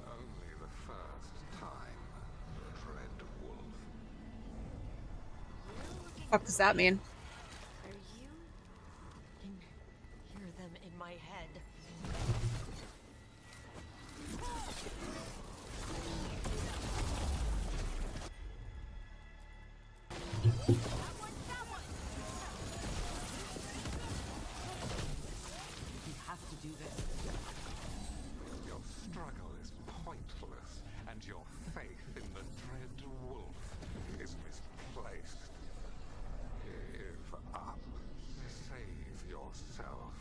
Only the first time, Dread Wolf. What does that mean? Are you? I can hear them in my head. We have to do this. Your struggle is pointless, and your faith in the Dread Wolf is misplaced. Give up. Save yourself.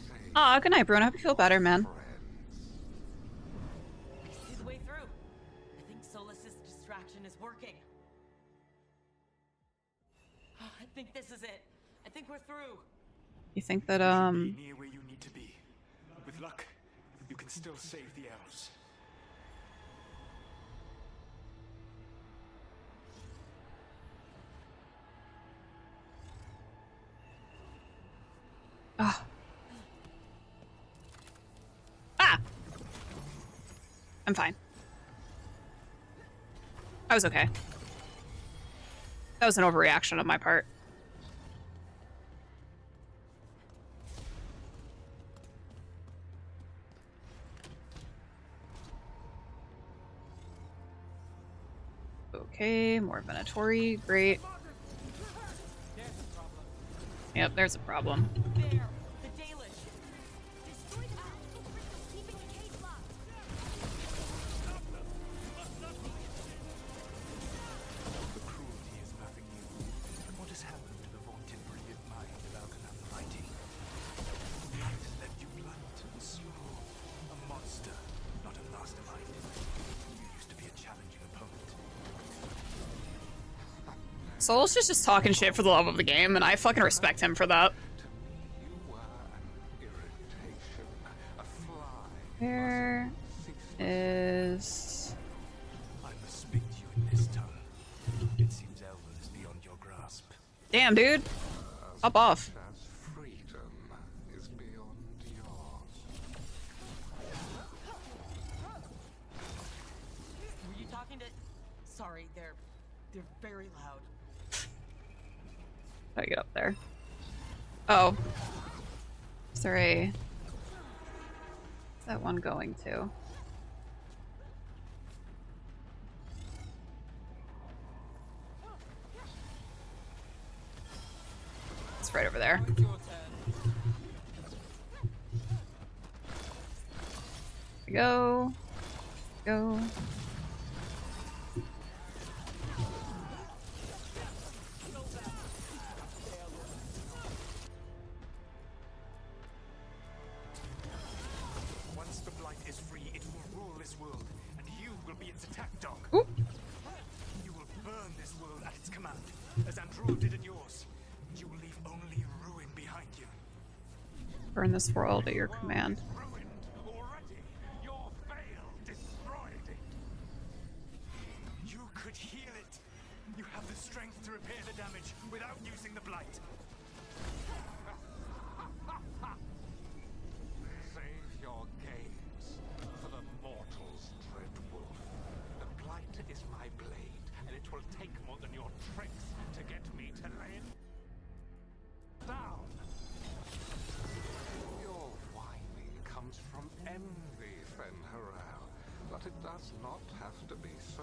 Save Aw, good night, Bruno. I hope you feel better, man. See the way through. I think Solus's distraction is working. I think this is it. I think we're through. You think that, Be near where you need to be. With luck, you can still save the elves. Ah. Ah! I'm fine. I was okay. That was an overreaction on my part. Okay, more Venatori. Great. Yep, there's a problem. There, the Dalish. Destroy the keeping the cage locked. The cruelty is nothing new. But what has happened to the vaunted brilliant mind of Algernon the Mighty? It has left you blunt and small. A monster, not a mastermind. You used to be a challenging opponent. Sol's just talking shit for the love of the game, and I fucking respect him for that. Where is... I must speak to you in this tongue. Damn, dude. Hop off. As freedom is beyond yours. Were you talking to... Sorry, they're very loud. How do I get up there? Oh. Is there a... Where's that one going to? It's right over there. Go. Go. Once the blight is free, it will rule this world, and you will be its attack dog. Ooh. You will burn this world at its command, as Andrul did at yours. You will leave only ruin behind you. Burn this world at your command. Already, your veil destroyed it. You could heal it. You have the strength to repair the damage without using the blight. Save your games for the mortals, Dread Wolf. The blight is my blade, and it will take more than your tricks to get me to lay it down. Your whining comes from envy, Fen'Harel, but it does not have to be so.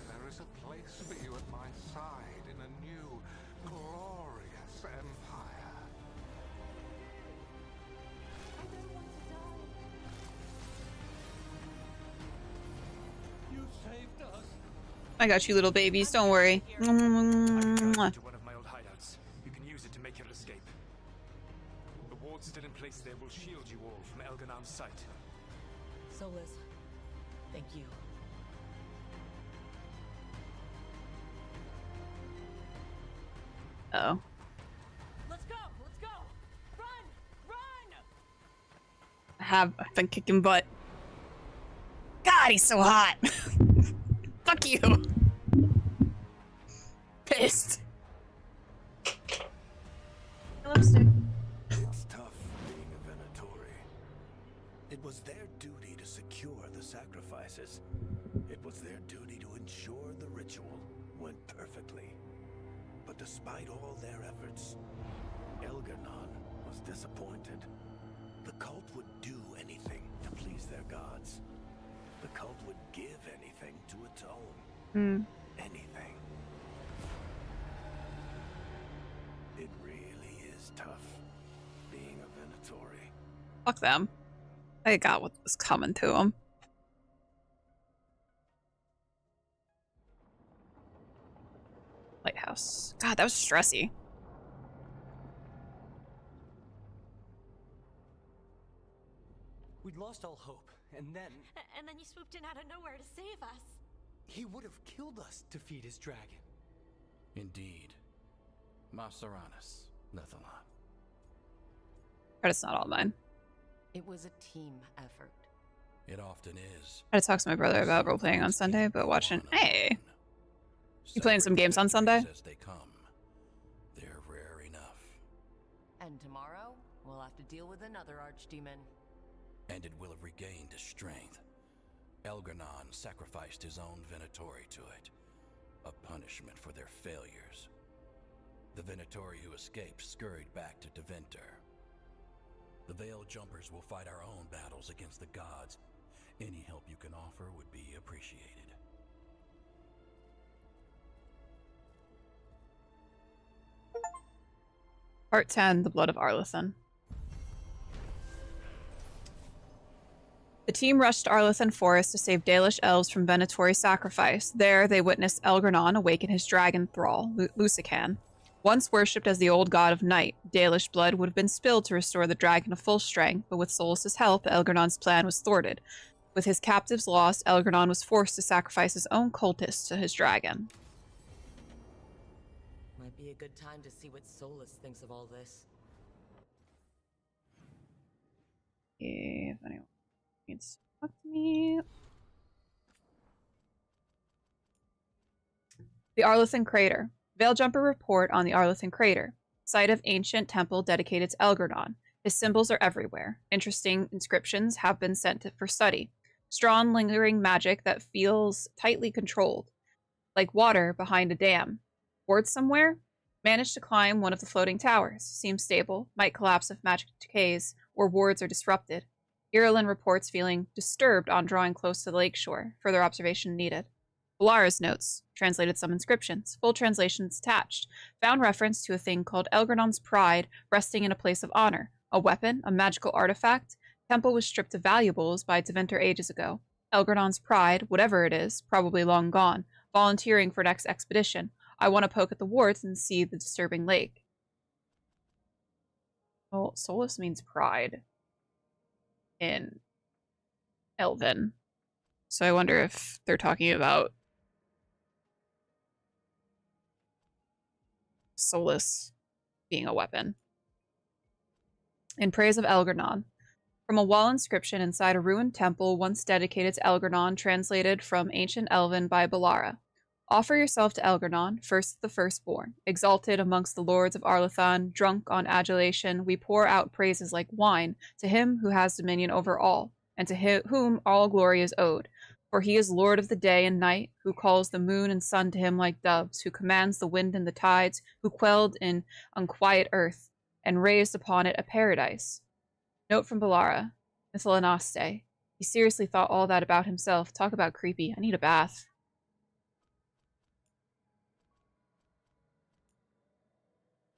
There is a place for you at my side in a new, glorious empire. You saved us. I got you, little babies. Don't worry. Mwah. To one of my old hideouts. You can use it to make your escape. The wards still in place there will shield you all from Elganon's sight. Solus, thank you. Oh. Let's go! Let's go! Run! Run! I've been kicking butt. God, he's so hot. Fuck you. Pissed. Lipstick. It's tough being a Venatori. It was their duty to secure the sacrifices. It was their duty to ensure the ritual went perfectly. But despite all their efforts, Elganon was disappointed. The cult would do anything to please their gods. The cult would give anything to atone. Anything. It really is tough being a Venatori. Fuck them. They got what was coming to them. Lighthouse. God, that was stressy. We'd lost all hope, and then And then you swooped in out of nowhere to save us. he would have killed us to feed his dragon. Indeed. Masaranus, Lethalon. Credit's not all mine. It was a team effort. It often is. I had to talk to my brother about role-playing on Sunday, but watching... Hey! You playing some games on Sunday? As they come, they're rare enough. And tomorrow, we'll have to deal with another archdemon. And it will have regained its strength. Elganon sacrificed his own Venatori to it. A punishment for their failures. The Venatori who escaped scurried back to Deventer. The Veil Jumpers will fight our own battles against the gods. Any help you can offer would be appreciated. Part 10, The Blood of Arlathan. The team rushed to Arlathan Forest to save Dalish elves from Venatori sacrifice. There, they witnessed Elgranon awaken his dragon thrall, Lusican. Once worshipped as the old god of night, Dalish blood would have been spilled to restore the dragon to full strength, but with Solus's help, Elgranon's plan was thwarted. With his captives lost, Elgranon was forced to sacrifice his own cultists to his dragon. Might be a good time to see what Solus thinks of all this. If anyone needs to talk to me. The Arlathan Crater. Veilgjumper report on the Arlethan crater, site of ancient temple dedicated to Elgar'nan. His symbols are everywhere. Interesting inscriptions have been sent for study. Strong, lingering magic that feels tightly controlled, like water behind a dam. Wards somewhere? Managed to climb one of the floating towers. Seems stable, might collapse if magic decays, or wards are disrupted. Irulan reports feeling disturbed on drawing close to the lakeshore. Further observation needed. Balara's notes. Translated some inscriptions. Full translations attached. Found reference to a thing called Elgar'nan's pride resting in a place of honor. A weapon, a magical artifact. Temple was stripped of valuables by Tevinter ages ago. Elgar'nan's pride, whatever it is, probably long gone. Volunteering for next expedition. I want to poke at the wards and see the disturbing lake. Well, Solus means pride in Elven. So I wonder if they're talking about Solus being a weapon. In praise of Elgar'nan. From a wall inscription inside a ruined temple once dedicated to Elgar'nan, translated from Ancient Elven by Balara. Offer yourself to Elgar'nan, first the firstborn. Exalted amongst the lords of Arlethan, drunk on adulation, we pour out praises like wine to him who has dominion over all, and to whom all glory is owed. For he is lord of the day and night, who calls the moon and sun to him like doves, who commands the wind and the tides, who quelled in unquiet earth, and raised upon it a paradise. Note from Balara, Mithelanaste. He seriously thought all that about himself. Talk about creepy. I need a bath.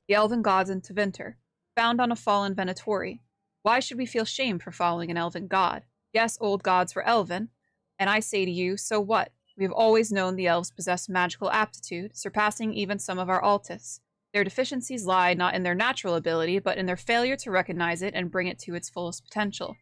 The Elven Gods in Tevinter, found on a fallen Venatori. Why should we feel shame for following an Elven God? Yes, old gods were Elven, and I say to you, so what? We have always known the Elves possess magical aptitude, surpassing even some of our Altis. Their deficiencies lie not in their natural ability, but in their failure to recognize it and bring it to its fullest potential.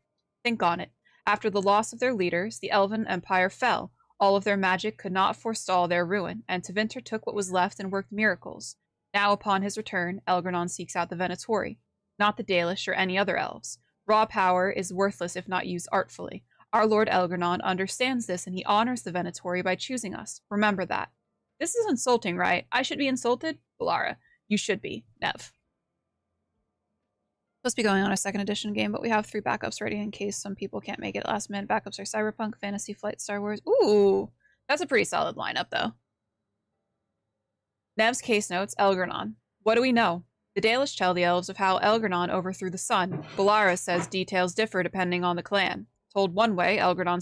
Think on it. After the loss of their leaders, the Elven Empire fell. All of their magic could not forestall their ruin, and Tevinter took what was left and worked miracles. Now, upon his return, Elgar'nan seeks out the Venatori, not the Dalish or any other elves. Raw power is worthless if not used artfully. Our Lord Elgar'nan understands this, and he honors the Venatori by choosing us. Remember that. This is insulting, right? I should be insulted? Balara. You should be, Nev. Supposed to be going on a 2nd edition game, but we have 3 backups ready in case some people can't make it last minute. Backups are Cyberpunk, Fantasy Flight, Star Wars. Ooh, that's a pretty solid lineup, though. Nev's case notes, Elgar'nan. What do we know? The Dalish tell the elves of how Elgar'nan overthrew the sun. Balara says details differ depending on the clan. Told one way, Elgar'nan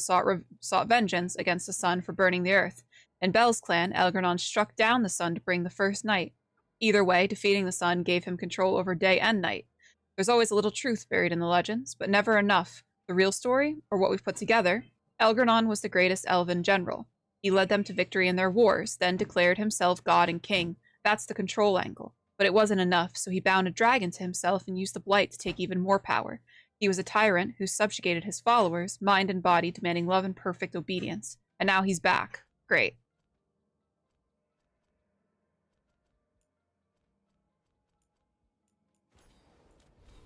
sought vengeance against the sun for burning the earth. In Bel's clan, Elgar'nan struck down the sun to bring the first night. Either way, defeating the sun gave him control over day and night. There's always a little truth buried in the legends, but never enough. The real story, or what we've put together, Elgar'nan was the greatest elven general. He led them to victory in their wars, then declared himself god and king. That's the control angle. But it wasn't enough, so he bound a dragon to himself and used the blight to take even more power. He was a tyrant who subjugated his followers, mind and body, demanding love and perfect obedience. And now he's back. Great.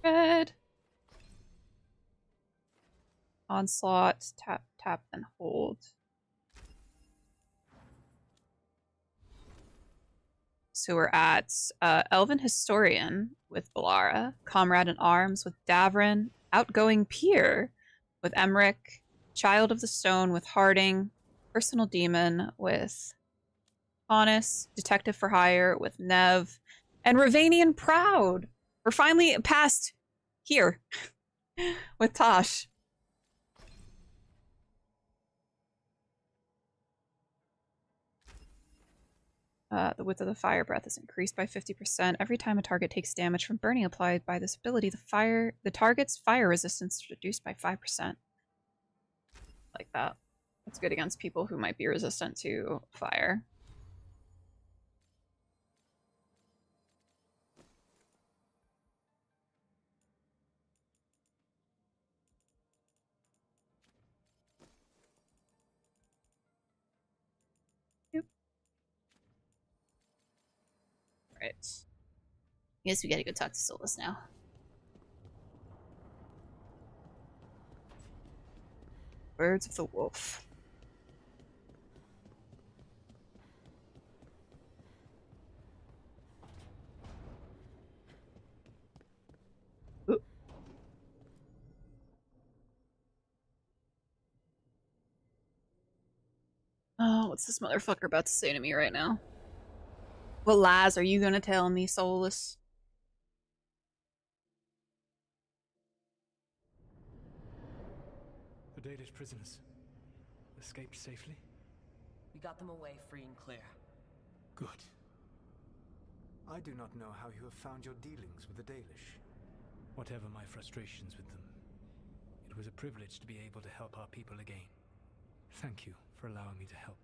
Red. Onslaught, tap, tap, and hold. So we're at Elven Historian with Balara, Comrade in Arms with Davrin, Outgoing Peer with Emmerich, Child of the Stone with Harding, Personal Demon with Honest, Detective for Hire with Nev, and Ravanian Proud. We're finally past here with Tosh. The width of the fire breath is increased by 50%. Every time a target takes damage from burning applied by this ability, the target's fire resistance is reduced by 5%. Like that. That's good against people who might be resistant to fire. Right. I guess we gotta go talk to Solus now. Words of the Wolf. Oh, what's this motherfucker about to say to me right now? What lies are you gonna tell me, Soulless? The Dalish prisoners escaped safely? We got them away free and clear. Good. I do not know how you have found your dealings with the Dalish. Whatever my frustrations with them, it was a privilege to be able to help our people again. Thank you for allowing me to help.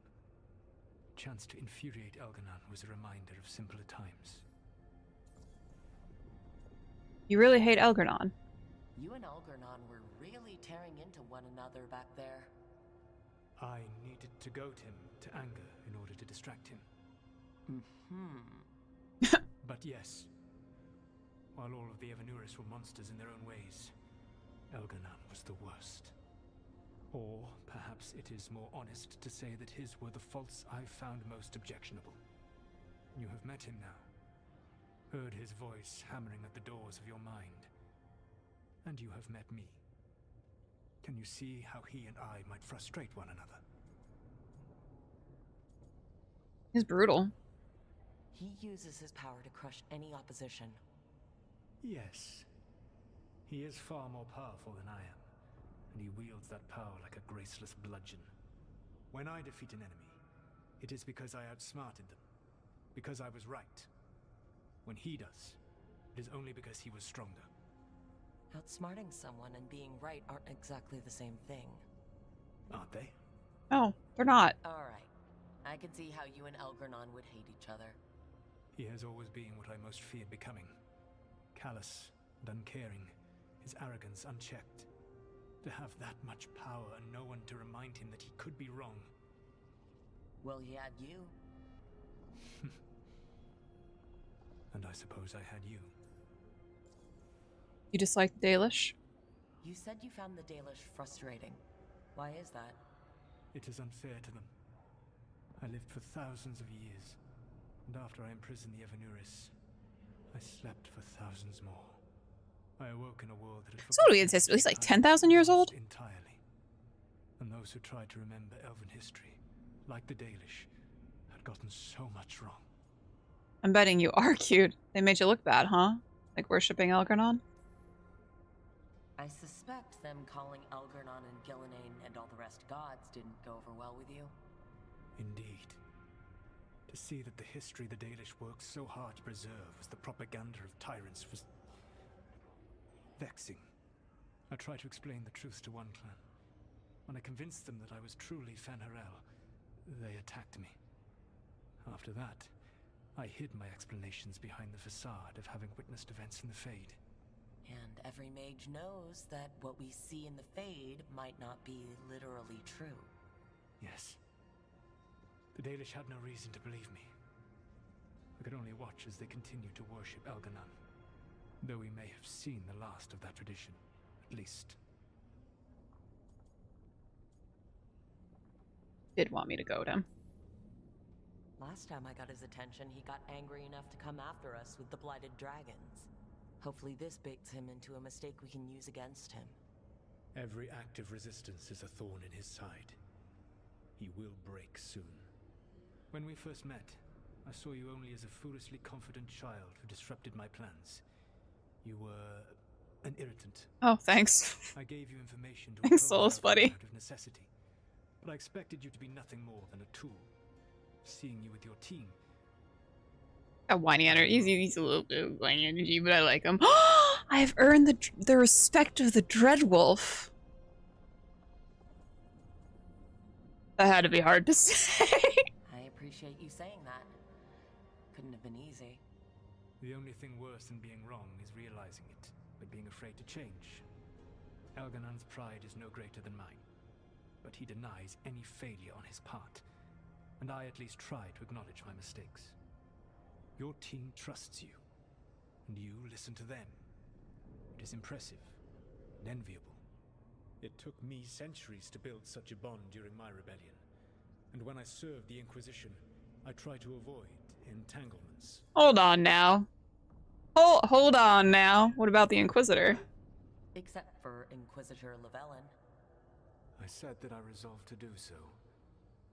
The chance to infuriate Elganon was a reminder of simpler times. You really hate Elganon. You and Elganon were really tearing into one another back there. I needed to goad him to anger in order to distract him. But yes, while all of the Evanuris were monsters in their own ways, Elganon was the worst. Or perhaps it is more honest to say that his were the faults I found most objectionable. You have met him now, heard his voice hammering at the doors of your mind, and you have met me. Can you see how he and I might frustrate one another? He's brutal. He uses his power to crush any opposition. Yes. He is far more powerful than I am, and he wields that power like a graceless bludgeon. When I defeat an enemy, it is because I outsmarted them, because I was right. When he does, it is only because he was stronger. Outsmarting someone and being right aren't exactly the same thing. Aren't they? Oh, they're not. Alright. I can see how you and Elganon would hate each other. He has always been what I most feared becoming. Callous and uncaring, his arrogance unchecked. To have that much power and no one to remind him that he could be wrong. Well, he had you. And I suppose I had you. You dislike the Dalish? You said you found the Dalish frustrating. Why is that? It is unfair to them. I lived for thousands of years, and after I imprisoned the Evanuris, I slept for thousands more. I awoke in a world that had So what do we insist? He's like 10,000 years old? Entirely. And those who tried to remember Elven history, like the Dalish, had gotten so much wrong. I'm betting you are cute. They made you look bad, huh? Like worshipping Elganon? I suspect them calling Elganon and Gillenane and all the rest gods didn't go over well with you. Indeed. To see that the history the Dalish worked so hard to preserve was the propaganda of tyrants was vexing. I tried to explain the truth to one clan. When I convinced them that I was truly Fen'Harel, they attacked me. After that, I hid my explanations behind the facade of having witnessed events in the Fade. And every mage knows that what we see in the Fade might not be literally true. Yes. The Dalish had no reason to believe me. I could only watch as they continued to worship Elganon, though we may have seen the last of that tradition, at least. Did want me to goad him. Last time I got his attention, he got angry enough to come after us with the Blighted Dragons. Hopefully this bakes him into a mistake we can use against him. Every act of resistance is a thorn in his side. He will break soon. When we first met, I saw you only as a foolishly confident child who disrupted my plans. You were an irritant. Oh, thanks. I gave you information to Thanks, Souls, buddy. out of necessity, but I expected you to be nothing more than a tool. Seeing you with your team. A whiny energy. He's a little bit of whiny energy, but I like him. I've earned the respect of the Dreadwolf. That had to be hard to say. I appreciate you saying that. Couldn't have been easy. The only thing worse than being wrong is realizing it, but being afraid to change. Elganon's pride is no greater than mine, but he denies any failure on his part, and I at least try to acknowledge my mistakes. Your team trusts you, and you listen to them. It is impressive and enviable. It took me centuries to build such a bond during my rebellion, and when I served the Inquisition, I tried to avoid entanglements. Hold on now. Hold on now. What about the Inquisitor? Except for Inquisitor Llewellyn. I said that I resolved to do so.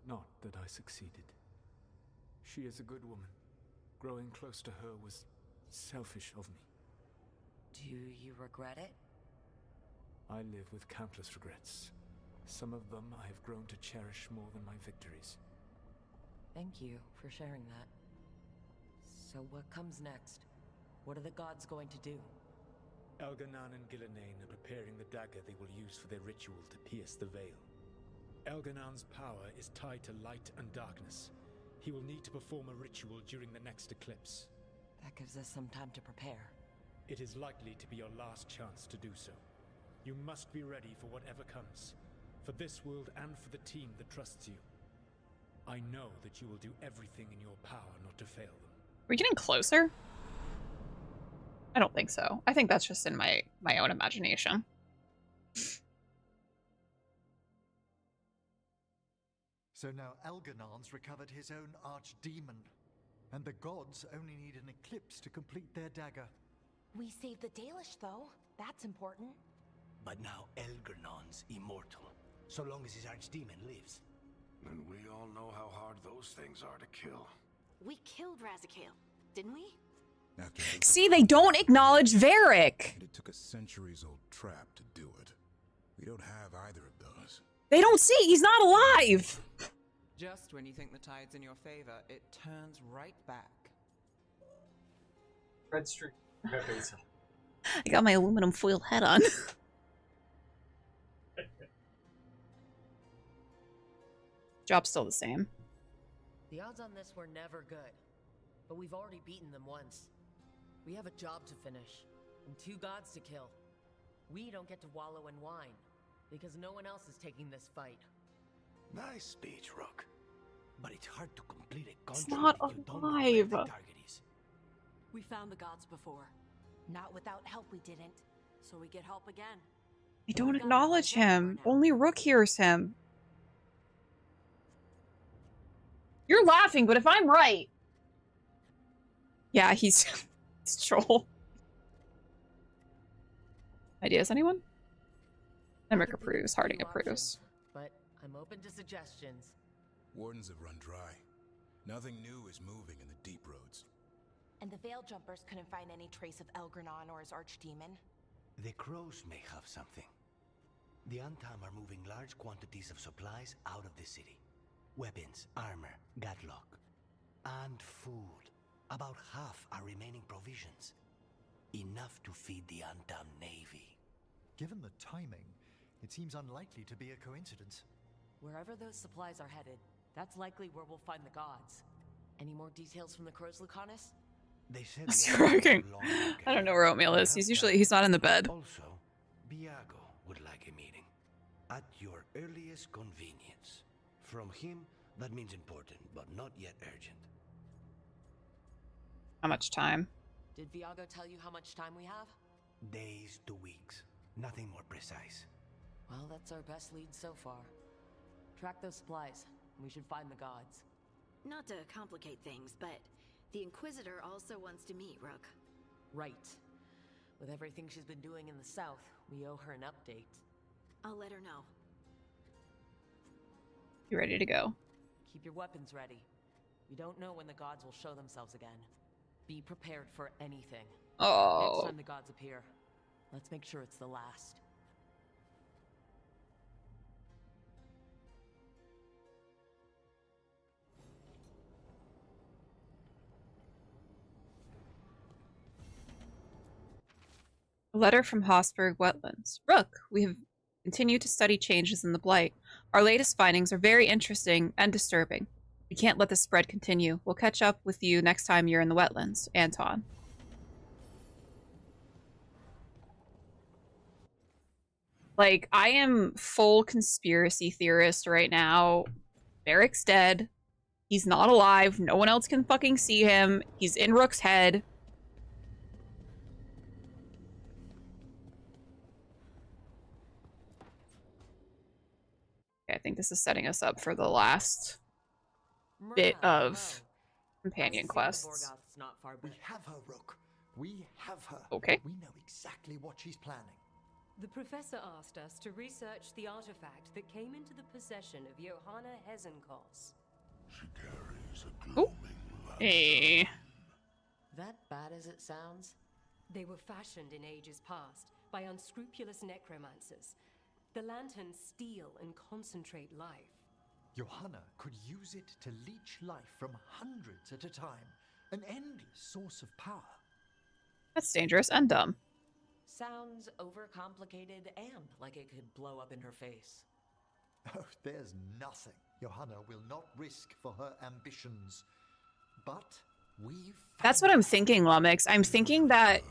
Not that I succeeded. She is a good woman. Growing close to her was selfish of me. Do you regret it? I live with countless regrets. Some of them I have grown to cherish more than my victories. Thank you for sharing that. So what comes next? What are the gods going to do? Elganon and Gillenane are preparing the dagger they will use for their ritual to pierce the veil. Elganon's power is tied to light and darkness. He will need to perform a ritual during the next eclipse. That gives us some time to prepare. It is likely to be your last chance to do so. You must be ready for whatever comes. For this world and for the team that trusts you. I know that you will do everything in your power not to fail them. Are we getting closer? I don't think so. I think that's just in my own imagination. So now Elganon's recovered his own archdemon, and the gods only need an eclipse to complete their dagger. We saved the Dalish, though. That's important. But now Elganon's immortal, so long as his archdemon lives. And we all know how hard those things are to kill. We killed Razikale, didn't we? See, they don't acknowledge Varric. It took a centuries-old trap to do it. We don't have either of those. They don't see. He's not alive. Just when you think the tide's in your favor, it turns right back. Red streak. I got my aluminum foil head on. Job's still the same. The odds on this were never good, but we've already beaten them once. We have a job to finish, and 2 gods to kill. We don't get to wallow in wine, because no one else is taking this fight. Nice speech, Rook. But it's hard to complete a It's contract not if you don't know where the alive. target is. We found the gods before. Not without help, we didn't. So we get help again. I don't acknowledge him. Only Rook hears him. You're laughing, but if I'm right... Yeah, he's... he's troll. Ideas, anyone? Emmerich approves. Harding approves. But I'm open to suggestions. Wardens have run dry. Nothing new is moving in the deep roads. And the Veil Jumpers couldn't find any trace of Elgranon or his archdemon. The crows may have something. The Antam are moving large quantities of supplies out of the city. Weapons, armor, gadlock, and food. About half are remaining provisions. Enough to feed the Antam navy. Given the timing, it seems unlikely to be a coincidence. Wherever those supplies are headed, that's likely where we'll find the gods. Any more details from the crows, Lucanus? They said That's working. I don't know where Oatmeal is. He's not in the bed. Also, Biago would like a meeting. At your earliest convenience. From him, that means important, but not yet urgent. How much time? Did Viago tell you how much time we have? Days to weeks. Nothing more precise. Well, that's our best lead so far. Track those supplies, and we should find the gods. Not to complicate things, but the Inquisitor also wants to meet Rook. Right. With everything she's been doing in the south, we owe her an update. I'll let her know. You ready to go? Keep your weapons ready. You don't know when the gods will show themselves again. Be prepared for anything. Oh. Next time the gods appear, let's make sure it's the last. A letter from Hossberg Wetlands. Rook, we have continued to study changes in the Blight. Our latest findings are very interesting and disturbing. We can't let this spread continue. We'll catch up with you next time you're in the wetlands. Anton. Like, I am full conspiracy theorist right now. Varric's dead. He's not alive. No one else can fucking see him. He's in Rook's head. I think this is setting us up for the last bit of companion quests. We have her, Rook. We have her. Okay. We know exactly what she's planning. The professor asked us to research the artifact that came into the possession of Johanna Hesenkos. She carries a Oh. gloaming Hey. That bad as it sounds? They were fashioned in ages past by unscrupulous necromancers. The lanterns steal and concentrate life. Johanna could use it to leech life from hundreds at a time. An endless source of power. That's dangerous and dumb. Sounds overcomplicated and like it could blow up in her face. Oh, there's nothing Johanna will not risk for her ambitions. But we've... That's what I'm thinking, Lumix. I'm thinking that...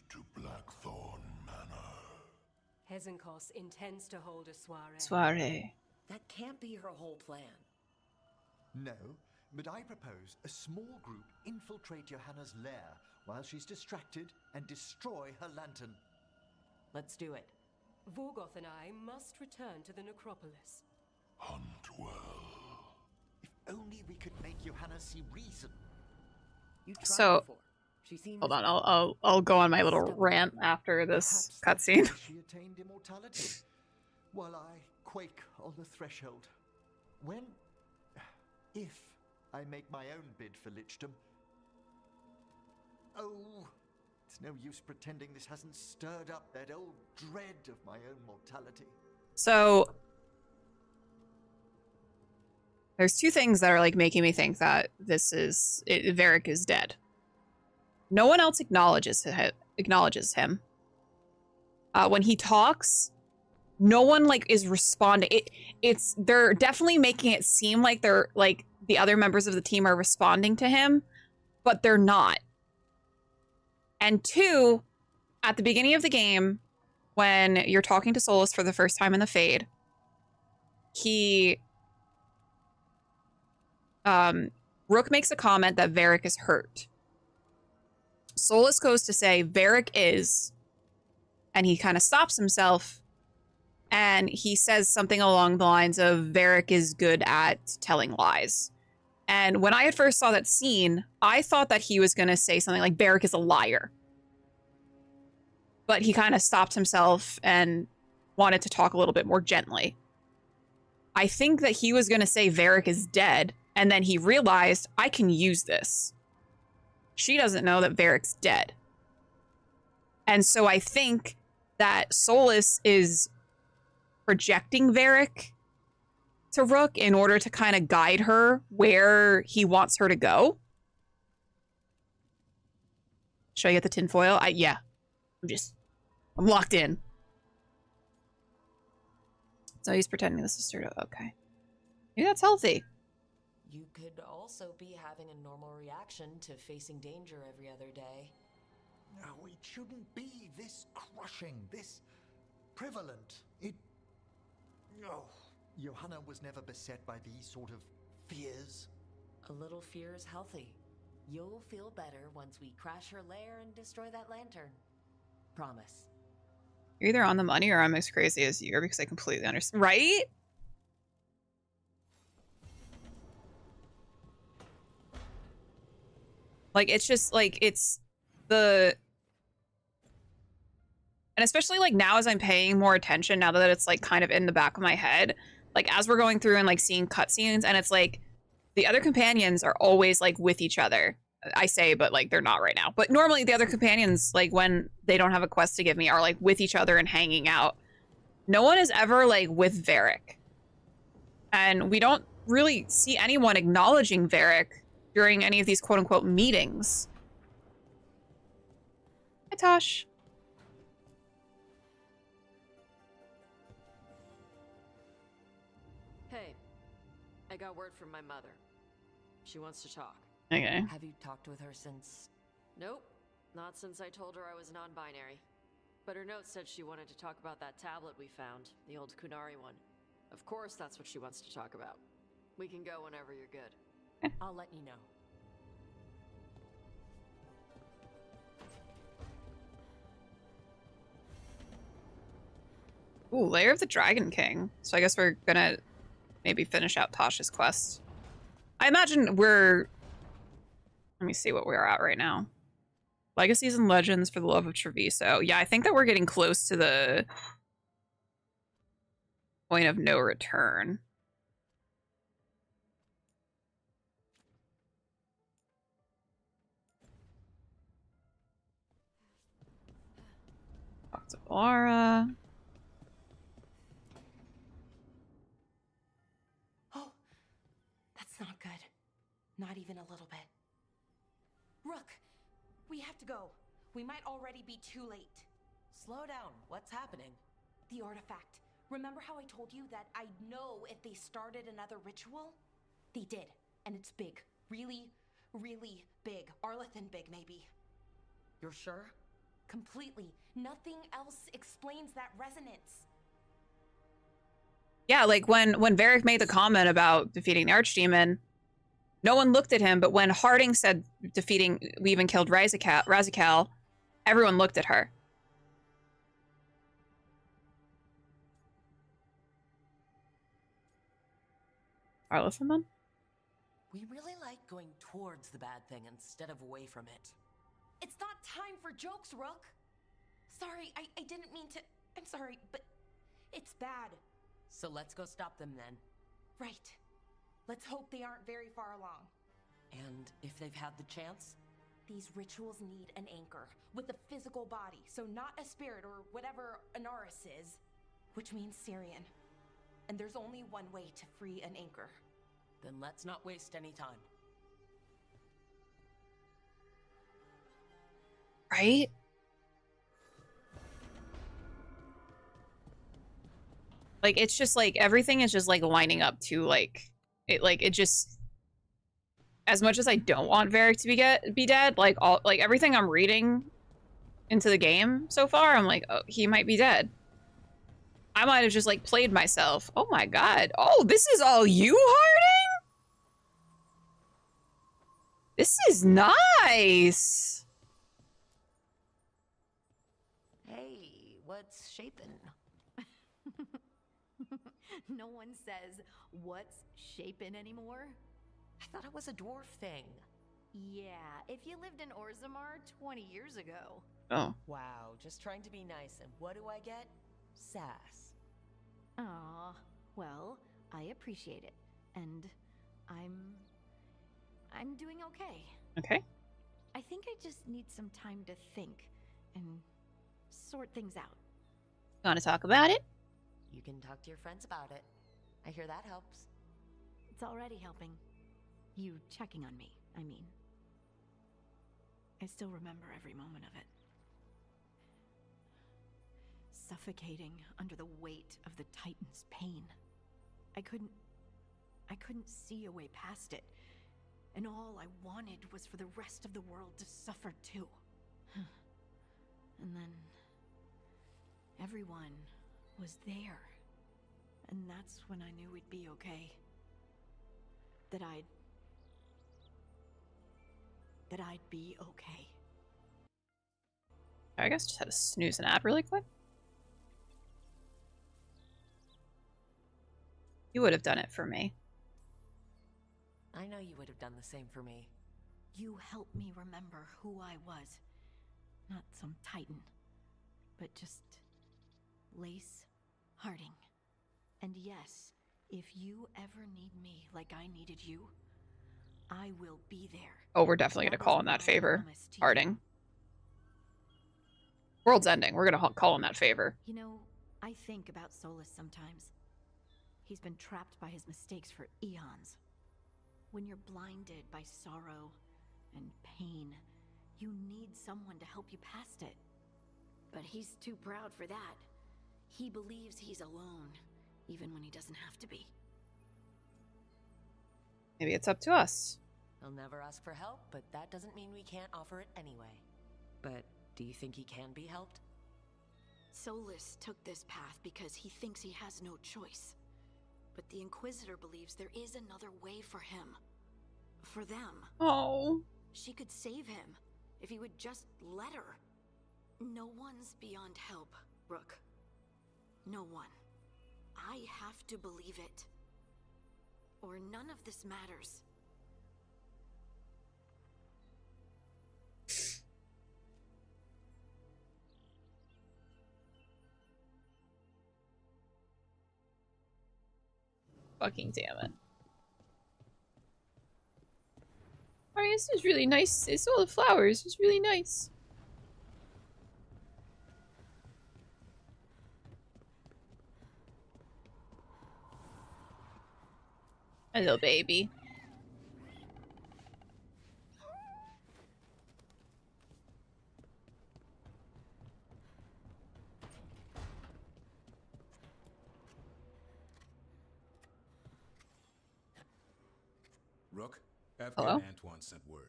to Blackthorn Manor. Hesenkos intends to hold a soiree. Soiree. That can't be her whole plan. No, but I propose a small group infiltrate Johanna's lair while she's distracted and destroy her lantern. Let's do it. Vorgoth and I must return to the necropolis. Hunt well. If only we could make Johanna see reason. You tried So, before. She seems... hold on, I'll go on my little rant after this cutscene. She attained immortality, while I quake on the threshold. When... if I make my own bid for lichdom... Oh, it's no use pretending this hasn't stirred up that old dread of my own mortality. So, there's two things that are like making me think that Varric is dead. No one else acknowledges him. When he talks, no one like is responding. They're definitely making it seem like they're like the other members of the team are responding to him, but they're not. And two, at the beginning of the game, when you're talking to Solus for the first time in the Fade, Rook makes a comment that Varric is hurt. Solus goes to say, Varric is, and he kind of stops himself, and he says something along the lines of, Varric is good at telling lies. And when I had first saw that scene, I thought that he was going to say something like, Varric is a liar. But he kind of stopped himself and wanted to talk a little bit more gently. I think that he was going to say Varric is dead, and then he realized, I can use this. She doesn't know that Varric's dead. And so I think that Solus is projecting Varric to Rook in order to kind of guide her where he wants her to go. Should I get the tinfoil? Yeah. I'm locked in. So he's pretending this is true. Okay. Maybe that's healthy. You could also be having a normal reaction to facing danger every other day. No, it shouldn't be this crushing, this prevalent. No. Johanna was never beset by these sort of fears. A little fear is healthy. You'll feel better once we crash her lair and destroy that lantern. Promise. You're either on the money or I'm as crazy as you are because I completely understand. Right? Like, it's just, like, it's the... And especially, like, now as I'm paying more attention, now that it's, like, kind of in the back of my head, like, as we're going through and, like, seeing cutscenes, and it's, like, the other companions are always, like, with each other. I say, but, like, they're not right now. But normally the other companions, like, when they don't have a quest to give me, are, like, with each other and hanging out. No one is ever, like, with Varric. And we don't really see anyone acknowledging Varric during any of these quote-unquote meetings. Hi, Tosh. Hey, I got word from my mother. She wants to talk. Okay. Have you talked with her since? Nope, not since I told her I was non-binary. But her note said she wanted to talk about that tablet we found, the old Kunari one. Of course that's what she wants to talk about. We can go whenever you're good. I'll let you know. Ooh, Lair of the Dragon King. So I guess we're gonna maybe finish out Tasha's quest. I imagine we're... Let me see what we're at right now. Legacies and legends for the love of Treviso. Yeah, I think that we're getting close to the point of no return. Talk to Alara. Oh, that's not good. Not even a little bit. Rook, we have to go. We might already be too late. Slow down. What's happening? The artifact. Remember how I told you that I know if they started another ritual? They did, and it's big. Really, really big. Arlathan big, maybe. You're sure? Completely. Nothing else explains that resonance. Yeah, like when Varric made the comment about defeating the Archdemon, no one looked at him, but when Harding said we even killed Razikal, everyone looked at her. Arlathan then? We really like going towards the bad thing instead of away from it. It's not time for jokes, Rook. Sorry, I didn't mean to. I'm sorry, but it's bad. So let's go stop them then. Right. Let's hope they aren't very far along. And if they've had the chance? These rituals need an anchor with a physical body, so not a spirit or whatever Anaris is, which means Syrian. And there's only one way to free an anchor. Then let's not waste any time. Right? Like, it's just like everything is just like lining up to like it just, as much as I don't want Varric to be dead, like everything I'm reading into the game so far, I'm like, oh, he might be dead. I might have just like played myself. Oh my god. Oh, this is all you, Harding? This is nice. Hey, what's shaping? No one says, what's shaping anymore? I thought it was a dwarf thing. Yeah, if you lived in Orzammar 20 years ago. Oh. Wow, just trying to be nice, and what do I get? Sass. Aw, well, I appreciate it. And I'm doing okay. Okay. I think I just need some time to think and sort things out. Want to talk about it? You can talk to your friends about it. I hear that helps. It's already helping. You checking on me, I mean. I still remember every moment of it. Suffocating under the weight of the Titan's pain. I couldn't see a way past it. And all I wanted was for the rest of the world to suffer too. And then everyone was there. And that's when I knew we'd be okay. That I'd be okay. I guess just had to snooze an ad really quick. You would have done it for me. I know you would have done the same for me. You helped me remember who I was. Not some Titan, but just Lace Harding. And yes, if you ever need me like I needed you, I will be there. Oh, we're definitely going to call in that favor, Harding. World's ending. We're going to call in that favor. You know, I think about Solus sometimes. He's been trapped by his mistakes for eons. When you're blinded by sorrow and pain, you need someone to help you past it. But he's too proud for that. He believes he's alone, even when he doesn't have to be. Maybe it's up to us. He'll never ask for help, but that doesn't mean we can't offer it anyway. But do you think he can be helped? Solus took this path because he thinks he has no choice. But the Inquisitor believes there is another way for him. For them. Oh. She could save him if he would just let her. No one's beyond help, Rook. No one. I have to believe it. Or none of this matters. Fucking damn it. Alright, this is really nice. It's all the flowers. It's really nice. Hello, baby. Rook, Afghan Hello? Antoine sent word.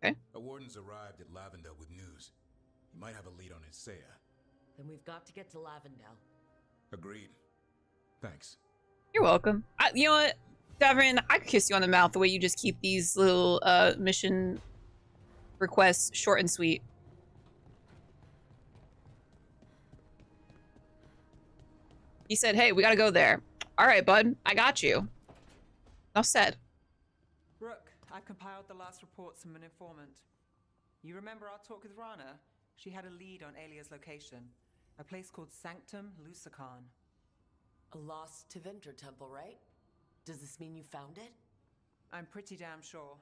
Okay. A warden's arrived at Lavendel with news. He might have a lead on his Saya. Then we've got to get to Lavendel. Agreed. Thanks. You're welcome. You know what, Davin, I could kiss you on the mouth the way you just keep these little mission requests short and sweet. He said, hey, we gotta go there. Alright, bud. I got you. Enough said. Rook, I've compiled the last reports from an informant. You remember our talk with Rana? She had a lead on Alia's location. A place called Sanctum Lucican. A lost Tevinter temple, right? Does this mean you found it? I'm pretty damn sure.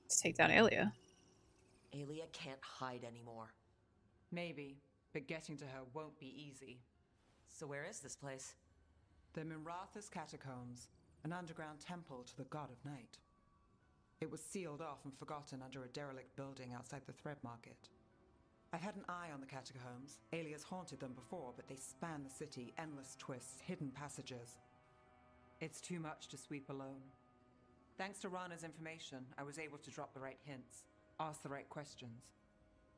Let's take down Alia. Alia can't hide anymore. Maybe, but getting to her won't be easy. So where is this place? The Mirathas Catacombs, an underground temple to the god of night. It was sealed off and forgotten under a derelict building outside the Thread Market. I've had an eye on the catacombs. Alias haunted them before, but they span the city, endless twists, hidden passages. It's too much to sweep alone. Thanks to Rana's information, I was able to drop the right hints, ask the right questions.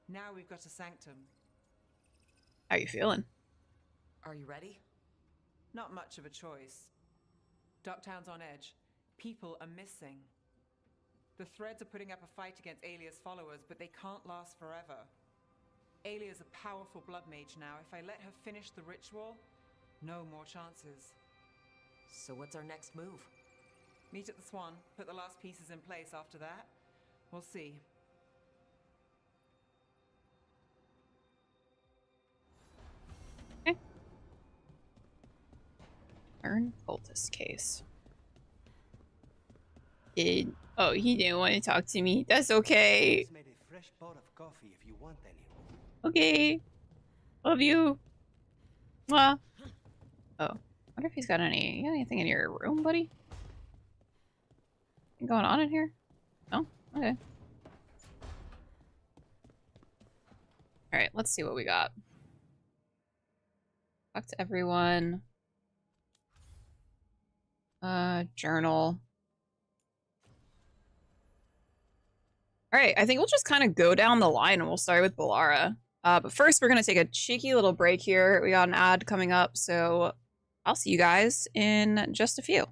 Now we've got a sanctum. How you feeling? Are you ready? Not much of a choice. Ducktown's on edge. People are missing. The Threads are putting up a fight against Alia's followers, but they can't last forever. Alia's a powerful blood mage now. If I let her finish the ritual, no more chances. So what's our next move? Meet at the Swan, put the last pieces in place after that. We'll see. Okay. Earn cultist case. Oh, he didn't want to talk to me. That's okay. Made a fresh pot of coffee if you want any. Okay. Love you. Mwah. Oh. Wonder if he's got anything in your room, buddy? Anything going on in here? No? Okay. Alright, let's see what we got. Talk to everyone. Journal. Alright, I think we'll just kind of go down the line and we'll start with Balara. But first, we're going to take a cheeky little break here. We got an ad coming up, so I'll see you guys in just a few.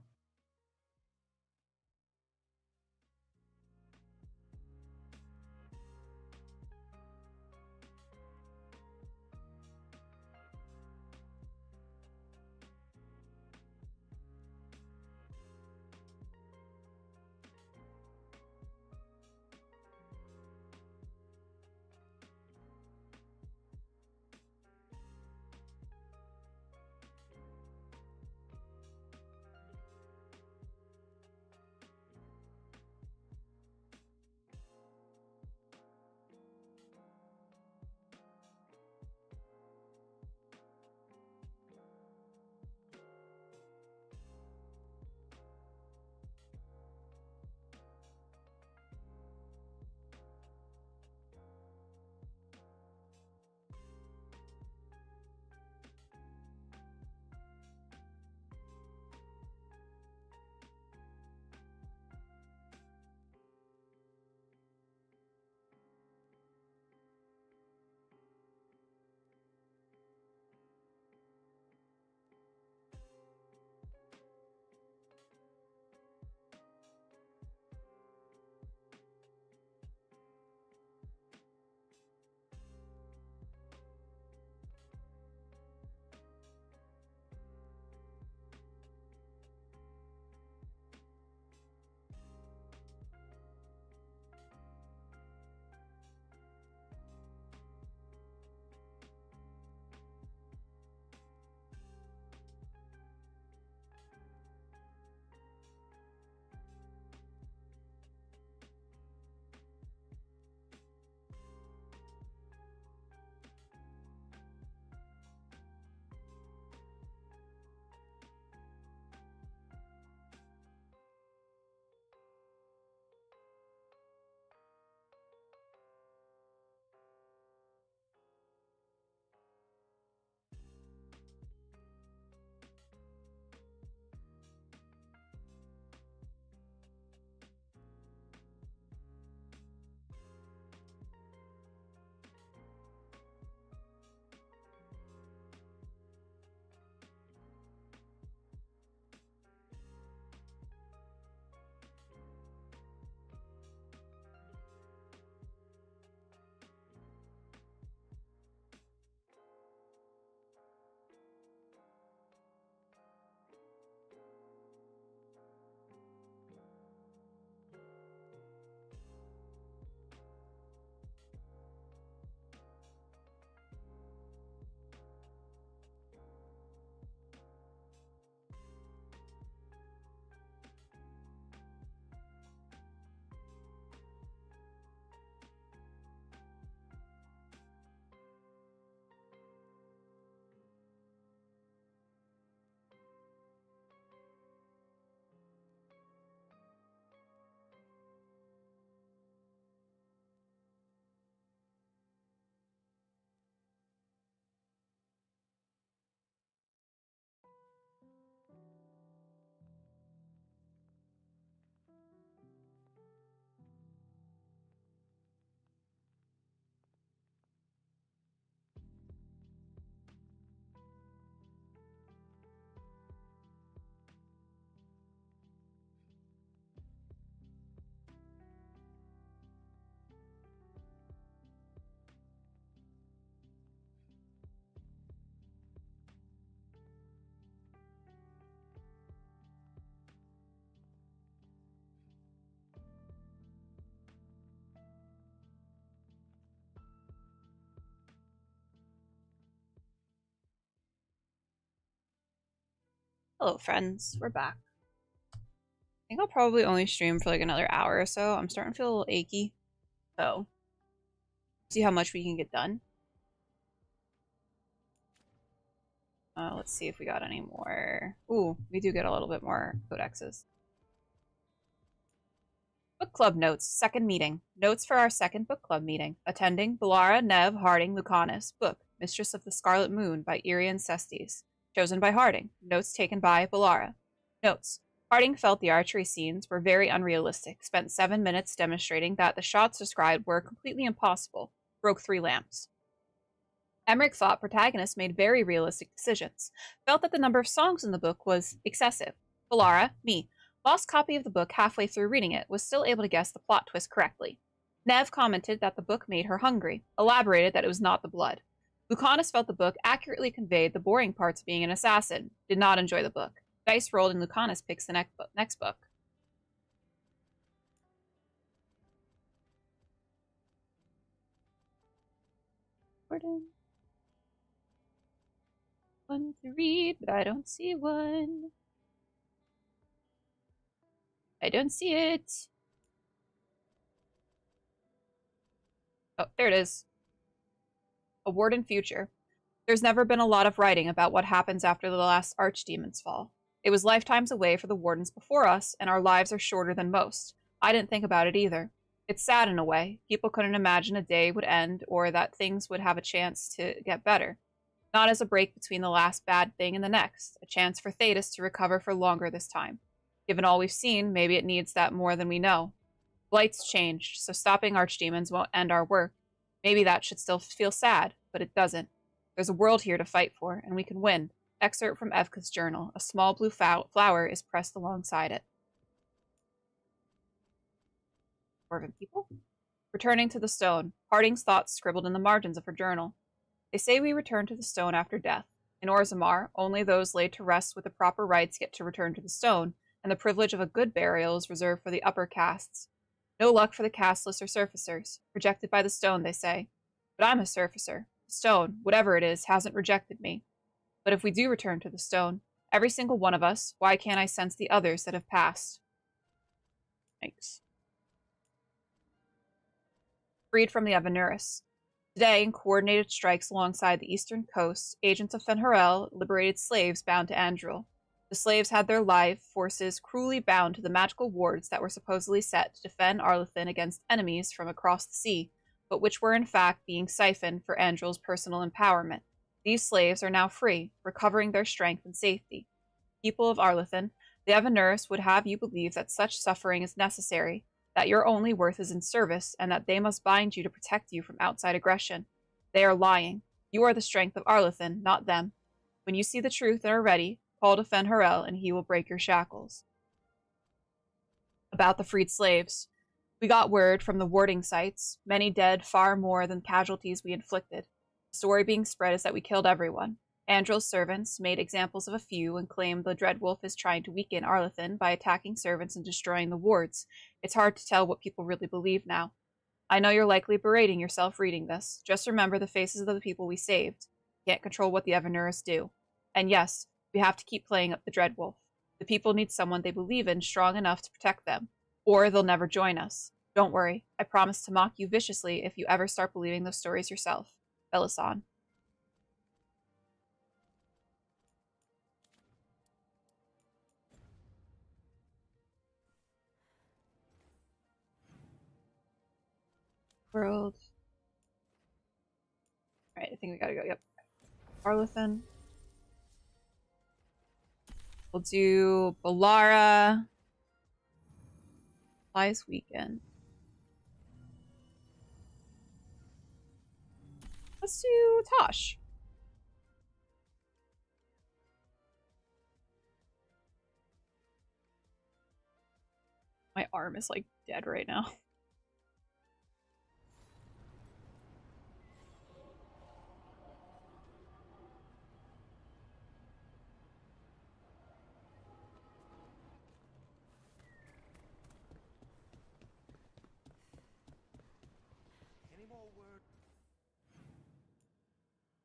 Hello, friends. We're back. I think I'll probably only stream for like another hour or so. I'm starting to feel a little achy. So, see how much we can get done. Let's see if we got any more. Ooh, we do get a little bit more codexes. Book club notes. Second meeting. Notes for our second book club meeting. Attending Balara, Nev, Harding, Lucanus. Book Mistress of the Scarlet Moon by Irian Cestes. Chosen by Harding. Notes taken by Balara. Notes. Harding felt the archery scenes were very unrealistic. Spent 7 minutes demonstrating that the shots described were completely impossible. Broke 3 lamps. Emmerich thought protagonists made very realistic decisions. Felt that the number of songs in the book was excessive. Balara, me. Lost copy of the book halfway through reading it, was still able to guess the plot twist correctly. Nev commented that the book made her hungry, elaborated that it was not the blood. Lucanus felt the book accurately conveyed the boring parts of being an assassin, did not enjoy the book. Dice rolled and Lucanus picks the next book. Gordon. One to read, but I don't see one. I don't see it. Oh, there it is. A Warden Future. There's never been a lot of writing about what happens after the last archdemons fall. It was lifetimes away for the Wardens before us, and our lives are shorter than most. I didn't think about it either. It's sad in a way. People couldn't imagine a day would end or that things would have a chance to get better. Not as a break between the last bad thing and the next, a chance for Thetis to recover for longer this time. Given all we've seen, maybe it needs that more than we know. Blight's changed, so stopping archdemons won't end our work. Maybe that should still feel sad, but it doesn't. There's a world here to fight for, and we can win. Excerpt from Evka's journal. A small blue flower is pressed alongside it. Dwarven people? Returning to the stone. Harding's thoughts scribbled in the margins of her journal. They say we return to the stone after death. In Orzammar, only those laid to rest with the proper rites get to return to the stone, and the privilege of a good burial is reserved for the upper castes. No luck for the casteless or surfacers. Rejected by the stone, they say. But I'm a surfacer. The stone, whatever it is, hasn't rejected me. But if we do return to the stone, every single one of us, why can't I sense the others that have passed? Thanks. Freed from the Evanuris. Today, in coordinated strikes alongside the eastern coast, agents of Fen'Harel liberated slaves bound to Andril. The slaves had their life forces cruelly bound to the magical wards that were supposedly set to defend Arlathan against enemies from across the sea, but which were in fact being siphoned for Andril's personal empowerment. These slaves are now free, recovering their strength and safety. People of Arlathan, the Evanuris would have you believe that such suffering is necessary, that your only worth is in service, and that they must bind you to protect you from outside aggression. They are lying. You are the strength of Arlathan, not them. When you see the truth and are ready, call to Fen'Harel, and he will break your shackles. About the freed slaves. We got word from the warding sites, many dead, far more than casualties we inflicted. The story being spread is that we killed everyone. Andril's servants made examples of a few and claimed the Dreadwolf is trying to weaken Arlathan by attacking servants and destroying the wards. It's hard to tell what people really believe now. I know you're likely berating yourself reading this. Just remember the faces of the people we saved. Can't control what the Evanuris do. And yes, we have to keep playing up the Dreadwolf. The people need someone they believe in strong enough to protect them, or they'll never join us. Don't worry, I promise to mock you viciously if you ever start believing those stories yourself. Belisan. World. Alright, I think we gotta go, yep. Arlathan. We'll do Balara. Supplies weekend. Let's do Tosh. My arm is like dead right now.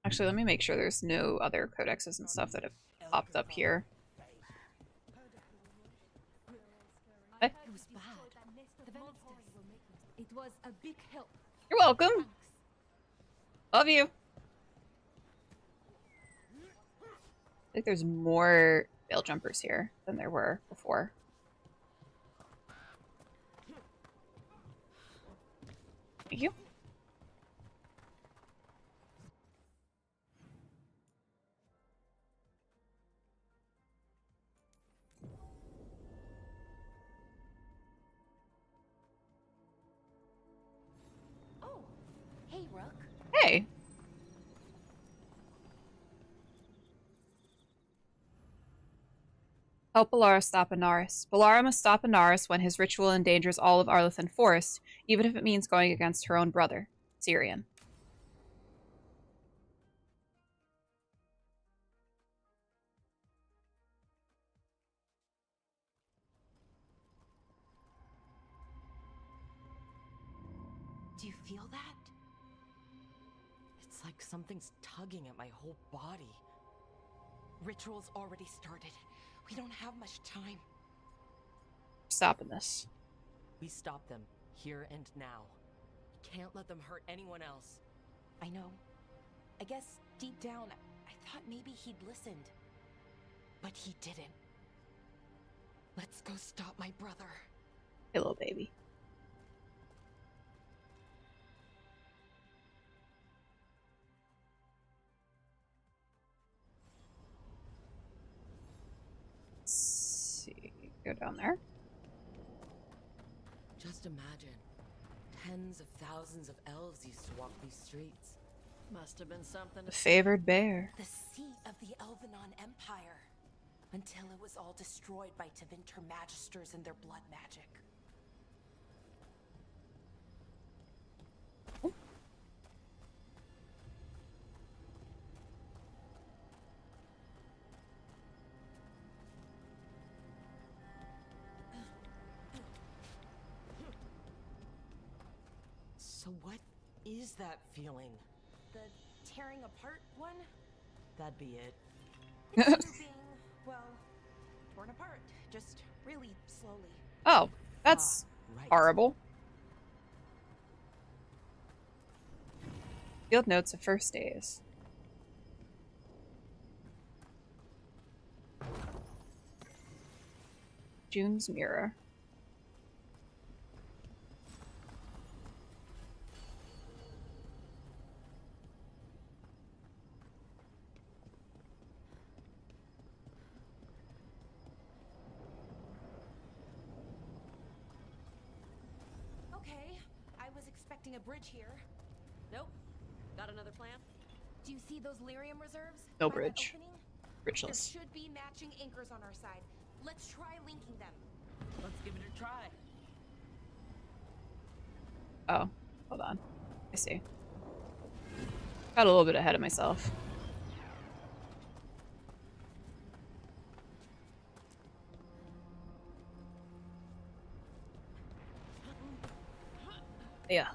Actually, let me make sure there's no other codexes and stuff that have popped up here. What? It was bad. The Venisters. It was a big help. You're welcome. Love you. I think there's more veil jumpers here than there were before. Thank you. Oh, hey, Rook. Hey. Help Balara stop Anaris. Balara must stop Anaris when his ritual endangers all of Arlethan Forest, even if it means going against her own brother, Syrian. Do you feel that? It's like something's tugging at my whole body. Ritual's already started. We don't have much time. Stopping this. We stop them, here and now. We can't let them hurt anyone else. I know. I guess deep down, I thought maybe he'd listened. But he didn't. Let's go stop my brother. Hey, little baby. Go down there. Just imagine. Tens of thousands of elves used to walk these streets. Must have been something. The favored bear. The seat of the Elvenon Empire. Until it was all destroyed by Tevinter Magisters and their blood magic. So what is that feeling? The tearing apart one? That'd be it. It's you being, well, torn apart. Just really slowly. Oh, that's right. horrible. Field notes of first days. June's mirror. Okay, I was expecting a bridge here. Nope. Got another plan? Do you see those lyrium reserves? No by that bridge. opening? Bridgeless. There should be matching anchors on our side. Let's try linking them. Let's give it a try. Oh, hold on. I see. Got a little bit ahead of myself. Yeah.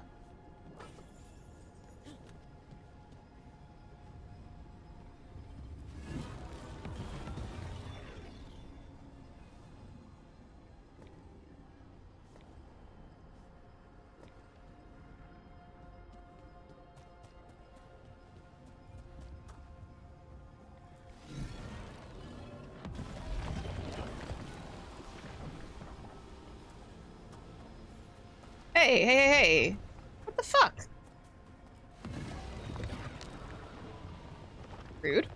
Hey, hey, hey, hey. What the fuck? Rude.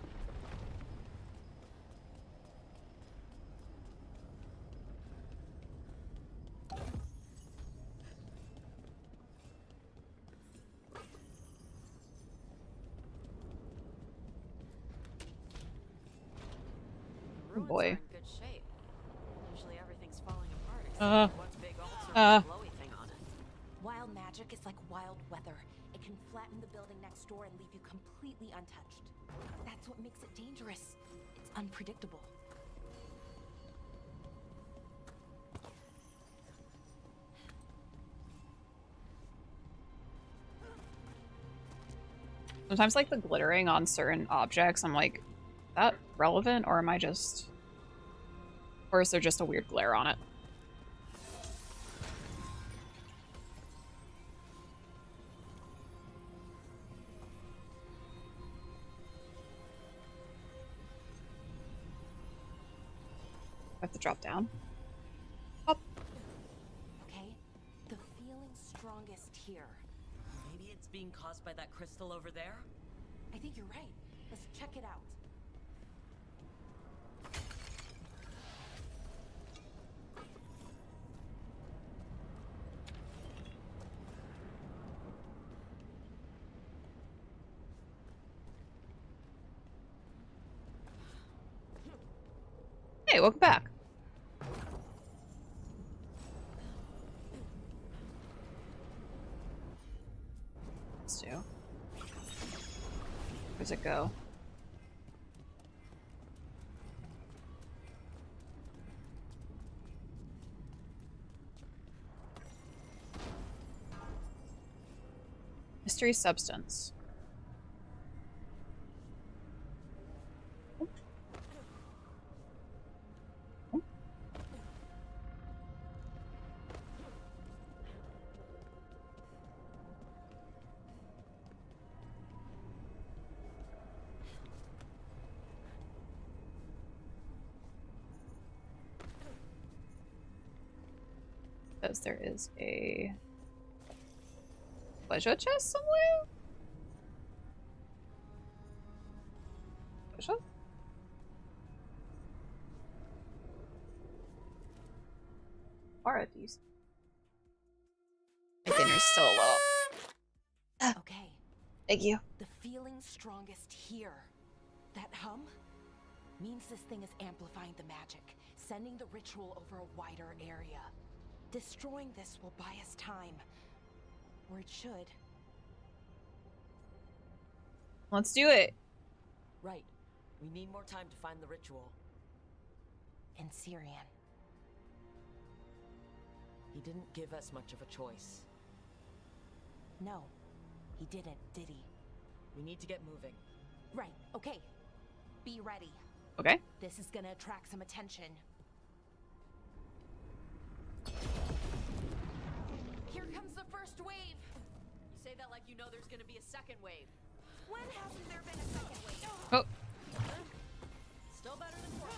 Oh boy. Are in good shape. Usually everything's falling apart except one big altar with a glowy thing on it. Wild magic is like wild weather. It can flatten the building next door and leave you completely untouched. That's what makes it dangerous. It's unpredictable. Sometimes, like, the glittering on certain objects, I'm like, is that relevant, or am I just... Or is there just a weird glare on it? have to drop down. Okay, the feeling's strongest here. Maybe it's being caused by that crystal over there? I think you're right. Let's check it out. Hey, welcome back. Let's do. Where's it go? Mystery substance. Because there is a pleasure chest somewhere? Pleasure? Paradise. My dinner's still a little. Okay. Thank you. The feeling's strongest here. That hum means this thing is amplifying the magic, sending the ritual over a wider area. Destroying this will buy us time. Or it should. Let's do it. Right. We need more time to find the ritual. And Syrian. He didn't give us much of a choice. No, he didn't, did he? We need to get moving. Right, okay. Be ready. Okay. This is gonna attract some attention. Here comes the first wave! You say that like you know there's gonna be a second wave. When hasn't there been a second wave? Oh. Still better than one.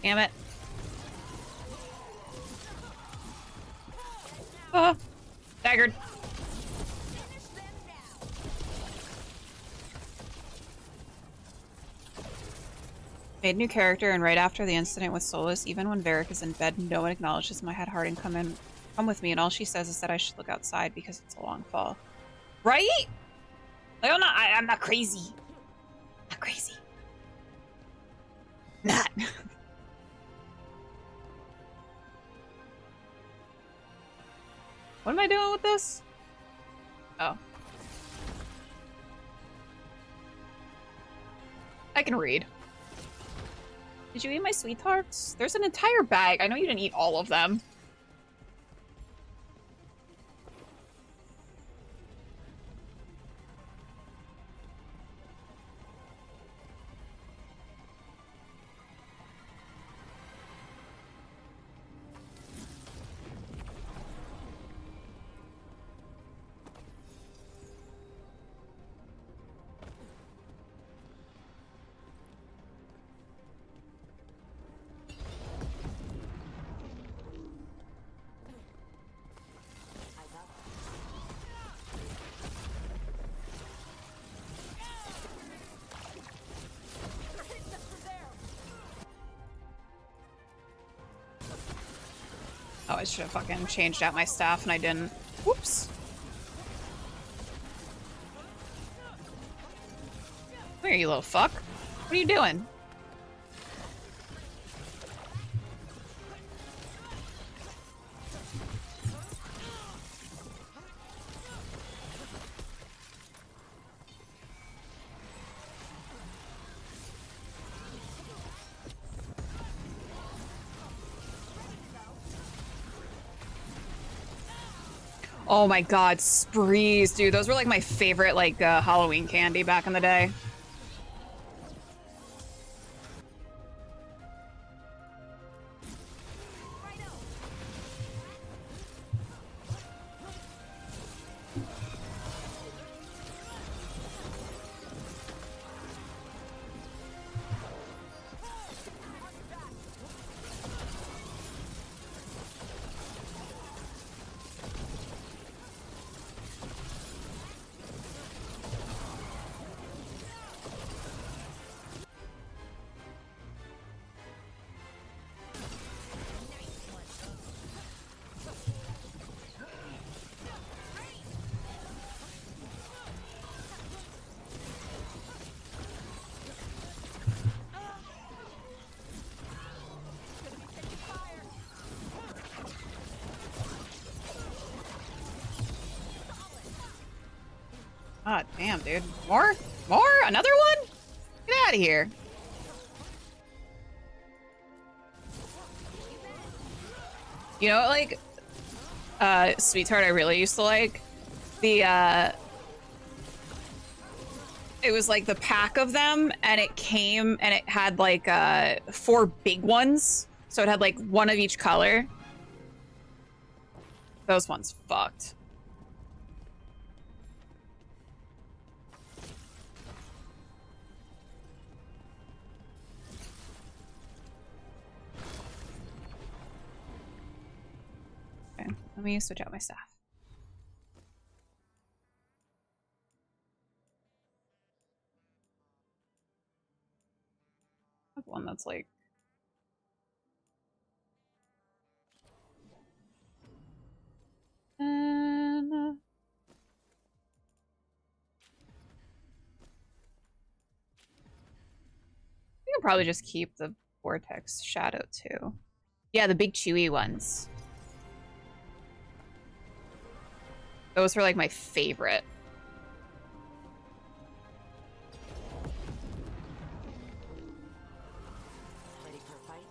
Damn it. Ah, staggered. Made a new character, and right after the incident with Solus, even when Varric is in bed, no one acknowledges my head heart and come with me, and all she says is that I should look outside because it's a long fall. Right? Like, I'm not crazy. Not crazy. Not. What am I doing with this? Oh. I can read. Did you eat my sweethearts? There's an entire bag. I know you didn't eat all of them. Oh, I should have fucking changed out my staff and I didn't. Whoops. Come here, you little fuck. What are you doing? Oh my god, sprees, dude. Those were like my favorite like Halloween candy back in the day. God damn, dude. More? More? Another one? Get out of here. You know what, like, Sweetheart I really used to like? The, it was like the pack of them, and it came, and it had like, 4 big ones. So it had like one of each color. Those ones fucked. Let me switch out my staff. I have one that's like... And... you can probably just keep the Vortex Shadow too. Yeah, the big chewy ones. Those were like my favorite. Ready for a fight?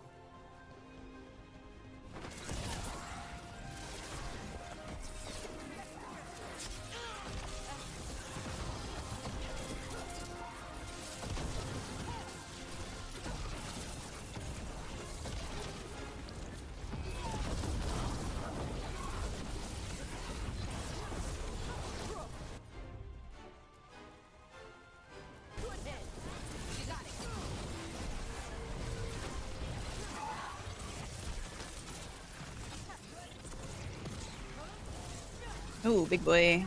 Ooh, big boy.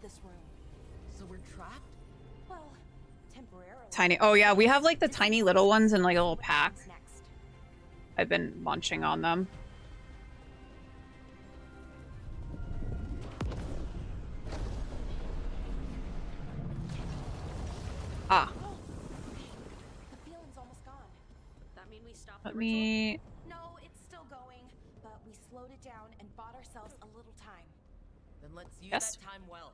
This room. So we're trapped? Well, temporarily. Tiny. Oh yeah, we have like the tiny little ones in like a little pack. I've been munching on them. Ah. The feeling's almost gone. That mean we stopped Let me... No, it's still going, but we slowed it down and bought ourselves a little time. Then let's use Yes. that time well.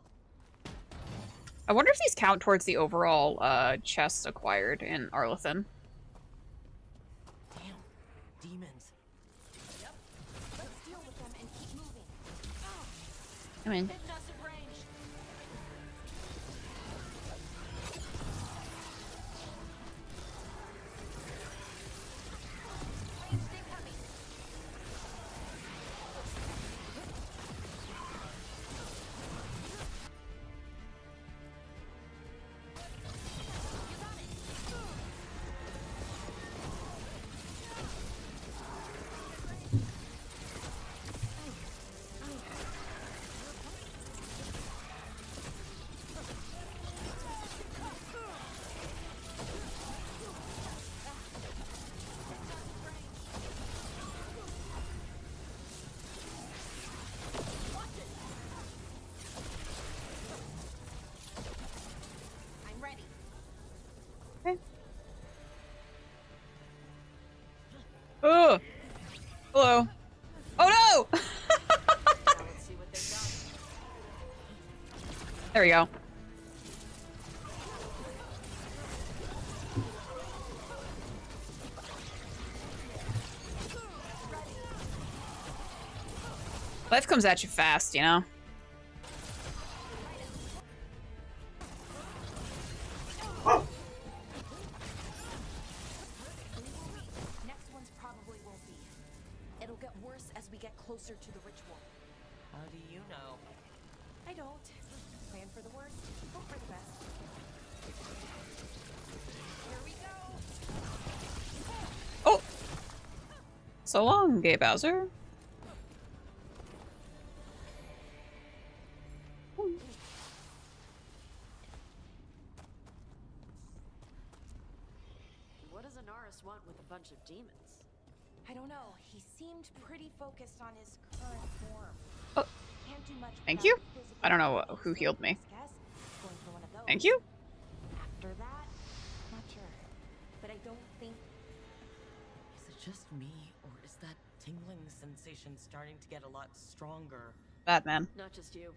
I wonder if these count towards the overall chests acquired in Arlathan. Come in. Oh! Hello. Oh no! There we go. Life comes at you fast, you know? Next one's probably won't be. It'll get worse as we get closer to the ritual. How do you know? I don't. Plan for the worst, hope for the best. Here we go! Oh! So long, Gay Bowser. What does Anaris want with a bunch of demons? I don't know. He seemed pretty focused on his current form. Oh. Can't do much Thank without you. physical I don't know damage, who so healed me. guess going for one of those. Thank you. After that, not sure. But I don't think. Is it just me, or is that tingling sensation starting to get a lot stronger? Bad man. Not just you.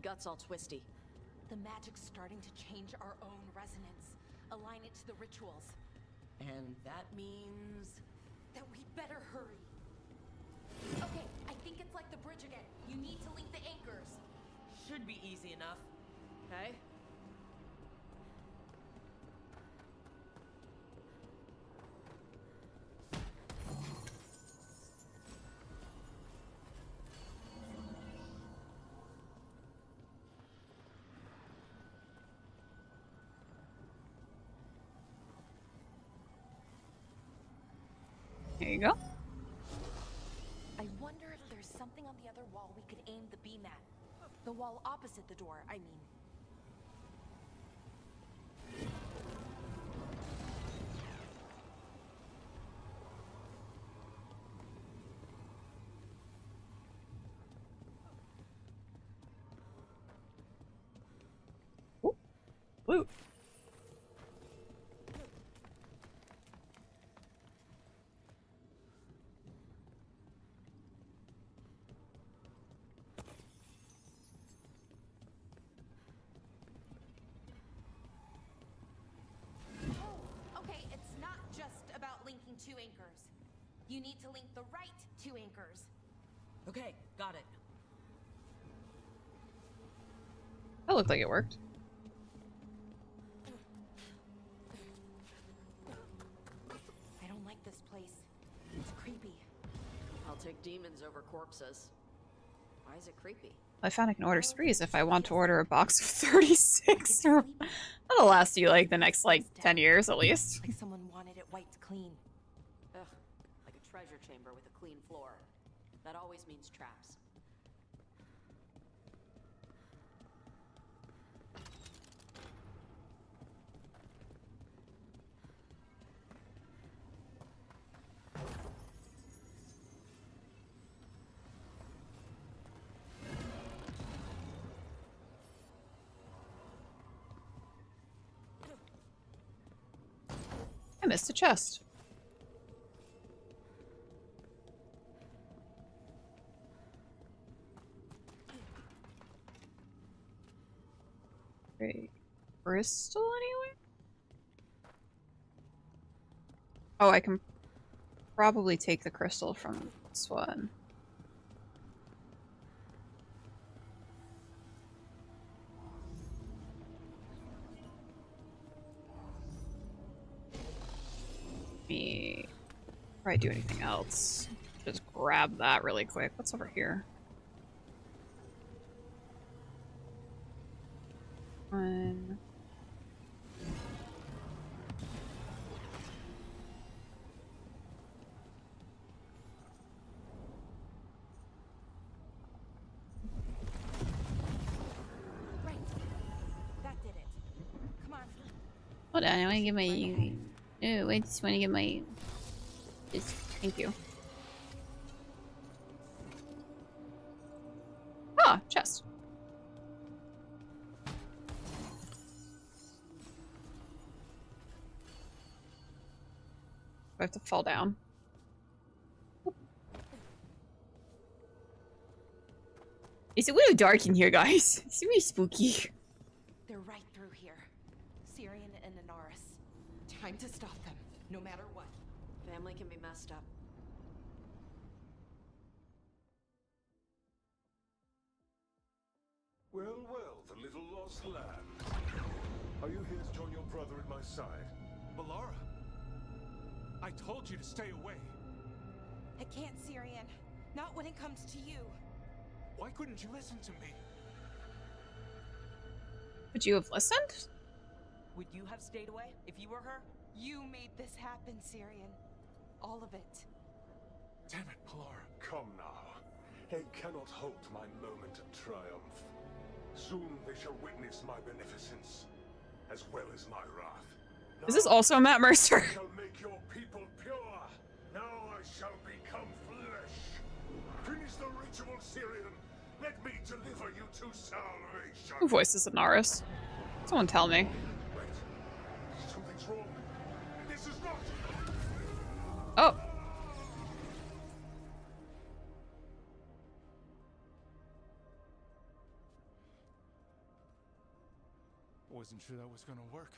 Gut's all twisty. The magic's starting to change our own resonance, align it to the rituals. And that means That we better hurry. Okay, I think it's like the bridge again. You need to link the anchors. should be easy enough. Okay. Here you go. I wonder if there's something on the other wall we could aim the beam at. The wall opposite the door, I mean. Loot. Okay, it's not just about linking two anchors. You need to link the right two anchors. Okay, got it. That looked like it worked. I don't like this place. It's creepy. I'll take demons over corpses. Why is it creepy? I found I can order sprees if I want to order a box of 36. That'll last you like the next like 10 years at least. Like someone wanted it wiped clean. Ugh, like a treasure chamber with a clean floor. That always means traps. I missed a chest. Great. Crystal anywhere? Oh, I can probably take the crystal from this one. Before I do anything else, just grab that really quick. What's over here? One. Right. That did it. Come on. Hold on, I want to get my. Oh, I just want to get my. Just, thank you. Ah, chest. I have to fall down. It's a little dark in here, guys. It's really spooky. They're right through here. Syrian and Anaris. Time to stop them, no matter what. Family can be messed up. Well, well, the little lost lamb. Are you here to join your brother at my side? Balara! I told you to stay away. I can't, Syrian. Not when it comes to you. Why couldn't you listen to me? Would you have listened? Would you have stayed away if you were her? You made this happen, Syrian. All of it. Damn it, Balara. Come now. They cannot halt my moment of triumph. Soon they shall witness my beneficence, as well as my wrath. Is this also Matt Mercer? I shall make your people pure. Now I shall become flesh. Finish the ritual, Syrian. Let me deliver you to salvation. Who voices Anaris? Someone tell me. Wait. Something's wrong. This is not. Oh. Wasn't sure that was gonna work.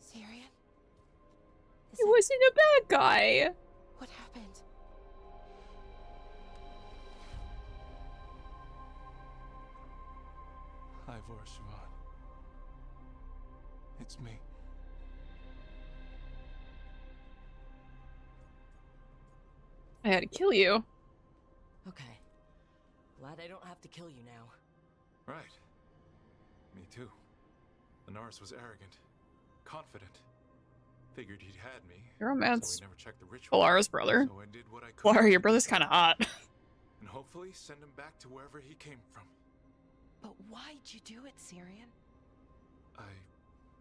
Syrian? He wasn't a bad guy. What happened? Hi, Vorshavan. It's me. I had to kill you. Okay. Glad I don't have to kill you now. Right. Me too. Anaris was arrogant, confident. Figured he'd had me. Your romance. So he never checked the ritual. Balara's brother. So I did what I could. Balara, your brother's kind of hot. And hopefully send him back to wherever he came from. But why'd you do it, Syrian? I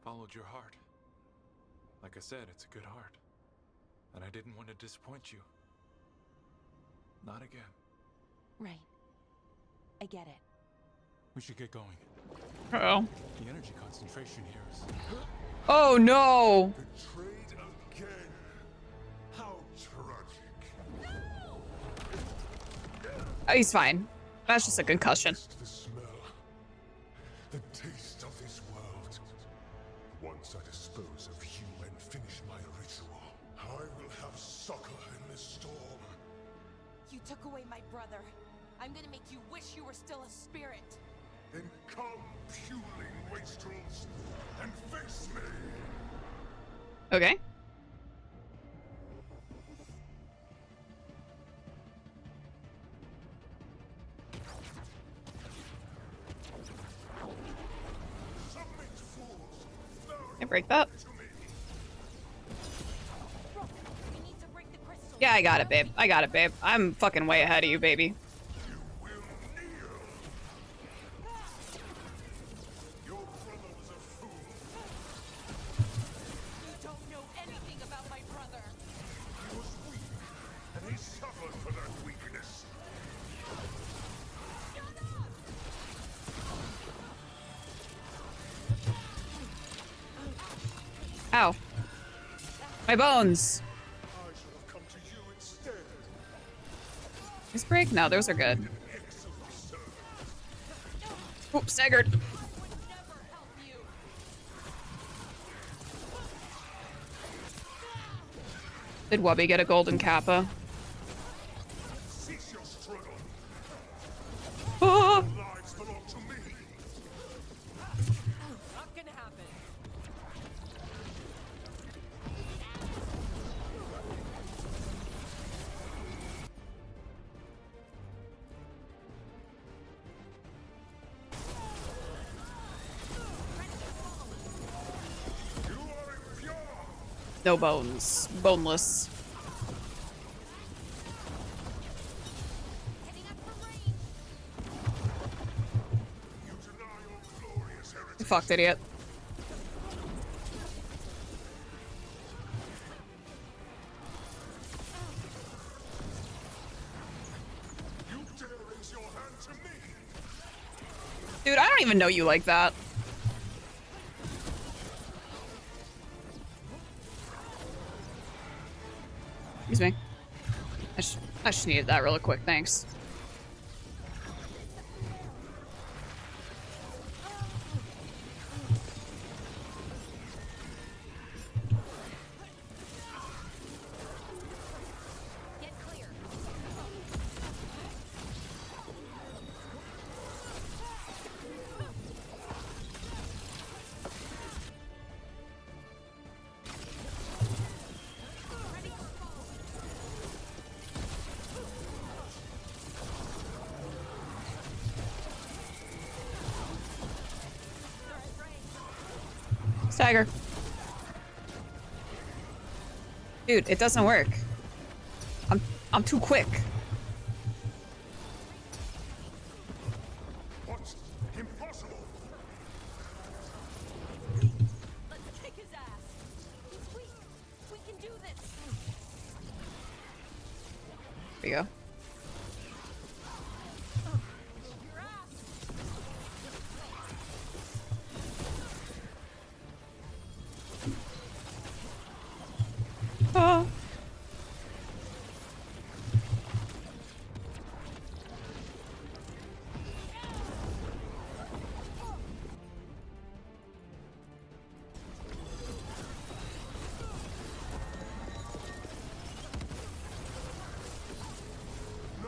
followed your heart. Like I said, it's a good heart. And I didn't want to disappoint you. Not again. Right. I get it. We should get going. Uh-oh. The energy concentration here is... Oh no! Betrayed again. How tragic. Oh, he's fine. That's just a concussion. The smell. The taste of this world. Once I dispose of you and finish my ritual, I will have succor in this storm. You took away my brother. I'm gonna make you wish you were still a spirit. Then come, puling wastrels, and face me! Okay. Can I break that? Yeah, I got it, babe. I got it, babe. I'm fucking way ahead of you, baby. Ow. My bones. This break? No, those are good. Oops, staggered. Did Wubby get a golden kappa? Ah! no bones. Boneless. You fucked, idiot. Dude, I don't even know you like that. Excuse me. I just needed that really quick, thanks. Stagger. Dude, it doesn't work. I'm too quick. What's impossible? Let's kick his ass. He's weak. We can do this. There you go. Oh.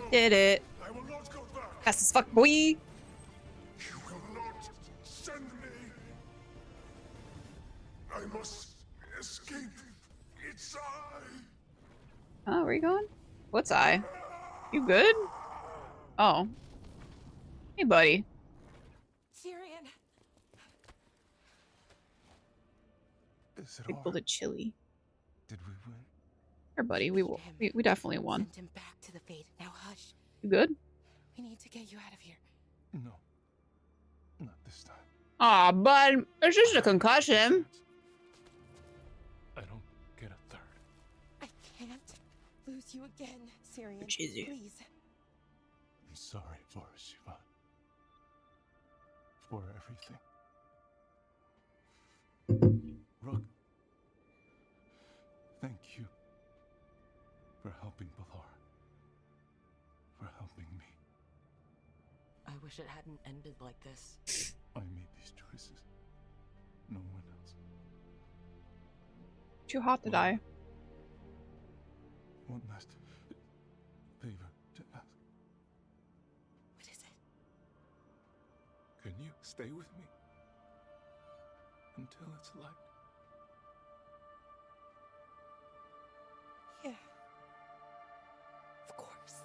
Did it. I will not go back. Fast as fuck, boy. You will not send me. I must escape. It's I. Oh, where you going? What's I? You good? Oh. Hey, buddy. Tyrion. Is it Big all? bullet chili. Did we win? Here, buddy. We definitely won. Sent him back to the Fate. Now hush. You good? We need to get you out of here. No. Not this time. Aw, bud. It's just a concussion. I don't get a third. I can't lose you again, Syrian. Cheesy. Please. I'm sorry for Shiva. For everything. Rook. Thank you. For helping Balara. For helping me. I wish it hadn't ended like this. I made these choices. No one else. Too hot to die. One last favor to ask. What is it? Can you stay with me? Until it's light. Yeah. Of course.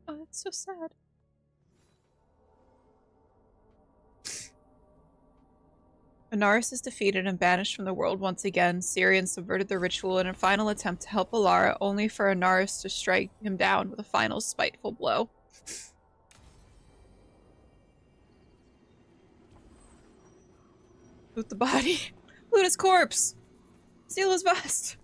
Oh, that's so sad. Anaris is defeated and banished from the world once again. Syrian subverted the ritual in a final attempt to help Alara, only for Anaris to strike him down with a final spiteful blow. Loot the body. Loot his corpse. Steal his vest.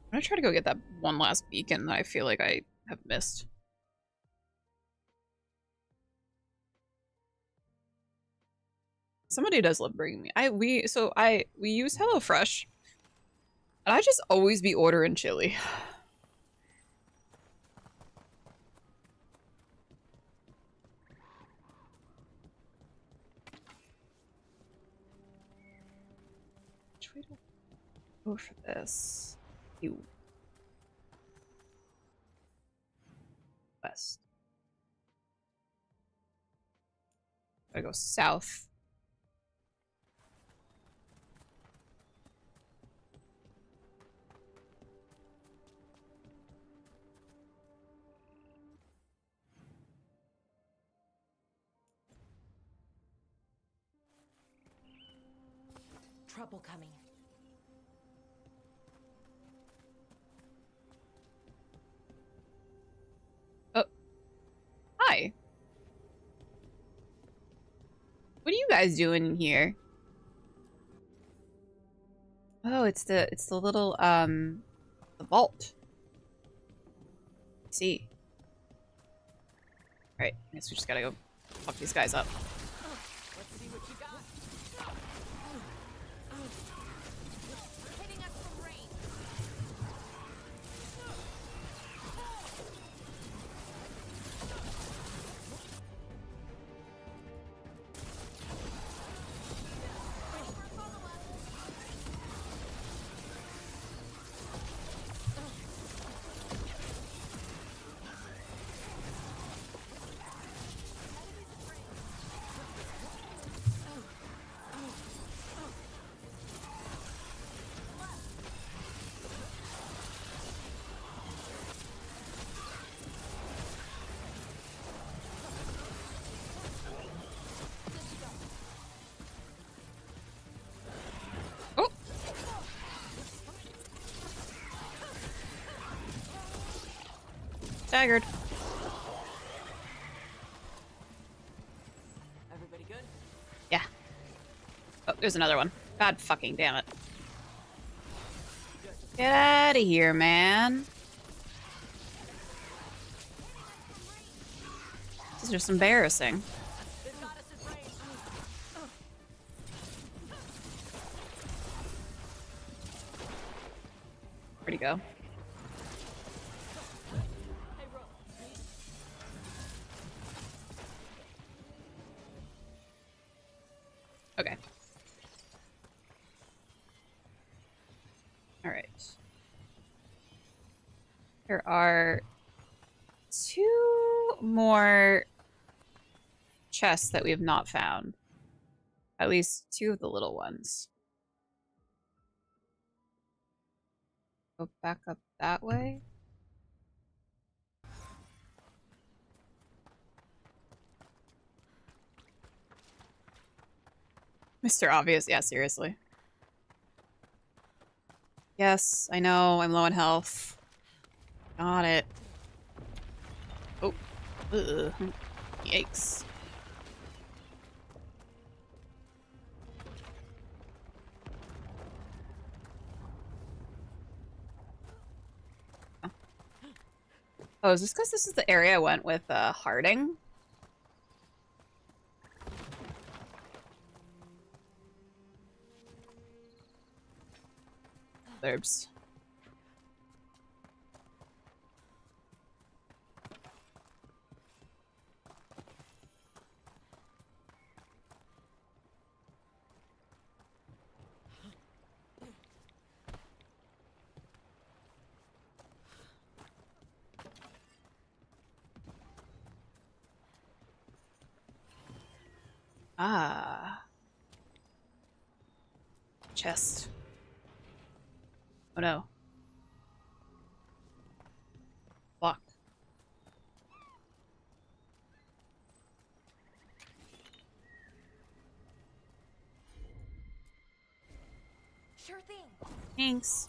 I'm gonna try to go get that one last beacon that I feel like I have missed. Somebody does love bringing me. We use HelloFresh, and I just always be ordering chili. we don't go for this? You. West. I go south. Trouble coming. Oh. Hi. What are you guys doing in here? Oh, it's the little the vault. I see. Alright, I guess we just gotta go fuck these guys up. Let's see what you got. Hitting us from range. Staggered. Everybody good? Yeah. Oh, there's another one. God fucking damn it. Get out of here, man. This is just embarrassing. Where'd he go? Okay. All right. There are 2 more chests that we have not found. At least 2 of the little ones. Go back up that way. Mr. Obvious, yeah, seriously. Yes, I know, I'm low on health. Got it. Oh. Ugh. Yikes. Oh, is this because this is the area I went with Harding? Therbs. Ah. Chest. Oh no. Locked. Sure thing. Thanks.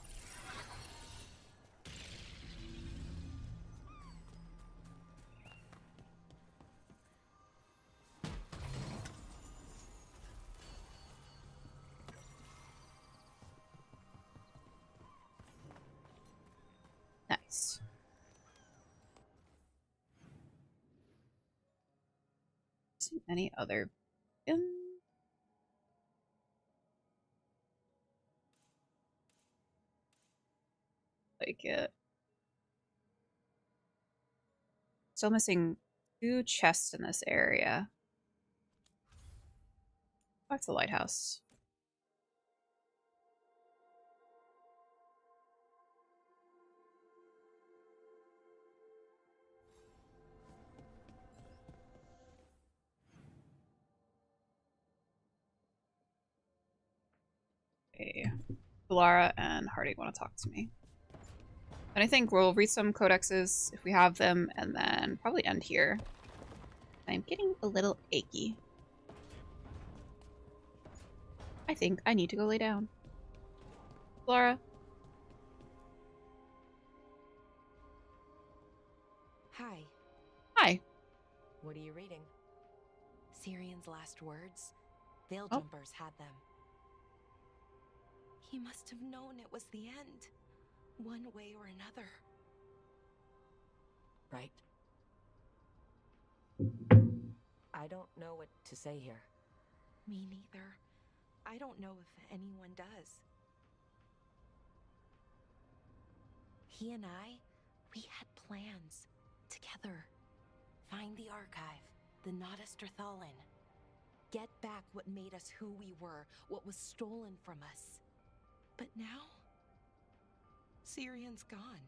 Nice. See any other like it. Still missing 2 chests in this area. Back to the lighthouse. Okay. Valara and Hardy want to talk to me. And I think we'll read some codexes if we have them, and then probably end here. I'm getting a little achy. I think I need to go lay down. Valara. Hi. Hi. What are you reading? Syrion's last words? Veil Oh. Jumpers had them. He must have known it was the end, one way or another. Right. I don't know what to say here. Me neither. I don't know if anyone does. He and I, we had plans together. Find the archive, the Nada Strathallan. Get back what made us who we were, what was stolen from us. But now, Syrion's gone.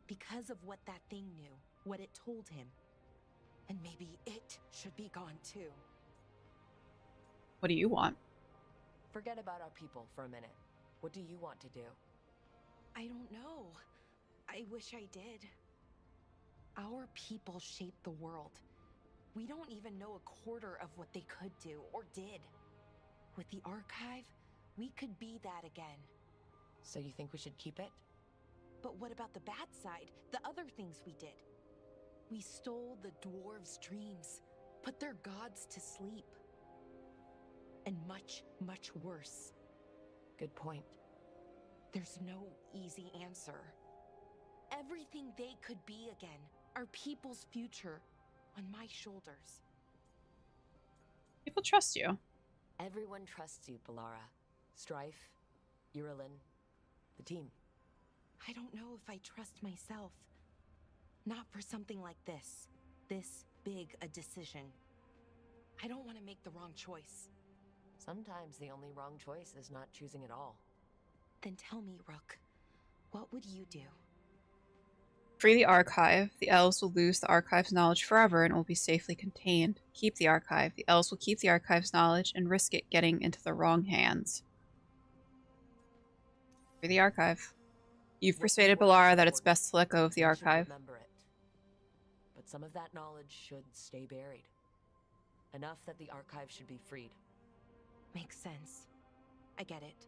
Because of what that thing knew, what it told him. And maybe it should be gone too. What do you want? Forget about our people for a minute. What do you want to do? I don't know. I wish I did. Our people shaped the world. We don't even know a quarter of what they could do or did. With the archive, we could be that again. So you think we should keep it? But what about the bad side? The other things we did? We stole the dwarves' dreams, put their gods to sleep. And much, much worse. Good point. There's no easy answer. Everything they could be again, our people's future, on my shoulders. People trust you. Everyone trusts you, Valara. Strife, Irulan, the team. I don't know if I trust myself. Not for something like this. This big a decision. I don't want to make the wrong choice. Sometimes the only wrong choice is not choosing at all. Then tell me, Rook, what would you do? Free the archive. The elves will lose the archive's knowledge forever and will be safely contained. Keep the archive. The elves will keep the archive's knowledge and risk it getting into the wrong hands. Free the archive. You've persuaded Valara that it's best to let go of the archive. Remember it. But some of that knowledge should stay buried. Enough that the archive should be freed. Makes sense. I get it.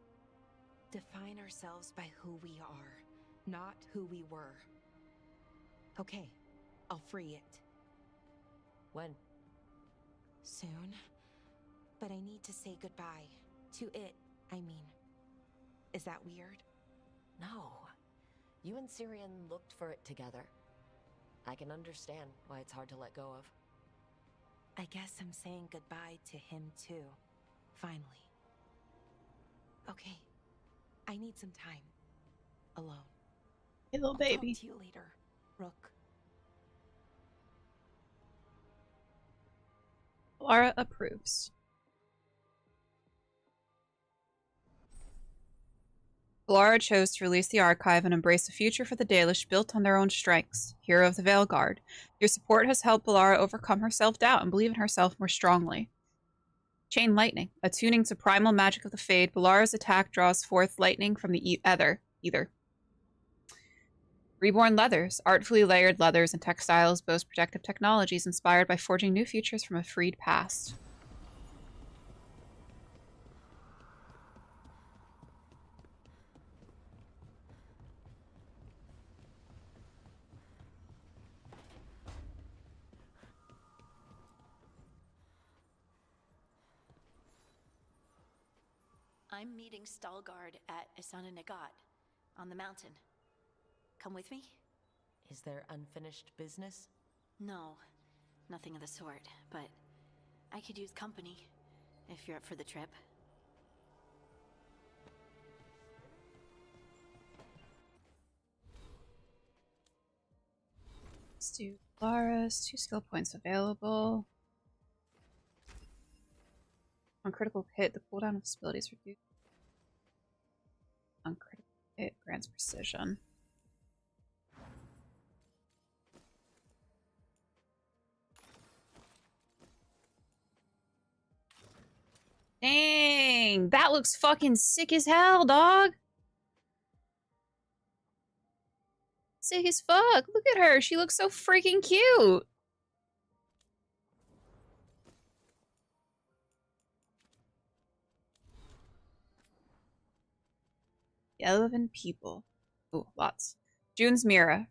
Define ourselves by who we are, not who we were. Okay, I'll free it. When? Soon. But I need to say goodbye. To it, I mean. Is that weird? No. You and Syrian looked for it together. I can understand why it's hard to let go of. I guess I'm saying goodbye to him too. Finally. Okay. I need some time. Alone. Hey, little baby. I'll talk to you later, Rook. Valara approves. Valara chose to release the archive and embrace a future for the Dalish built on their own strengths. Hero of the Veilguard. Your support has helped Valara overcome her self-doubt and believe in herself more strongly. Chain Lightning. Attuning to primal magic of the Fade, Valara's attack draws forth lightning from the ether. Reborn Leathers. Artfully layered leathers and textiles boast protective technologies inspired by forging new futures from a freed past. I'm meeting Stalgard at Isana Nagat on the mountain. Come with me? Is there unfinished business? No, nothing of the sort, but I could use company if you're up for the trip. Let's do Valara's 2 skill points available. On critical hit, the cooldown of this ability is reduced. On critical hit, grants precision. Dang! thing! That looks fucking sick as hell, dog! Sick as fuck! Look at her! She looks so freaking cute! The 11 people. Ooh, lots. June's Mira.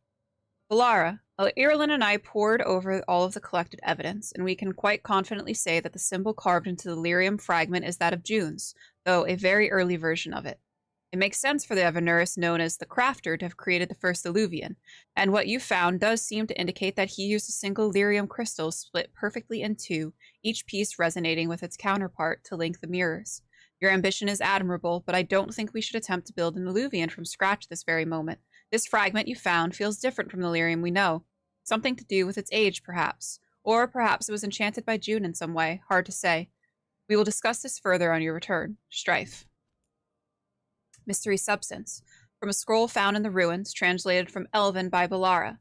Valara, Irulan and I pored over all of the collected evidence, and we can quite confidently say that the symbol carved into the lyrium fragment is that of June's, though a very early version of it. It makes sense for the Evanurus known as the Crafter to have created the first Illuvian, and what you found does seem to indicate that he used a single lyrium crystal split perfectly in two, each piece resonating with its counterpart to link the mirrors. Your ambition is admirable, but I don't think we should attempt to build an Illuvian from scratch this very moment. This fragment you found feels different from the lyrium we know. Something to do with its age, perhaps. Or perhaps it was enchanted by June in some way. Hard to say. We will discuss this further on your return. Strife. Mystery Substance. From a scroll found in the ruins, translated from Elven by Valara.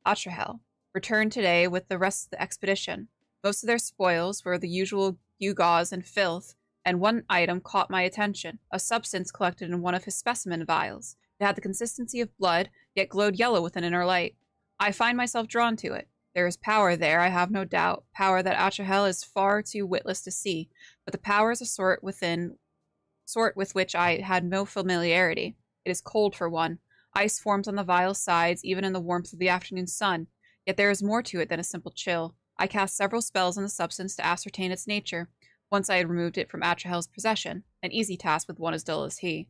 Atrahel. Returned today with the rest of the expedition. Most of their spoils were the usual gewgaws and filth, and one item caught my attention. A substance collected in one of his specimen vials. It had the consistency of blood, yet glowed yellow with an inner light. I find myself drawn to it. There is power there, I have no doubt. Power that Atrahel is far too witless to see. But the power is a sort with which I had no familiarity. It is cold for one. Ice forms on the vial's sides, even in the warmth of the afternoon sun. Yet there is more to it than a simple chill. I cast several spells on the substance to ascertain its nature, once I had removed it from Atrahel's possession. An easy task with one as dull as he.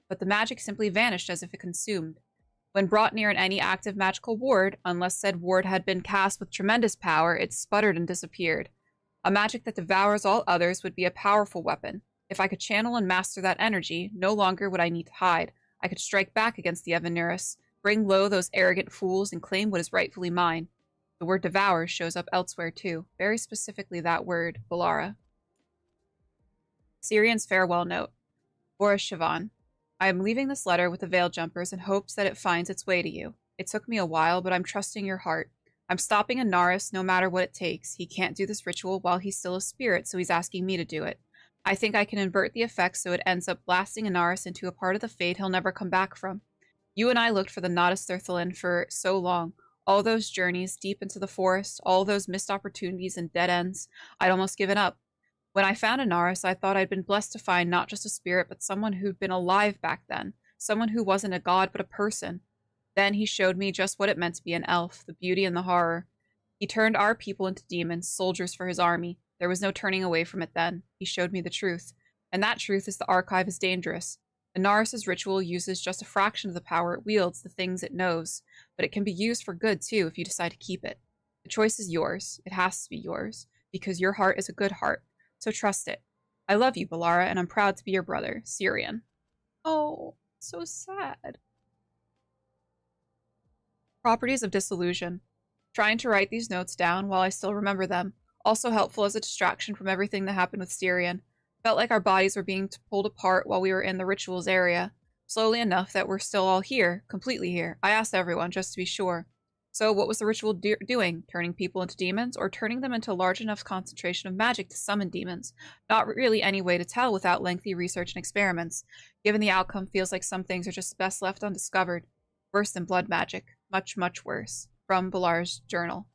But the magic simply vanished as if it consumed. When brought near any active magical ward, unless said ward had been cast with tremendous power, it sputtered and disappeared. A magic that devours all others would be a powerful weapon. If I could channel and master that energy, no longer would I need to hide. I could strike back against the Evanurus, bring low those arrogant fools, and claim what is rightfully mine. The word devour shows up elsewhere too, very specifically that word, Valara. Syrian's farewell note. Boris Sivan. I am leaving this letter with the Veil Jumpers in hopes that it finds its way to you. It took me a while, but I'm trusting your heart. I'm stopping Inaris no matter what it takes. He can't do this ritual while he's still a spirit, so he's asking me to do it. I think I can invert the effect so it ends up blasting Inaris into a part of the fate he'll never come back from. You and I looked for the Natus Thurtholin for so long. All those journeys deep into the forest, all those missed opportunities and dead ends. I'd almost given up. When I found Inaris, I thought I'd been blessed to find not just a spirit, but someone who'd been alive back then. Someone who wasn't a god, but a person. Then he showed me just what it meant to be an elf, the beauty and the horror. He turned our people into demons, soldiers for his army. There was no turning away from it then. He showed me the truth. And that truth is the Archive is dangerous. Inaris' ritual uses just a fraction of the power it wields, the things it knows. But it can be used for good, too, if you decide to keep it. The choice is yours. It has to be yours. Because your heart is a good heart. So trust it. I love you, Valara, and I'm proud to be your brother, Syrian. Oh, so sad. Properties of disillusion. Trying to write these notes down while I still remember them. Also helpful as a distraction from everything that happened with Syrian. Felt like our bodies were being pulled apart while we were in the rituals area. Slowly enough that we're still all here, completely here. I asked everyone just to be sure. So what was the ritual doing? Turning people into demons, or turning them into a large enough concentration of magic to summon demons? Not really any way to tell without lengthy research and experiments. Given the outcome, feels like some things are just best left undiscovered. Worse than blood magic. Much, much worse. From Ballar's journal.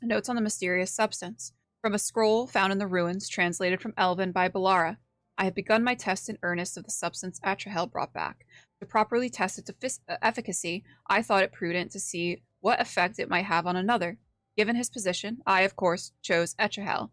Notes on the mysterious substance. From a scroll found in the ruins, translated from Elven by Valara. I have begun my test in earnest of the substance Atrahel brought back. To properly test its efficacy, I thought it prudent to see what effect it might have on another. Given his position, I, of course, chose Atrahel.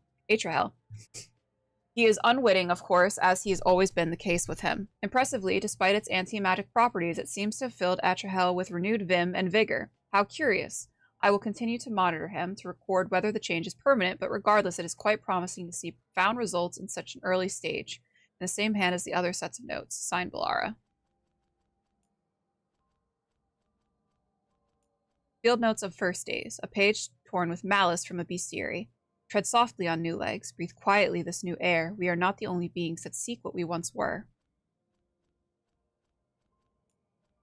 He is unwitting, of course, as he has always been the case with him. Impressively, despite its anti-magic properties, it seems to have filled Atrahel with renewed vim and vigor. How curious. I will continue to monitor him to record whether the change is permanent, but regardless, it is quite promising to see profound results in such an early stage. In the same hand as the other sets of notes. Signed, Valara. Field notes of first days. A page torn with malice from a bestiary. Tread softly on new legs. Breathe quietly this new air. We are not the only beings that seek what we once were.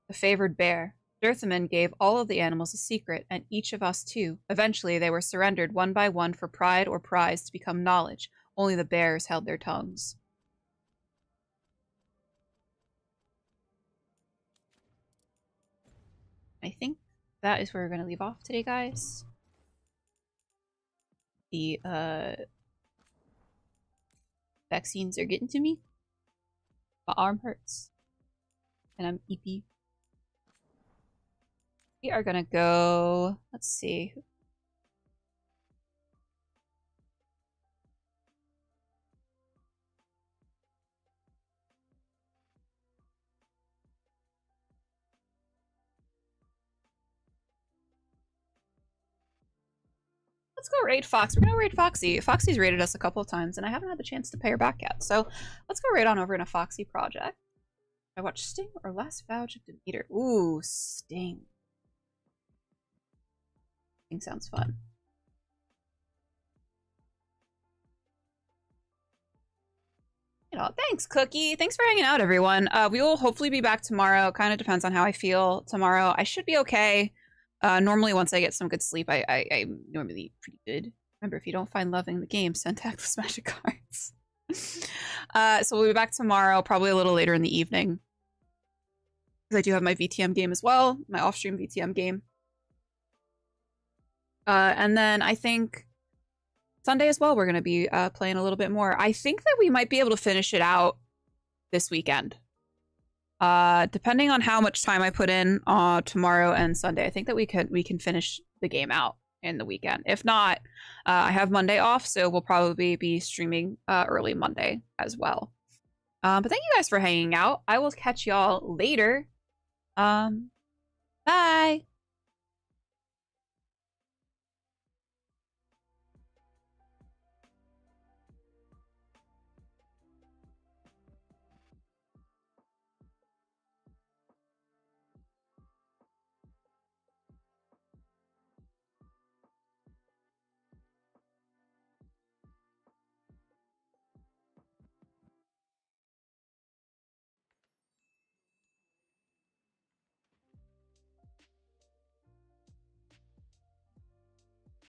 The favored bear. Dirthaman gave all of the animals a secret, and each of us too. Eventually, they were surrendered one by one for pride or prize to become knowledge. Only the bears held their tongues. I think that is where we're going to leave off today, guys. The vaccines are getting to me. My arm hurts. And I'm EP. We are going to go... Let's see. Let's go raid Fox. We're gonna raid Foxy. Foxy's raided us a couple of times, and I haven't had the chance to pay her back yet. So let's go raid on over in a Foxy project. I watched Sting or Last Vouch of Demeter. Ooh, Sting. Sting sounds fun. You know, thanks, Cookie. Thanks for hanging out, everyone. We will hopefully be back tomorrow. Kind of depends on how I feel tomorrow. I should be okay. Normally, once I get some good sleep, I'm normally pretty good. Remember, if you don't find love in the game, send tactless magic cards. So we'll be back tomorrow, probably a little later in the evening. Because I do have my VTM game as well, my off-stream VTM game. And then I think Sunday as well, we're going to be playing a little bit more. I think that we might be able to finish it out this weekend. Depending on how much time I put in tomorrow and Sunday, I think that we can finish the game out in the weekend. If not, I have Monday off, so we'll probably be streaming early Monday as well. But thank you guys for hanging out. I will catch y'all later. Bye.